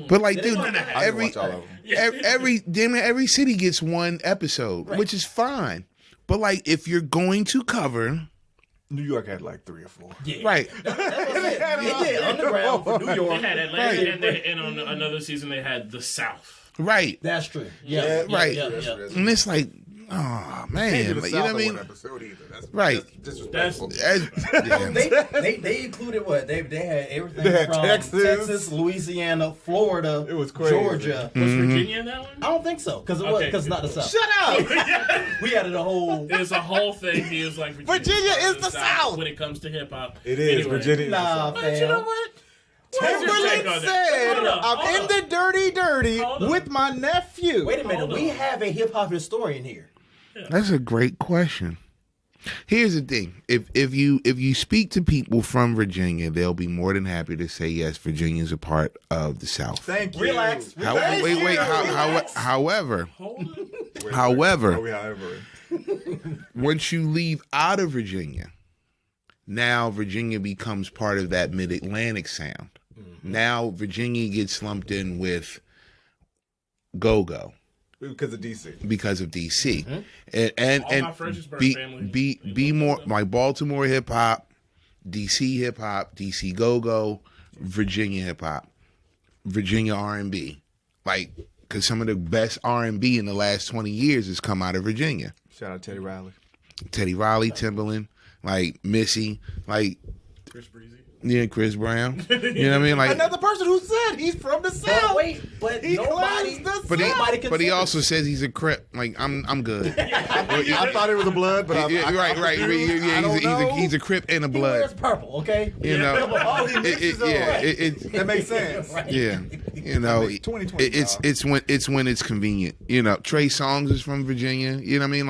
but like, dude, I didn't every watch all of them. every city gets one episode, which is fine. But like, if you're going to cover, New York had like 3 or 4. Yeah. right, It did Underground for New They York. had Atlanta, and on another season they had the South. right, That's true. right. Yeah. and it's like, oh man, like, you know what I mean? Episode either. That's Right. disrespectful. Yeah. They included what? They had everything They had from Texas. Louisiana, Florida, It was crazy. Georgia. Was Virginia in that one? I don't think so because Okay. it's not the South. Shut up! We added a whole. There's a whole thing. He was like, Virginia is the South. when it comes to hip hop. It is. Anyway. Virginia is the Nah, South. But you know fam. what? What's your take Timberland on that? said, Hold up, I'm hold in up. the dirty Hold up. with my nephew. Wait a minute. Hold We on. have a hip hop historian here. That's a great question. Here's the thing: if you speak to people from Virginia, they'll be more than happy to say yes. Virginia's a part of the South. Thank you. Relax. However, Wait, however, however. once you leave out of Virginia, now Virginia becomes part of that Mid-Atlantic sound. Now Virginia gets lumped in with go-go Because of DC. because of DC, All and my Fredericksburg family. be more like Baltimore hip hop, DC hip hop, DC go-go, Virginia hip hop, Virginia R&B, like because some of the best R&B in the last 20 years has come out of Virginia. Shout out Teddy Riley. Teddy Riley, Timbaland, like Missy, like Chris Breezy. Chris Brown. You know what I mean? Like, Another person who said he's from the South. But He nobody. claims the but he, Nobody but he considers- also says he's a Crip. Like, I'm good. I thought it was a blood, but Yeah, right. Yeah, he's a Crip and a He wears blood. purple. Okay. You know, All he mixes up. That makes sense. yeah. You know, 2020, it's when it's convenient. You know, Trey Songz is from Virginia. You know what I mean?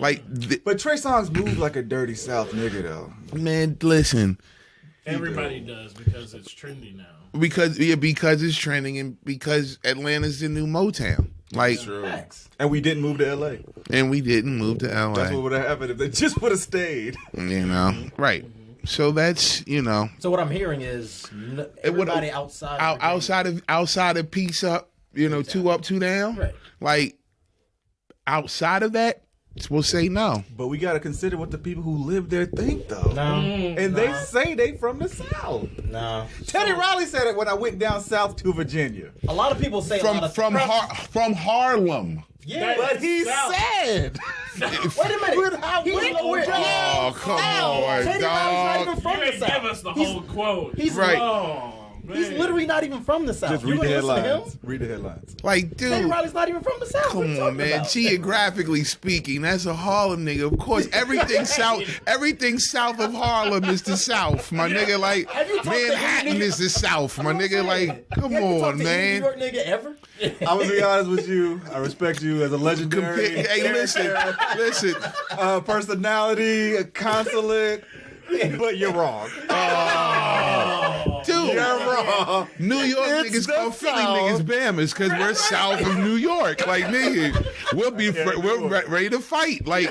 Like But Trey Songz moves like a dirty South nigga, though. man, listen, Everybody does because it's trendy now. because it's trending and because Atlanta's the new Motown. Like, Facts. And we didn't move to LA. and we didn't move to LA. That's what would have happened if they just would have stayed. You know, right? So that's So what I'm hearing is everybody outside. of Virginia- outside of Peace Up. You know, 2 Up, 2 Down. Right. Like outside of that, we'll say no. But we got to consider what the people who live there think, though. No. And they say they from the South. No. Teddy Riley said it when I went down south to Virginia. A lot of people say a lot of from Harlem. Yeah, But he South. said. Wait a minute. He's nowhere. Oh, come on, Teddy Riley's not dog. even You from the didn't give South. us the whole quote. He's Right. Oh, man. He's literally not even from the South. Just You read the wouldn't listen to headlines. him? Read the headlines. Like, Teddy dude. Riley's not even from the South. What are you Come on, talking man. about? Geographically speaking, that's a Harlem nigga. Of course, everything south of Harlem is the South, my nigga. Like, Have you talked to any Manhattan nigga- is the South, my nigga. Like, come Have you talked on, to any man. New York nigga ever? I'm going to be honest with you. I respect you as a legendary Hey, listen. personality, a consulate, but you're wrong. Dude, You're wrong. New York It's niggas the call Philly South. niggas Bammers because we're south of New York. Like, nigga, we're ready to fight. Like,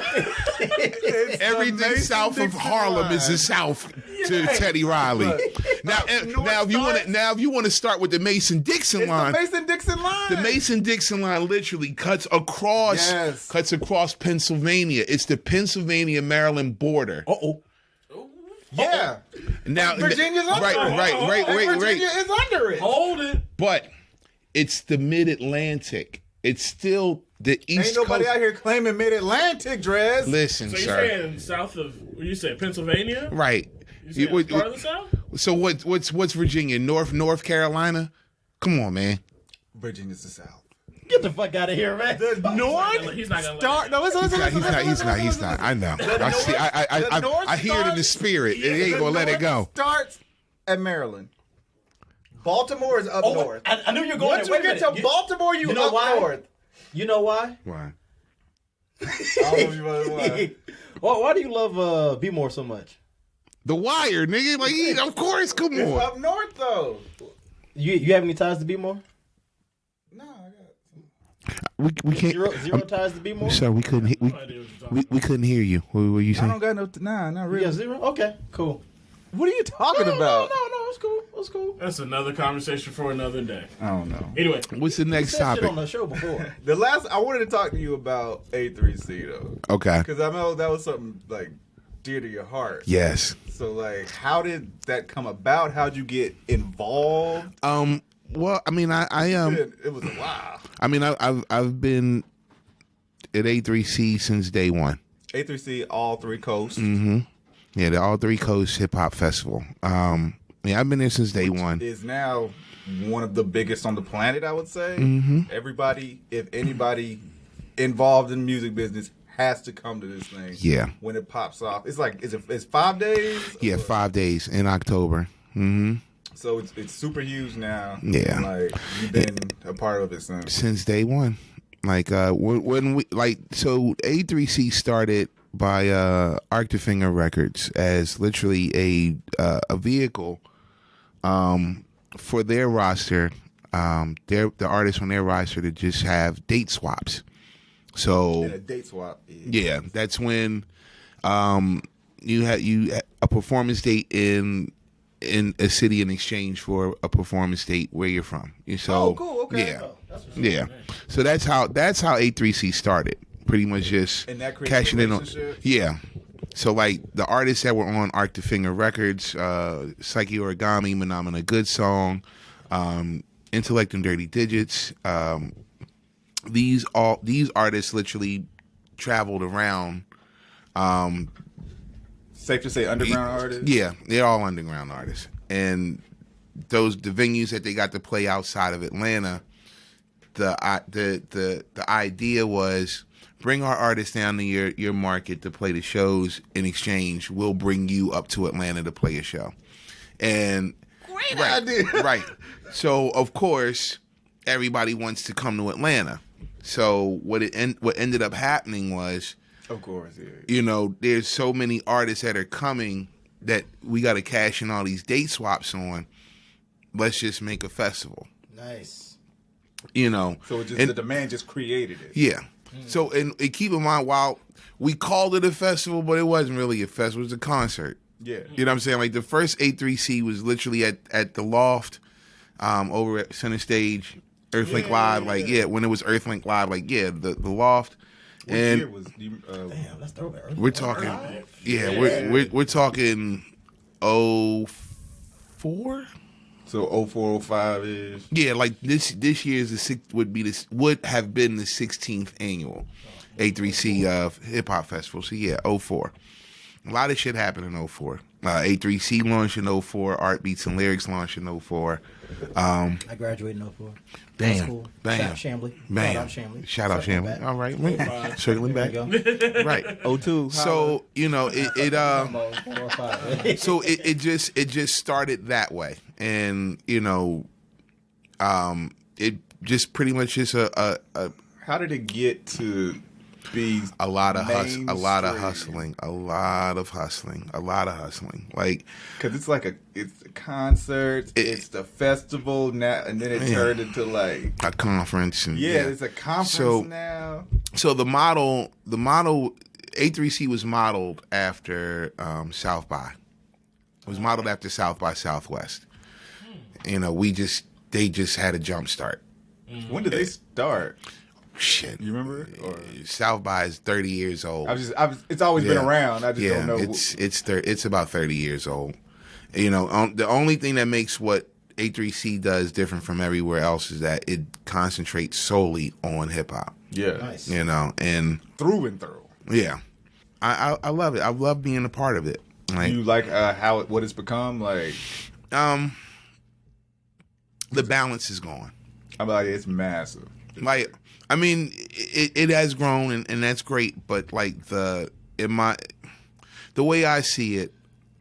It's the everything Mason south of Dixon Harlem is line. the South to Teddy Riley. Now, if you want to start with the Mason Dixon It's line, the Mason-Dixon line. the Mason Dixon line literally cuts across Pennsylvania. It's the Pennsylvania Maryland border. Yeah. Now Virginia's under it. Right. Virginia is under it. Hold it. But it's the Mid-Atlantic. It's still the East Ain't nobody Coast. out here claiming Mid-Atlantic, Drez. Listen, So you're sir. saying south of, what you say, Pennsylvania? Right. You saying What- part of the South? So what's Virginia? North Carolina? Come on, man. Virginia's the South. Get the fuck out of here, man. The North. He's not gonna Start. No, listen. He's not. I know. I see. I hear it in the spirit. And he ain't gonna let it go. Starts at Maryland. Baltimore is up north. I knew you were going Once there. you Wait a get to minute. Baltimore, you know up why? north. You know why? Why? Why do you love Be More so much? The Wire, nigga. Like, of course. Come It's on. up north though. You have any ties to Be More? No, I got. We can't. Zero ties to Be More? Sorry, we couldn't. We couldn't hear you. What were you I saying? don't got no. Nah, not really. Yeah, zero? Okay, cool. What are you talking about? No, it's cool. It's cool. That's another conversation for another day. I don't know. Anyway, What's the next Said shit topic? on the show before. The last I wanted to talk to you about A3C though, Okay. because I know that was something like dear to your heart. Yes. So like, how did that come about? How'd you get involved? Well, I mean, It was a while. I mean, I've been at A3C since day one. A3C, all three coasts. Mm-hmm. Yeah, the All Three Coast Hip Hop Festival. Yeah, I've been there since day one. Is now one of the biggest on the planet, I would say. Mm-hmm. Everybody, if anybody involved in the music business, has to come to this thing. Yeah. When it pops off, it's like it's 5 days. Yeah, 5 days in October. Mm-hmm. So it's super huge now. Yeah. And like you've been a part of it Since day one. Like when we so A3C started by Arctifinger Records as literally a vehicle for their roster, the artists on their roster to just have date swaps. So a date swap. yeah, that's when you had a performance date in a city in exchange for a performance date where you're from. So, cool. Okay. Yeah. Yeah, so that's how A3C started. Pretty much just And that creates cashing in on. relationships? Yeah, so like the artists that were on Arctifinger Records, Psyche Origami, Phenomena Good Song, Intellect and Dirty Digits. These artists literally traveled around. Safe to say, underground artists. Yeah, they're all underground artists, and the venues that they got to play outside of Atlanta. The idea was bring our artists down to your market to play the shows. In exchange, we'll bring you up to Atlanta to play a show. And Great right, idea. right. So of course, everybody wants to come to Atlanta. So what ended up happening was, Of course, yeah. you know, there's so many artists that are coming that we got to cash in all these date swaps on. Let's just make a festival. Nice. You know, So the demand just created it. yeah. So and keep in mind, while we called it a festival, but it wasn't really a festival; it was a concert. Yeah. You know what I'm saying? Like the first A3C was literally at the Loft, over at Center Stage, Earthlink Live. Like when it was Earthlink Live, like the Loft. What And year was Damn, that's throwback. we're talking, we're talking 04. so 04, 05 is. Yeah, like this year's would have been the 16th annual A3C hip hop festival. So yeah, 04. A lot of shit happened in 04. A3C launched in 04. Art Beats and Lyrics launched in 04. I graduated in 04. Bam, That's cool. bam, Shout out Chambly. bam. Shout out Chambly. All right, circling back. There you go. Right. 02. So you know it. 4 or 5. So it just started that way, and you know, it just pretty much is a How did it get to be a lot of mainstream? hustling, a lot of hustling. Like, Because it's like it's the concerts, it's the festival now, and then it turned into like a conference, and it's a conference So- now. So the model A3C was modeled after South by. It was modeled after South by Southwest. You know, they just had a jump start. When did they start? Shit, You remember? Or South by is 30 years old. it's always been Yeah. around. I just don't know. It's about 30 years old. You know, the only thing that makes what A3C does different from everywhere else is that it concentrates solely on hip hop. Yeah, Nice. You know, and through and through. yeah, I love it. I love being a part of it. Like, You like what it's become? Like the balance is gone. I'm like, it's massive. Like, I mean, it has grown and that's great, but like the way I see it,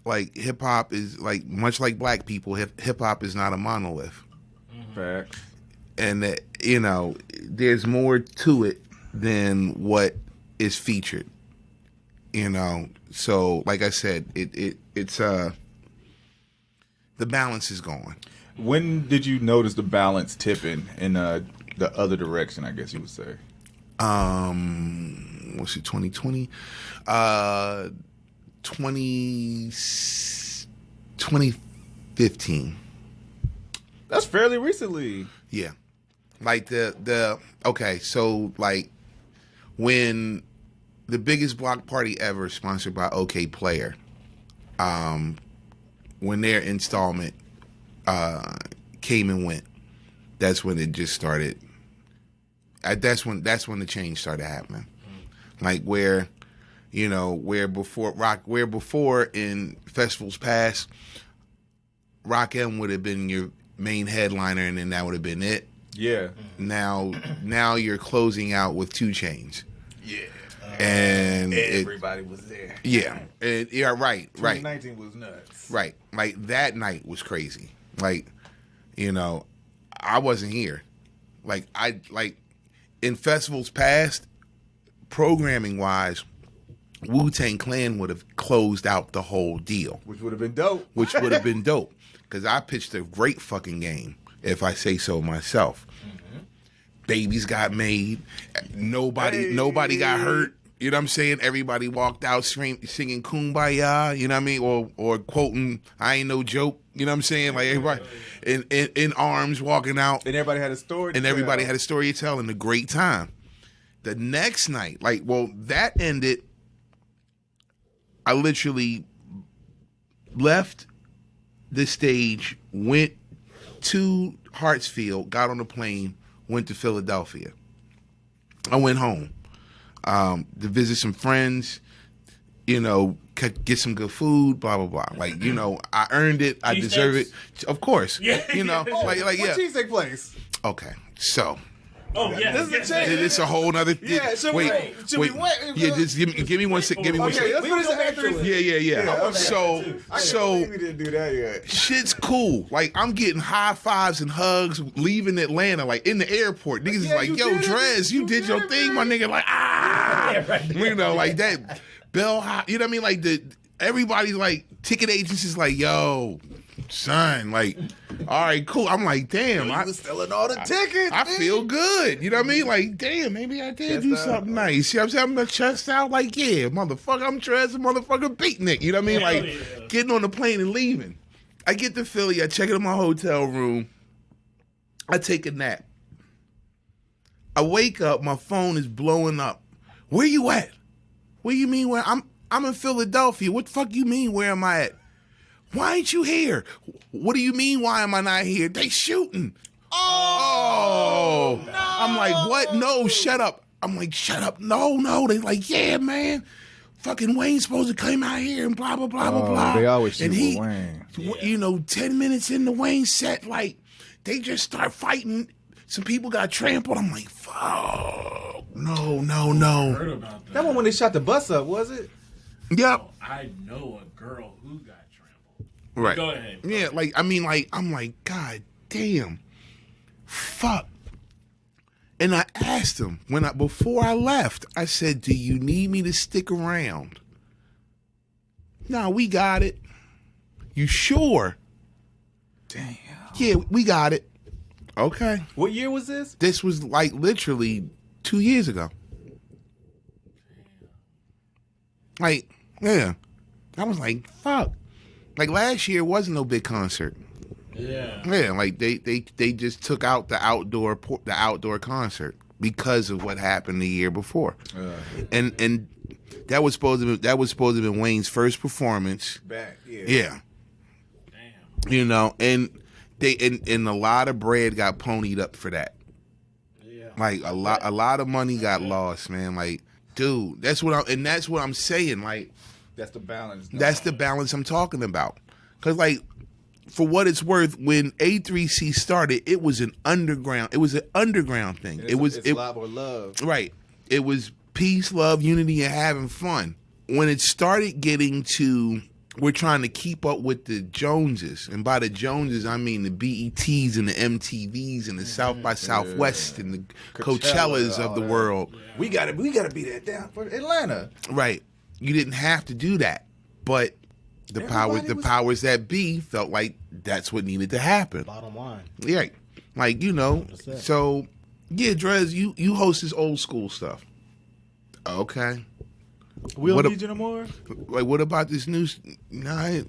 like hip hop is like much like black people. Hip hop is not a monolith. Facts. And that, you know, there's more to it than what is featured. You know, so like I said, it's the balance is gone. When did you notice the balance tipping in the other direction, I guess you would say? What's it, 2020? 2015. That's fairly recently. Yeah. Like okay, so like when the biggest block party ever sponsored by OK Player, when their installment came and went, that's when it just started. That's when the change started happening. Like where before in festivals past, Rock M would have been your main headliner, and then that would have been it. Yeah. Now you're closing out with 2 Chainz. Yeah. And everybody was there. Yeah. Right. 2019 was nuts. Right. Like that night was crazy. Like, you know, I wasn't here. Like in festivals past, programming wise, Wu-Tang Clan would have closed out the whole deal. Which would have been dope. Because I pitched a great fucking game, if I say so myself. Mm-hmm. Babies got made. Nobody got hurt. You know what I'm saying? Everybody walked out singing Kumbaya, you know what I mean? Or quoting, I ain't no joke. You know what I'm saying? Like everybody in arms walking out. And everybody had a story to tell. Everybody had a story to tell and a great time. The next night, that ended. I literally left the stage, went to Hartsfield, got on a plane, went to Philadelphia. I went home to visit some friends, you know, get some good food, blah, blah, blah. Like, you know, I earned it. I deserve it. Of course. Yeah. You know, like what yeah. cheesesteak place? Okay, so. Oh yeah, this is a change. It's a whole nother. Yeah, should wait. we Yeah, just give me one second. Give me one second. Let's finish the actress. Yeah. Okay. So We didn't do that yet. shit's cool. Like I'm getting high fives and hugs leaving Atlanta, like in the airport. Niggas is like, yo, D.R.E.S, you did your thing, my nigga. Like you know, like that. Bell, you know what I mean? Like everybody's like ticket agents is like, yo, son, like, all right, cool. I'm like, damn, I was selling all the tickets. I feel good. You know what I mean? Like, damn, maybe I did do something nice. You know what I'm saying? I'm the chest out, like, yeah, motherfucker, I'm dressed, motherfucker, Beatnik. You know what I mean? Like, getting on the plane and leaving. I get to Philly, I check into my hotel room, I take a nap. I wake up, my phone is blowing up. Where you at? What do you mean where? I'm in Philadelphia. What the fuck you mean where am I at? Why ain't you here? What do you mean, why am I not here? They shooting. Oh. No. I'm like, what? No, shut up. I'm like, shut up. No. They like, yeah, man. Fucking Wayne's supposed to come out here and blah, blah, blah, blah, blah. They always shoot and with Wayne. You know, 10 minutes in the Wayne set, like, they just start fighting. Some people got trampled. I'm like, fuck. No. Heard about that. That one when they shot the bus up, was it? Yep. I know a girl who got trampled. Right. Go ahead. Yeah, like, I mean, like, I'm like, God damn. Fuck. And I asked him before I left, I said, do you need me to stick around? No, we got it. You sure? Damn. Yeah, we got it. Okay. What year was this? This was like literally 2 years ago. Like, yeah. I was like, fuck. Like last year wasn't no big concert. Yeah. Yeah, like they just took out the outdoor concert because of what happened the year before. And that was supposed to have been Wayne's first performance. Back, yeah. Yeah. Damn. You know, and a lot of bread got ponied up for that. Yeah. Like a lot of money got lost, man. Like, dude, that's what I'm saying. Like, That's the balance. that's the balance I'm talking about. Cause like for what it's worth, when A3C started, it was an underground. It was an underground thing. It's a lot more love. Right. It was peace, love, unity, and having fun. When it started getting to, we're trying to keep up with the Joneses, and by the Joneses I mean the BETs and the MTVs and the South by Southwest and the Coachellas of the world. Yeah. We gotta be that down for Atlanta. Right. You didn't have to do that, but the powers that be felt like that's what needed to happen. Bottom line. Yeah. Like, so yeah, Drez, you host this old school stuff. Okay. We don't need you no more? Like, what about this new? Nah,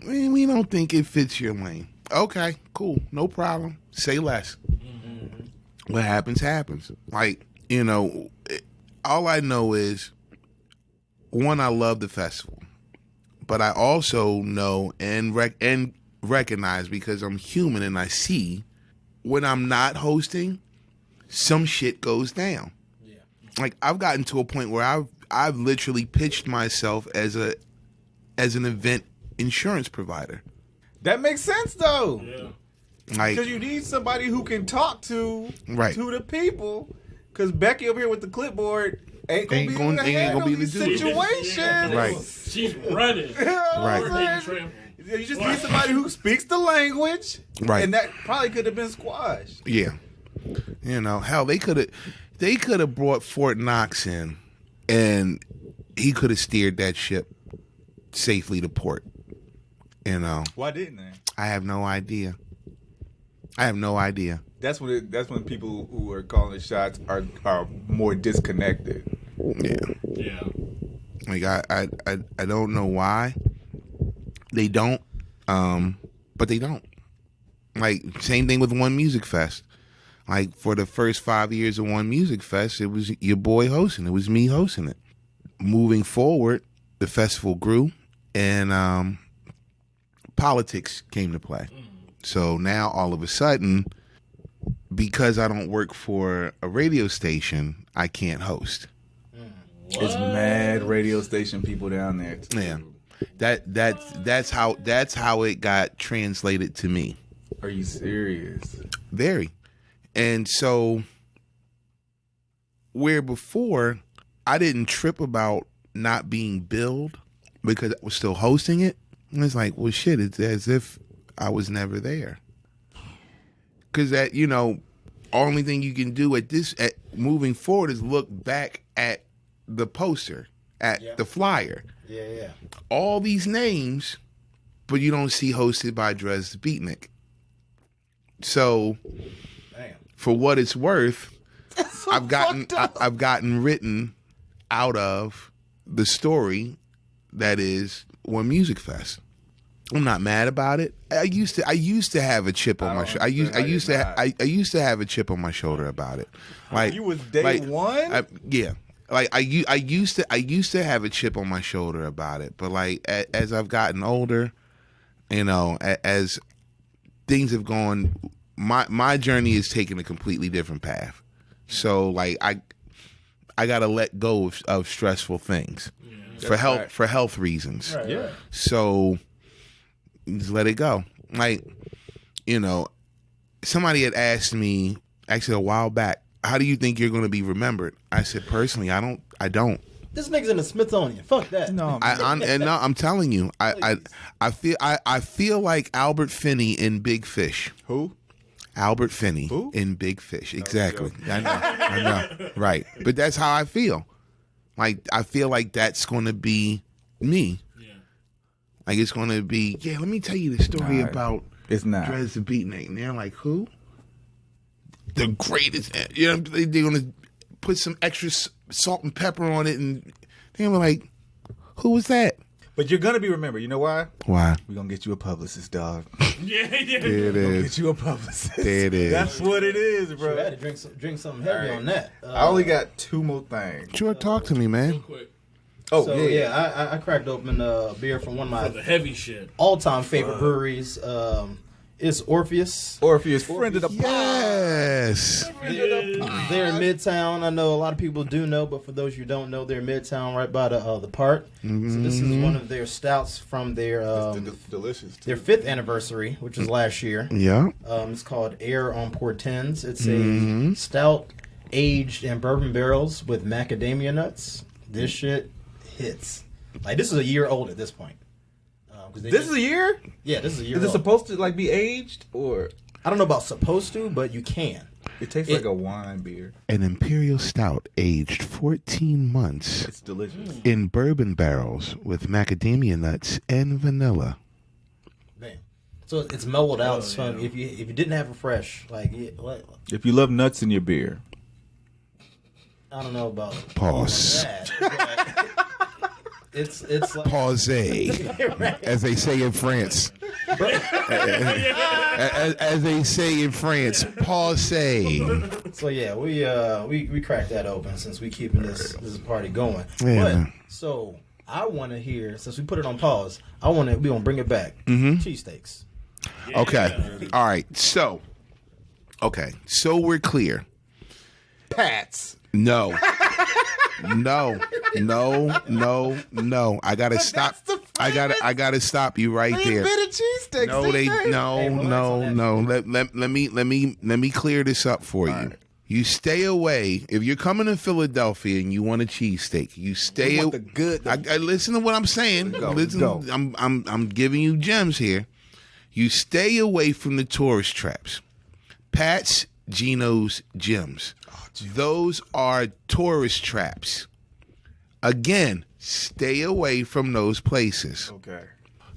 we don't think it fits your lane. Okay, cool. No problem. Say less. Mm-hmm. What happens, happens. Like, all I know is, one, I love the festival. But I also know and recognize, because I'm human and I see, when I'm not hosting, some shit goes down. Yeah. Like, I've gotten to a point where I've literally pitched myself as an event insurance provider. That makes sense though. Yeah. Like, because you need somebody who can talk to the people. Because Becky over here with the clipboard ain't gonna be able to handle these situations. Right. She's running. Right. You just need somebody who speaks the language. Right. And that probably could have been squashed. Yeah. Hell, they could have brought Fort Knox in, and he could have steered that ship safely to port. Why didn't they? I have no idea. That's when people who are calling the shots are more disconnected. Yeah. Yeah. Like, I don't know why they don't, but they don't. Like, same thing with One Musicfest. Like, for the first 5 years of One Musicfest, it was your boy hosting. It was me hosting it. Moving forward, the festival grew, and politics came to play. So now, all of a sudden, because I don't work for a radio station, I can't host. It's mad radio station people down there too. Yeah, that's how it got translated to me. Are you serious? Very. And so, where before I didn't trip about not being billed because I was still hosting it, it's like, well, shit, it's as if I was never there. Because that, only thing you can do at moving forward is look back at the poster, at the flyer. Yeah. All these names, but you don't see hosted by D.R.E.S Beatnik. So, for what it's worth, I've gotten written out of the story that is One Musicfest. I'm not mad about it. I used to have a chip on my shoulder. I used to have a chip on my shoulder about it. Like, you was day one? Yeah. Like, I used to have a chip on my shoulder about it, but like as I've gotten older, as things have gone, my journey is taking a completely different path. So like I gotta let go of stressful things for health reasons. Right. Yeah. So just let it go. Like, somebody had asked me actually a while back, how do you think you're going to be remembered? I said, personally, I don't. This nigga's in the Smithsonian. Fuck that. No, I'm telling you, I feel like Albert Finney in Big Fish. Who? Albert Finney in Big Fish. Exactly. I know. Right. But that's how I feel. Like, I feel like that's going to be me. Yeah. Like, it's going to be, let me tell you the story about it's not D.R.E.S the Beatnik. And they're like, who? The greatest. They're going to put some extra salt and pepper on it. And they were like, who was that? But you're going to be remembered. You know why? Why? We're going to get you a publicist, dog. Yeah. There it We're going to is. get you a publicist. There it is. That's what it is, bro. I had to drink something heavy on that. I only got two more things. Sure, talk to me, man. Real quick. Oh, so, I cracked open a beer from one of For my the heavy shit. all-time favorite breweries. It's Orpheus. Orpheus, friend of the pod. Yes. They're in Midtown. I know a lot of people do know, but for those who don't know, they're in Midtown, right by the park. Mm-hmm. So this is one of their stouts from their Delicious. their 5th anniversary, which was last year. Yeah. It's called Air on Portends. It's a stout aged in bourbon barrels with macadamia nuts. This shit hits. Like, this is a year old at this point. This is a year? Yeah, this is a year Is it old. supposed to like be aged or? I don't know about supposed to, but you can. It tastes like a wine beer. An Imperial Stout aged 14 months It's delicious. in bourbon barrels with macadamia nuts and vanilla. Man. So it's mellowed out. So if you didn't have it fresh, like If you love nuts in your beer, I don't know about Pause. that, but it's like Pause, as they say in France. As they say in France, pause. so yeah, we cracked that open since we keeping this party going. Yeah, But man. so I want to hear, we put it on pause. We gonna bring it back. Cheesesteaks. Okay. All right. So we're clear. Pats. No. No. I gotta stop. I gotta stop you right there. Cheesesteak. No. Let me clear this up for you. right. You stay away if you're coming to Philadelphia and you want a cheesesteak. You stay. want the good- I listen to what I'm saying. Go. I'm giving you gems here. You stay away from the tourist traps. Pat's, Gino's, Jim's. Those are tourist traps. Again, stay away from those places. Okay.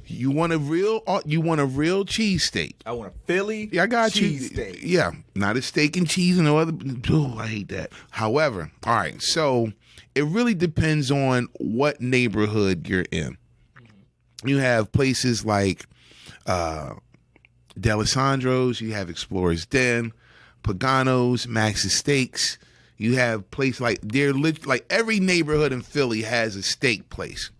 You want a real cheesesteak. I want a Philly. Yeah, I got cheesesteak. you. Yeah, not a steak and cheese and no other. Oh, I hate that. However, all right. So it really depends on what neighborhood you're in. You have places like D'Alessandro's. You have Explorer's Den, Pagano's, Max's Steaks. You have places like like every neighborhood in Philly has a steak place.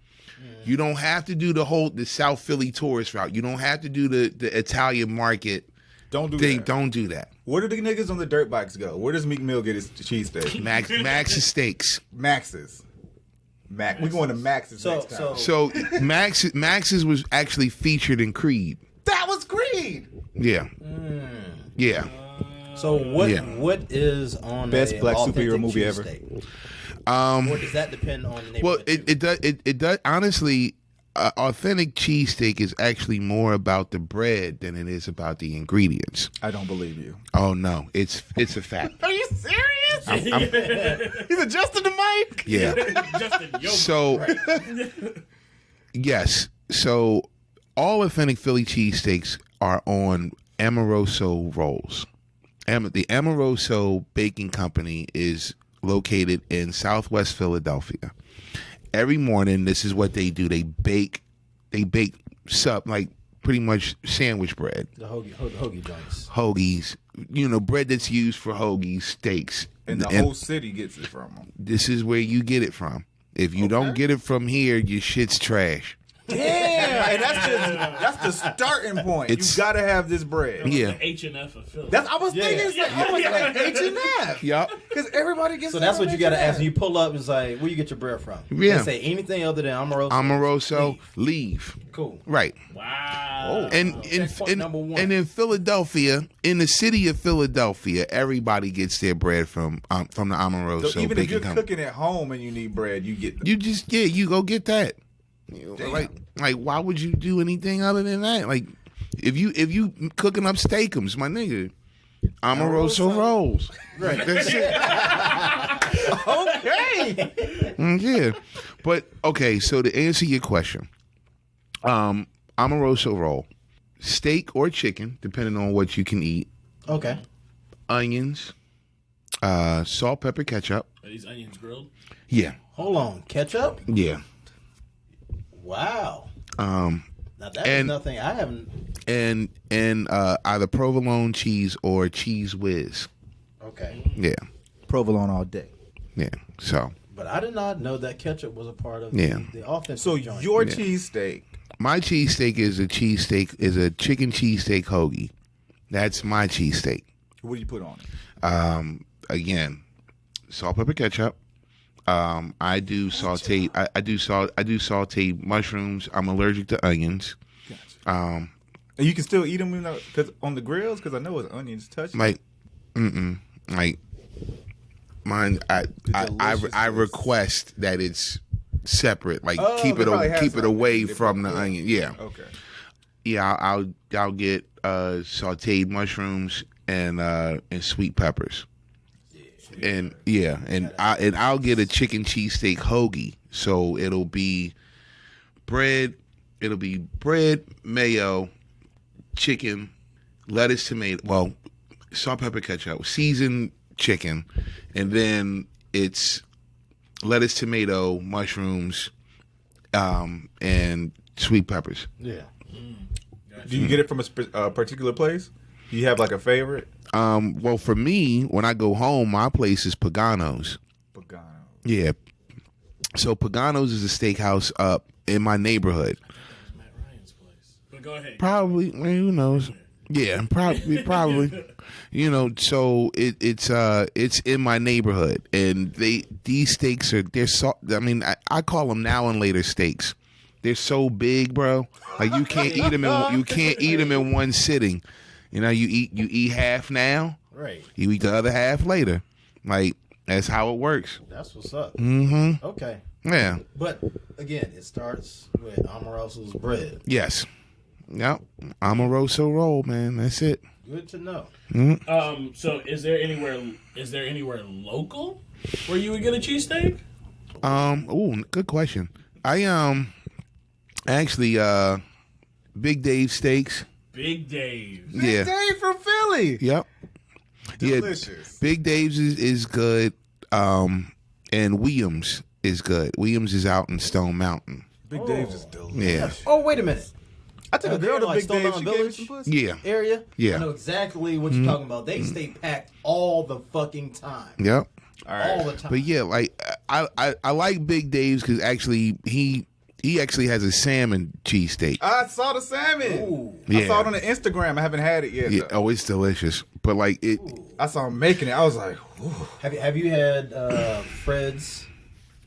You don't have to do the South Philly tourist route. You don't have to do the Italian market. Don't do thing. that. Don't do that. Where do the niggas on the dirt bikes go? Where does Meek Mill get his cheesesteak? Max's Steaks. Max's. We going to Max's next time. So Max's was actually featured in Creed. That was Creed. Yeah. Yeah. So what is on Best a black authentic superhero movie ever. cheesesteak? Or does that depend on the Well, neighborhood? it does. Honestly, authentic cheesesteak is actually more about the bread than it is about the ingredients. I don't believe you. Oh no, it's a fact. Are you serious? He's adjusting the mic. Yeah. Justin, yo. So yes. So all authentic Philly cheesesteaks are on Amoroso rolls. The Amoroso Baking Company is located in Southwest Philadelphia. Every morning, this is what they do. They bake like pretty much sandwich bread. The hoagie joints. Hoagies, bread that's used for hoagies, steaks. And the whole city gets it from them. This is where you get it from. If you don't get it from here, your shit's trash. Yeah, and that's the starting point. It's- You gotta have this bread. Yeah. H&F of Philly. I was thinking it's like H&F. Yup. Because everybody gets. So that's what you got to ask. When you pull up, it's like, where you get your bread from? Yeah. They say anything other than Amoroso. Amoroso, leave. Cool. Right. Wow. And Checkpoint number one. in Philadelphia, in the city of Philadelphia, everybody gets their bread from the Amoroso So even if Baking you're Company. cooking at home and you need bread, you get. You go get that. Like why would you do anything other than that? Like if you cooking up steakums, my nigga, Amoroso rolls. Right. That's it. Okay. Yeah. But okay, so to answer your question, Amoroso roll, steak or chicken, depending on what you can eat. Okay. Onions, salt, pepper, ketchup. Are these onions grilled? Yeah. Hold on. Ketchup? Yeah. Wow. Now that is nothing I haven't. And either provolone cheese or cheese whiz. Okay. Yeah. Provolone all day. Yeah. So But I did not know that ketchup was a part of Yeah. the offense. So joint. your cheesesteak My cheesesteak is a chicken cheesesteak hoagie. That's my cheesesteak. What do you put on it? Again, salt, pepper, ketchup. I do sauteed. I do sauteed mushrooms. I'm allergic to onions. Gotcha. And you can still eat them, cause on the grills, because I know it's onions touch. Like mine. I request that it's separate. Like keep it away from the onion. Yeah. Okay. Yeah, I'll get sauteed mushrooms and sweet peppers. And I'll get a chicken cheesesteak hoagie. So it'll be bread, mayo, chicken, lettuce, tomato, well, salt, pepper, ketchup, seasoned chicken, and then it's lettuce, tomato, mushrooms, and sweet peppers. Yeah. Do you get it from a particular place? Do you have like a favorite? Well, for me, when I go home, my place is Pagano's. Pagano. Yeah. So Pagano's is a steakhouse up in my neighborhood. Matt Ryan's place. But go ahead. Probably, who knows? Yeah, probably. You know, so it's in my neighborhood, and these steaks I call them now and later steaks. They're so big, bro. Like you can't eat them in one sitting. You know, you eat half now, right? You eat the other half later. Like that's how it works. That's what's up. Mm-hmm. Okay. Yeah. But again, it starts with Amoroso's bread. Yes. Yep. Amoroso roll, man. That's it. Good to know. Mm-hmm. So is there anywhere local where you would get a cheesesteak? Good question. I actually Big Dave Steaks. Big Dave. Yeah. Big Dave from Philly. Yep. Delicious. Yeah, Big Dave's is good. And Williams is good. Williams is out in Stone Mountain. Big Dave's is delicious. Yeah. Oh, wait a minute. I took a girl to Big Dave. She gave me some pussy. Yeah. Area. Yeah. I know exactly what you're talking about. They stay packed all the fucking time. Yep. All the time. But yeah, like I like Big Dave's because actually he actually has a salmon cheesesteak. I saw the salmon. Ooh. I saw it on the Instagram. I haven't had it yet. Yeah. Oh, it's delicious. But like it. I saw him making it. I was like, ooh. Have you had Fred's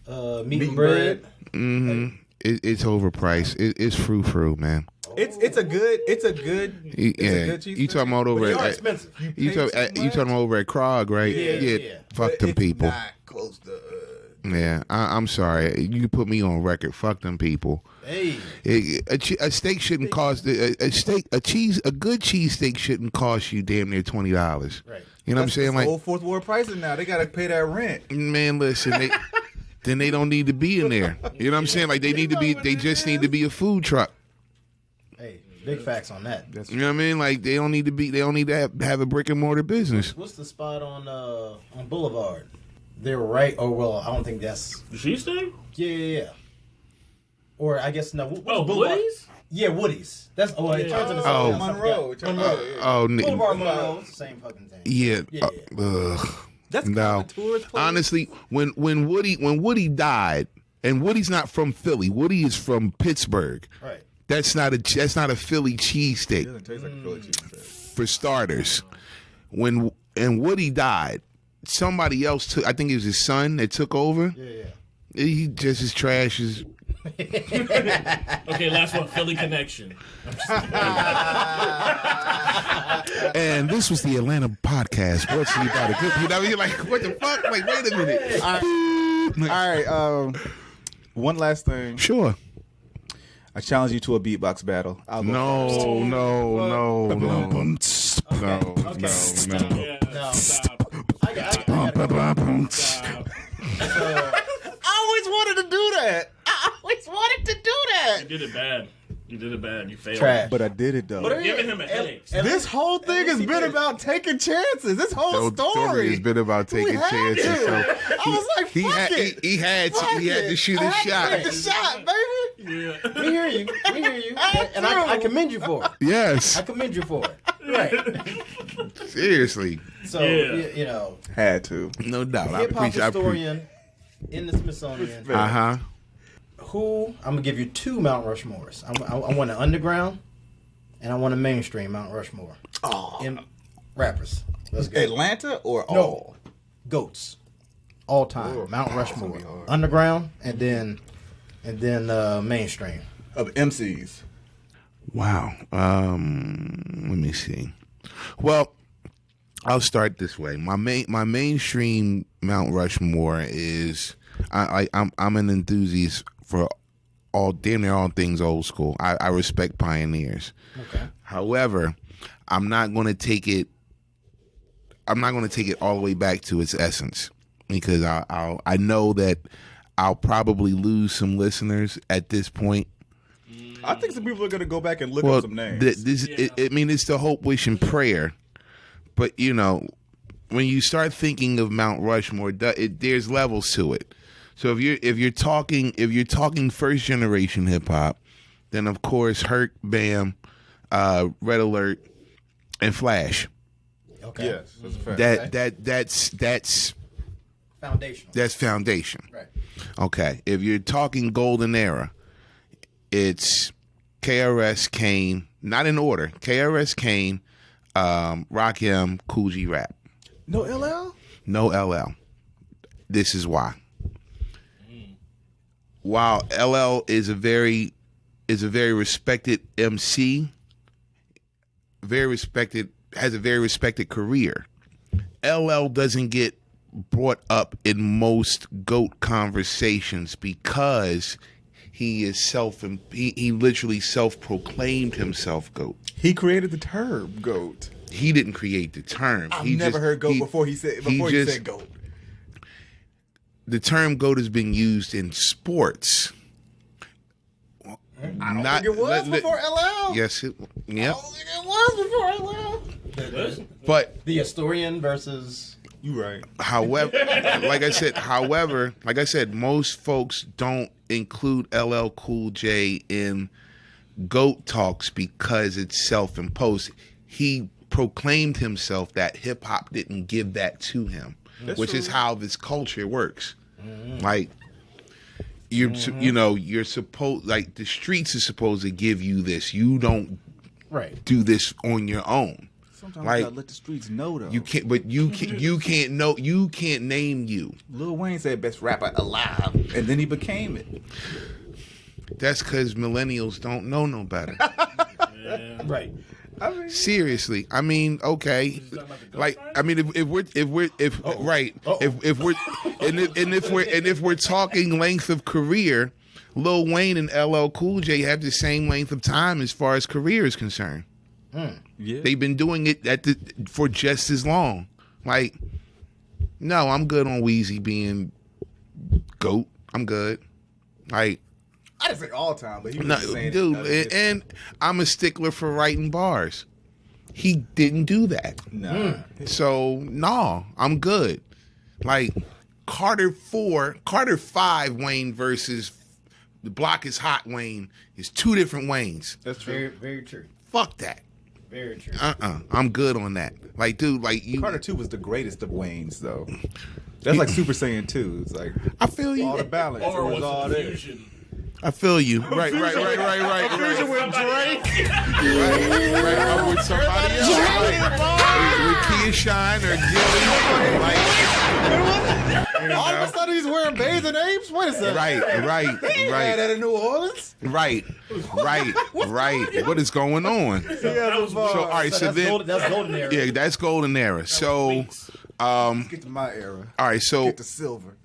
meat and bread? Mm-hmm. It's overpriced. It's frou, man. It's a good cheese. You talking about over But they are at expensive. you talking about over at Krog, right? Yeah. Fuck them It's people. not close to. Yeah, I'm sorry. You put me on record. Fuck them people. Hey. A steak shouldn't cost a good cheesesteak shouldn't cost you damn near $20. Right. You know what I'm saying? Like old fourth ward pricing now. They gotta pay that rent. man, listen. Then they don't need to be in there. You know what I'm saying? Like they just need to be a food truck. Hey, big facts on that. You know what I mean? Like they don't need to have a brick and mortar business. What's the spot on Boulevard? They're right. Oh well, I don't think that's The cheesesteak? Yeah. Or I guess no. What's Oh, Boulevard? Woody's? Yeah, Woody's. That's it turns into Oh. something else. Monroe. Boulevard Monroe. It's the same fucking thing. Yeah. Yeah. That's No. a tourist place. Honestly, when Woody died, and Woody's not from Philly. Woody is from Pittsburgh. Right. That's not a Philly cheesesteak. It doesn't taste like a Philly cheesesteak. For starters. When Woody died, somebody else took. I think it was his son that took over. Yeah. He just as trash as. Okay, last one. Philly Connection. And this was the Atlanta podcast brought to you by the good. You know, you're like, what the fuck? Like, wait a minute. All right. One last thing. Sure. I challenge you to a beatbox battle. I'll go first. No. Yeah, stop. I gotta Stop. I always wanted to do that. You did it bad. You failed. Trash. But I did it though. You're giving him a headache. This whole thing has been about taking chances. This whole story has been about taking chances. to. So I was like, fuck it. he had to shoot I his had to take the shot. shot, baby. Yeah. We hear you. And I commend you for it. Yes, I commend you for it. Right. seriously, So, Yeah. you know, Had to. no doubt. hip hop historian in the Smithsonian. Uh huh. I'm gonna give you 2 Mount Rushmores. I want an underground, and I want a mainstream Mount Rushmore. Rappers. Let's go. Atlanta or No. all? Goats. All time. Mount Rushmore. Underground, and then mainstream. Of MCs. Wow. Let me see. Well, I'll start this way. My mainstream Mount Rushmore is I'm an enthusiast for damn near all things old school. I respect pioneers. Okay. However, I'm not going to take it all the way back to its essence, because I know that I'll probably lose some listeners at this point. I think some people are going to go back and look up some names. It's the hope, wish, and prayer. But, when you start thinking of Mount Rushmore, there's levels to it. So if you're talking first generation hip hop, then of course Herc, Bam, Red Alert, and Flash. Okay. Yes, that's a fact. That's Foundational. That's foundation. Right. Okay. If you're talking golden era, it's KRS, Kane, not in order. KRS, Kane, Rakim, Kool G Rap. No LL? No LL. This is why. While LL is a very respected MC, has a very respected career, LL doesn't get brought up in most GOAT conversations because he is he literally self-proclaimed himself GOAT. He created the term GOAT. He didn't create the term. I've never heard GOAT before he said GOAT. The term GOAT has been used in sports. I don't think it was before LL. Yes, I don't think it was before LL. But the historian versus. You right. However, like I said, most folks don't include LL Cool J in GOAT talks because it's self-imposed. He proclaimed himself that hip hop didn't give that to him, which is how this culture works. Like you're supposed, like, the streets are supposed to give you this. You don't do this on your own. Sometimes you gotta let the streets know, though. You can't name you. Lil Wayne said best rapper alive, and then he became it. That's because millennials don't know no better. Right. Seriously, okay. Like, if we're talking length of career, Lil Wayne and LL Cool J have the same length of time as far as career is concerned. Yeah. They've been doing it for just as long. Like, no, I'm good on Weezy being GOAT. I'm good. Like, I didn't say all time, but he was saying dude, and I'm a stickler for writing bars. He didn't do that. No. So, no, I'm good. Like, Carter 5 Wayne versus The Block is Hot Wayne is 2 different Waynes. That's true. Very, very true. Fuck that. Very true. I'm good on that. Like, dude, like, you. Carter 2 was the greatest of Waynes, though. That's like Super Saiyan 2. It's like I feel you. all the balance. Or was all it there. fusion? I feel you. Right. Fusion with Drake. Right. Or with somebody else. Right. With Kia Shine or Gilly. Like, All of a sudden he's wearing bathing apes? Wait a second. Right. Had that in New Orleans? Right. What is going on? All right, so then That's golden era. yeah, that's golden era. So, Get to my era. all right, so Get to silver.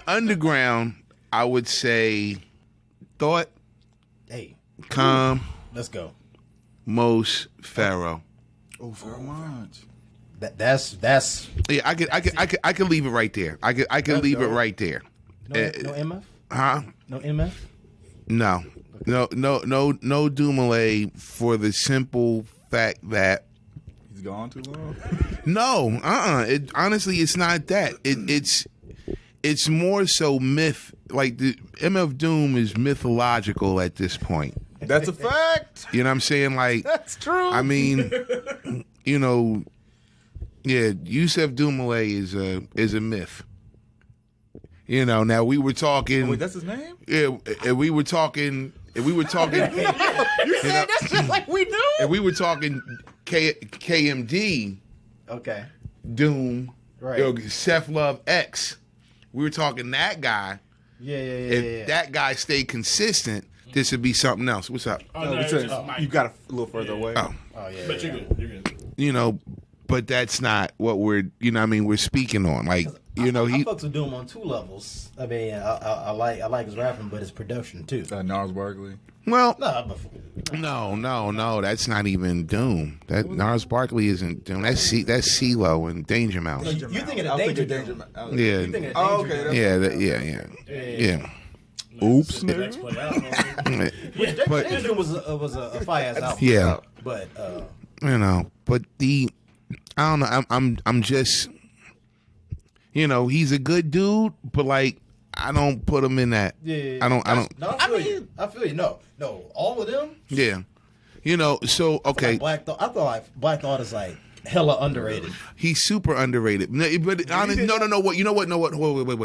underground, I would say Thought, Hey, Calm, let's go. Most, Pharaoh. Oh, very much. That's Yeah, I could leave it right there. I could leave it right there. no MF. Huh? No MF. No Dumoulin for the simple fact that He's gone too long? no, honestly, it's not that. It's more so myth. Like, the MF Doom is mythological at this point. That's a fact. You know what I'm saying? Like, That's true. I mean, yeah, Yusef Dumoulin is a myth. Now we were talking. Wait, that's his name? Yeah, and we were talking. You said that's just like we do. And we were talking KMD. Okay. Doom. Right. Seth Love X. We were talking that guy. Yeah. If that guy stayed consistent, this would be something else. What's up? You got a little further away. Oh, yeah. But you're good. But that's not what we're. We're speaking on. Like, I fucks with Doom on two levels. I mean, I like his rapping, but his production too. Gnarls Barkley. Well, No, that's not even Doom. That Gnarls Barkley isn't Doom. That's CeeLo and Danger Mouse. you thinking of Danger Doom? Yeah. You thinking of Oh, Danger okay. Doom? Yeah. Oops. Next play out. But Danger Doom was a fire ass album. yeah, But but I don't know. I'm just, he's a good dude, but like I don't put him in that. yeah. I don't. No, I feel you. No, all of them. Yeah. So okay. Like Black Thought. I thought like Black Thought is like hella underrated. He's super underrated. But no. What? You know what? No. What?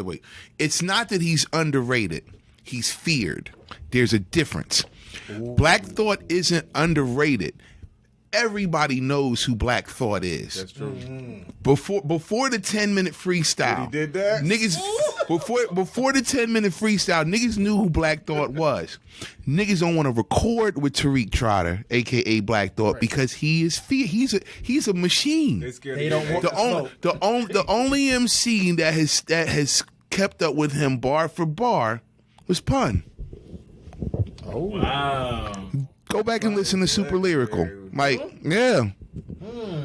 Wait. It's not that he's underrated. He's feared. There's a difference. Ooh. Black Thought isn't underrated. Everybody knows who Black Thought is. That's true. Before the 10-minute freestyle, he did that. Niggas before the 10-minute freestyle, niggas knew who Black Thought was. Niggas don't want to record with Tariq Trotter, aka Black Thought, because he is he's a machine. They don't want the only MC that has kept up with him bar for bar was Pun. Oh wow. Go back and listen to Super Lyrical. Like, yeah.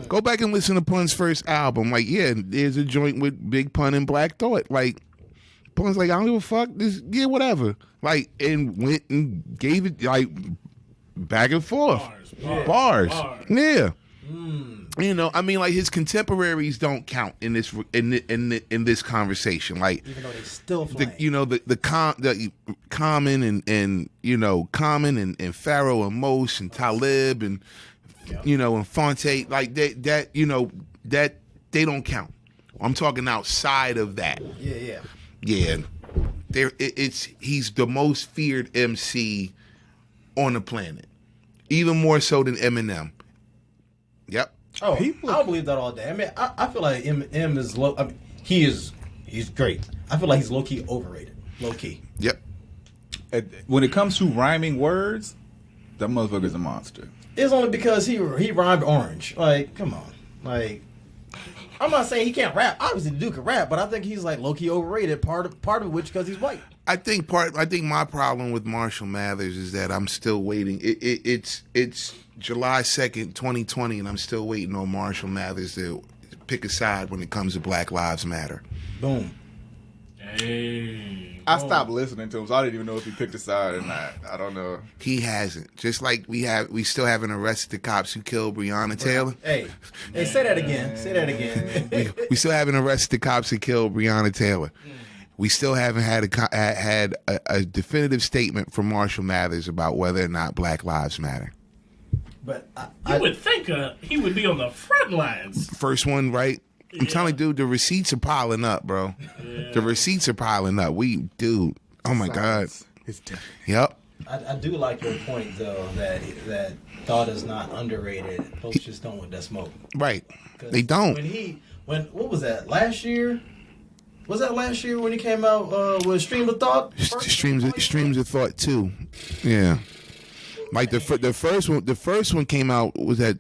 Go back and listen to Pun's first album. Like, yeah, there's a joint with Big Pun and Black Thought. Like, Pun's like, I don't give a fuck. Whatever. Like, and went and gave it, like, back and forth. Bars. Yeah. I mean, like his contemporaries don't count in this conversation. Like, even though they still flying. the Common and Common and Pharaoh and Mos and Talib and and Fonte, like that they don't count. I'm talking outside of that. Yeah. He's the most feared MC on the planet, even more so than Eminem. Yep. Oh, I don't believe that all day. I mean, I feel like M is low. I mean, he's great. I feel like he's low key overrated. Low key. Yep. When it comes to rhyming words, that motherfucker's a monster. It's only because he rhymed orange. Like, come on. Like, I'm not saying he can't rap. Obviously, the dude can rap, but I think he's like low key overrated. Part of which because he's white. I think my problem with Marshall Mathers is that I'm still waiting. It's July 2nd, 2020, and I'm still waiting on Marshall Mathers to pick a side when it comes to Black Lives Matter. Boom. Hey. I stopped listening to him, so I didn't even know if he picked a side or not. I don't know. He hasn't. Just like we still haven't arrested the cops who killed Breonna Taylor. Hey, say that again. Say that again. we still haven't arrested the cops who killed Breonna Taylor. We still haven't had a definitive statement from Marshall Mathers about whether or not Black Lives Matter. But you would think he would be on the front lines. First one, right? I'm telling you, dude, the receipts are piling up, bro. Yeah. The receipts are piling up. Oh my God. It's different. Yep. I do like your point, though, that Thought is not underrated. Folks just don't want that smoke. Right. They don't. What was that, last year? Was that last year when he came out with Streams of Thought? Streams of Thought 2. Yeah. Like the first one came out was at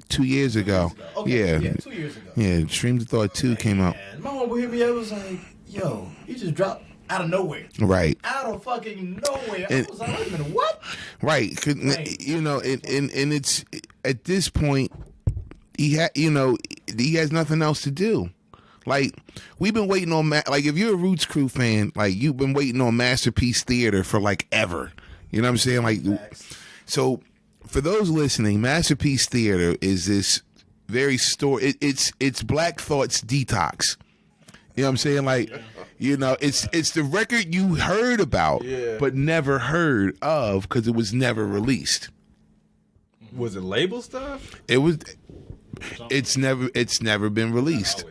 2 years ago. Okay, yeah, 2 years ago. Yeah, Streams of Thought 2 came out. My homeboy hit me up, was like, yo, he just dropped out of nowhere. Right. Out of fucking nowhere. I was like, wait a minute, what? Right. And it's at this point he has nothing else to do. Like, we've been waiting on like if you're a Roots Crew fan, like you've been waiting on Masterpiece Theater for like ever. You know what I'm saying? Like, so for those listening, Masterpiece Theater is this very it's Black Thought's detox. You know what I'm saying? Like, it's the record you heard about but never heard of because it was never released. Was it label stuff? It was. It's never been released.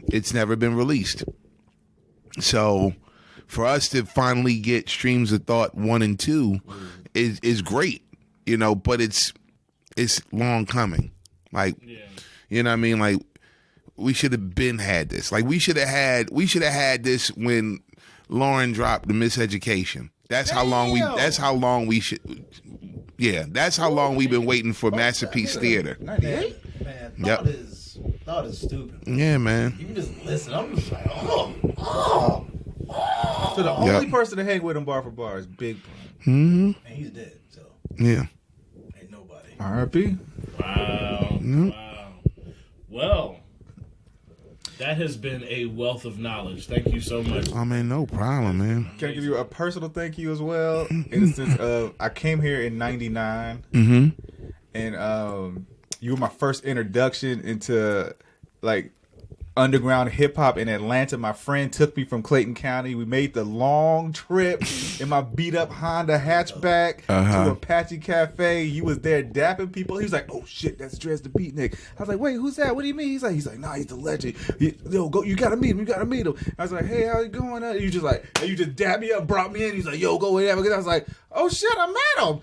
It's never been released. So for us to finally get Streams of Thought 1 and 2 is great, but it's long coming. Like, you know what I mean? Like, we should have had this. Like, we should have had this when Lauren dropped The Miseducation. That's how long that's how long we've been waiting for Masterpiece Theater. 98? Man, thought is stupid. Yeah, man. You can just listen. I'm just like, So the only person to hang with him bar for bar is Big Pun. Mm-hmm. And he's dead, so yeah. ain't nobody. R.I.P. Wow. Mm-hmm. Wow. Well, that has been a wealth of knowledge. Thank you so much. Oh, man, no problem, man. Can I give you a personal thank you as well? In the sense of, I came here in '99, and you were my first introduction into like underground hip hop in Atlanta. My friend took me from Clayton County. We made the long trip in my beat up Honda hatchback to Apache Cafe. You was there dapping people. He was like, "Oh shit, that's D.R.E.S the Beatnik." I was like, "Wait, who's that? What do you mean?" He's like, "Nah, he's the legend. Yo, go, you gotta meet him. You gotta meet him." I was like, "Hey, how you going?" You just dapped me up, brought me in. He's like, "Yo, go whatever." I was like, "Oh shit, I met him."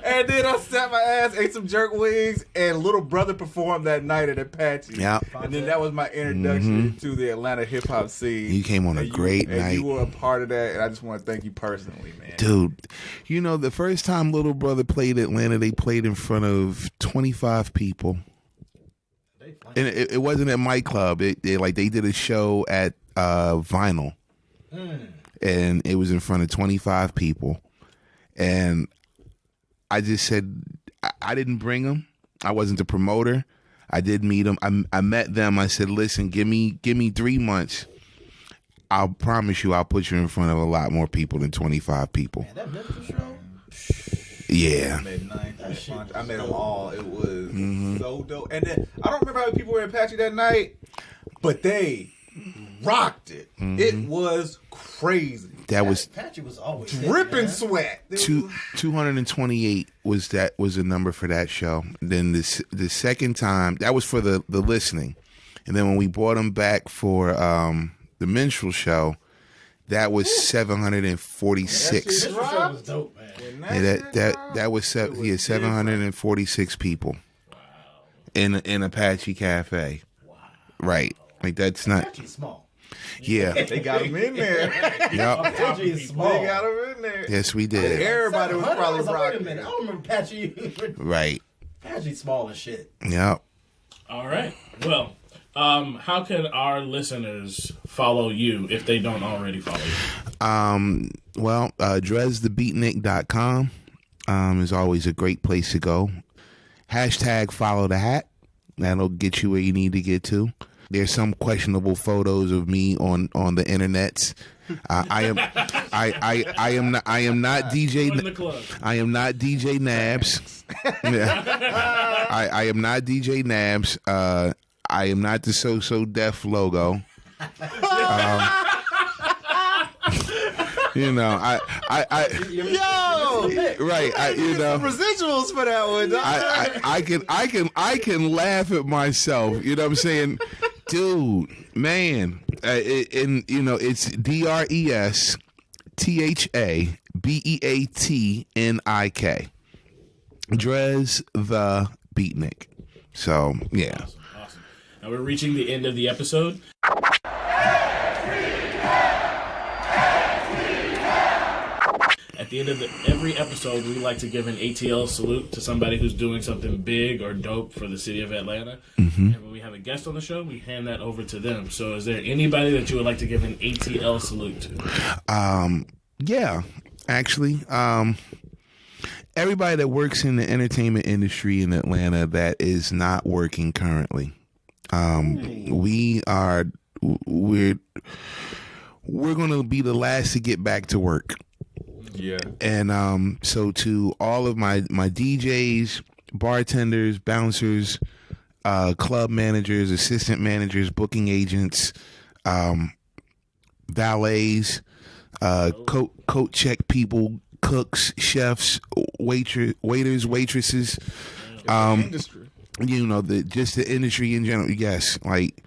And then I sat my ass, ate some jerk wings, and Little Brother performed that night at Apache. Yeah. And then that was my introduction to the Atlanta hip hop scene. You came on a great night. And you were a part of that, and I just want to thank you personally, man. Dude, the first time Little Brother played Atlanta, they played in front of 25 people. And it wasn't at my club. They did a show at Vinyl. And it was in front of 25 people. And I just said, I didn't bring them. I wasn't the promoter. I did meet them. I met them. I said, listen, give me 3 months. I'll promise you I'll put you in front of a lot more people than 25 people. Man, that Memphis show? Yeah. I met them all. It was so dope. And then I don't remember how many people were in Apache that night, but they rocked it. It was crazy. That was Patrick was always dripping sweat. 228 was the number for that show. Then the second time, that was for the listening. And then when we brought them back for the minstrel show, that was 746. That show was dope, man. That was 746 people. Wow. In Apache Cafe. Wow. Right. Like that's not Apache's small. Yeah. They got him in there. Yep. Apache is small. They got him in there. Yes, we did. Everybody was probably Wait a rocking. minute, I don't remember Apache. Right. Apache's small as shit. Yep. All right. Well, how can our listeners follow you if they don't already follow you? DREASthebeatnik.com is always a great place to go. # follow the hat. That'll get you where you need to get to. There's some questionable photos of me on the internets. I am not DJ. I am not DJ Nabs. I am not DJ Nabs. I am not the So Def logo. Right. Some residuals for that one. I can laugh at myself. You know what I'm saying, dude, man. It's D.R.E.S. THABEATNIK. D.R.E.S the Beatnik. So yeah. Awesome. Now we're reaching the end of the episode. At the end of every episode, we like to give an ATL salute to somebody who's doing something big or dope for the city of Atlanta. And when we have a guest on the show, we hand that over to them. So is there anybody that you would like to give an ATL salute to? Yeah, actually. Everybody that works in the entertainment industry in Atlanta that is not working currently. We're going to be the last to get back to work. Yeah. And so to all of my DJs, bartenders, bouncers, club managers, assistant managers, booking agents, valets, coat check people, cooks, chefs, waiters, waitresses, industry. just the industry in general. Yes, like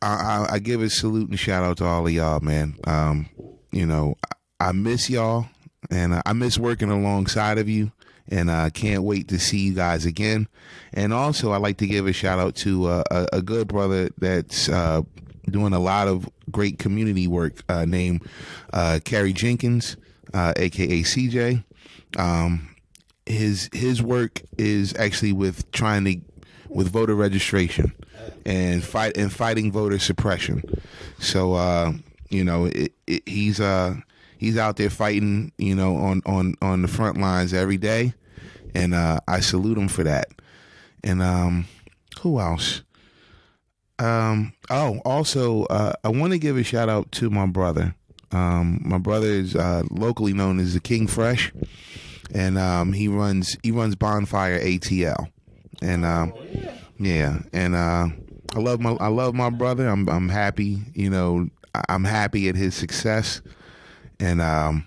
I give a salute and shout out to all of y'all, man. I miss y'all, and I miss working alongside of you, and I can't wait to see you guys again. And also, I'd like to give a shout out to a good brother that's doing a lot of great community work named Carey Jenkins, aka CJ. His work is actually with voter registration and fighting voter suppression. So he's out there fighting, on the front lines every day, and I salute him for that. And who else? Also, I want to give a shout out to my brother. My brother is locally known as the King Fresh, and he runs Bonfire ATL, and and I love my brother. I'm happy, I'm happy at his success, and I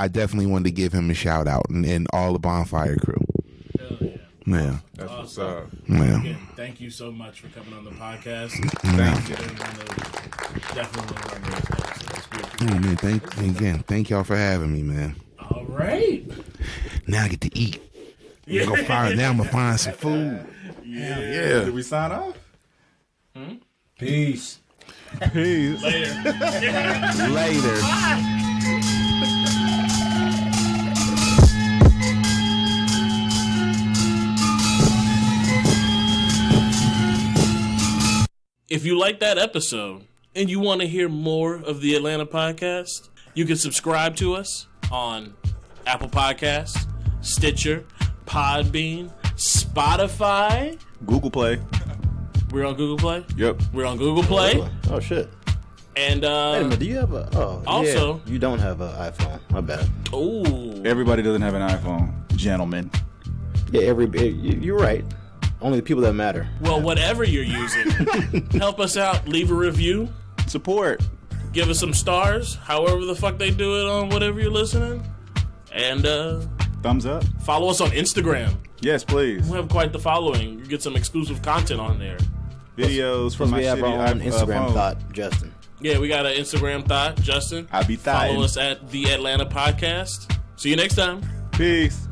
definitely wanted to give him a shout out and all the Bonfire crew. Hell yeah. Yeah. That's what's up. Yeah. Again, thank you so much for coming on the podcast. Thank you. Definitely one of our great episodes. It's great to Oh man, thank y'all for having me, man. All right. Now I get to eat. Now I'm gonna find some food. Yeah. Did we sign off? Peace. Peace. Later. If you like that episode and you want to hear more of the Atlanta podcast, you can subscribe to us on Apple Podcasts, Stitcher, Podbean, Spotify. Google Play. We're on Google Play? Yep. We're on Google Play. Oh shit. And Wait a minute, do you have a? Oh, also- yeah, you don't have an iPhone. My bad. ooh, Everybody doesn't have an iPhone, gentlemen. Yeah, you're right. Only the people that matter. well, whatever you're using, help us out. Leave a review. Support. Give us some stars, however the fuck they do it on whatever you're listening. And Thumbs up. follow us on Instagram. Yes, please. We have quite the following. You get some exclusive content on there. Videos from Plus, my we have shitty our own Instagram phone. thought, Justin. Yeah, we got an Instagram thought, Justin. I be thotting. Follow us at The Atlanta Podcast. See you next time. Peace.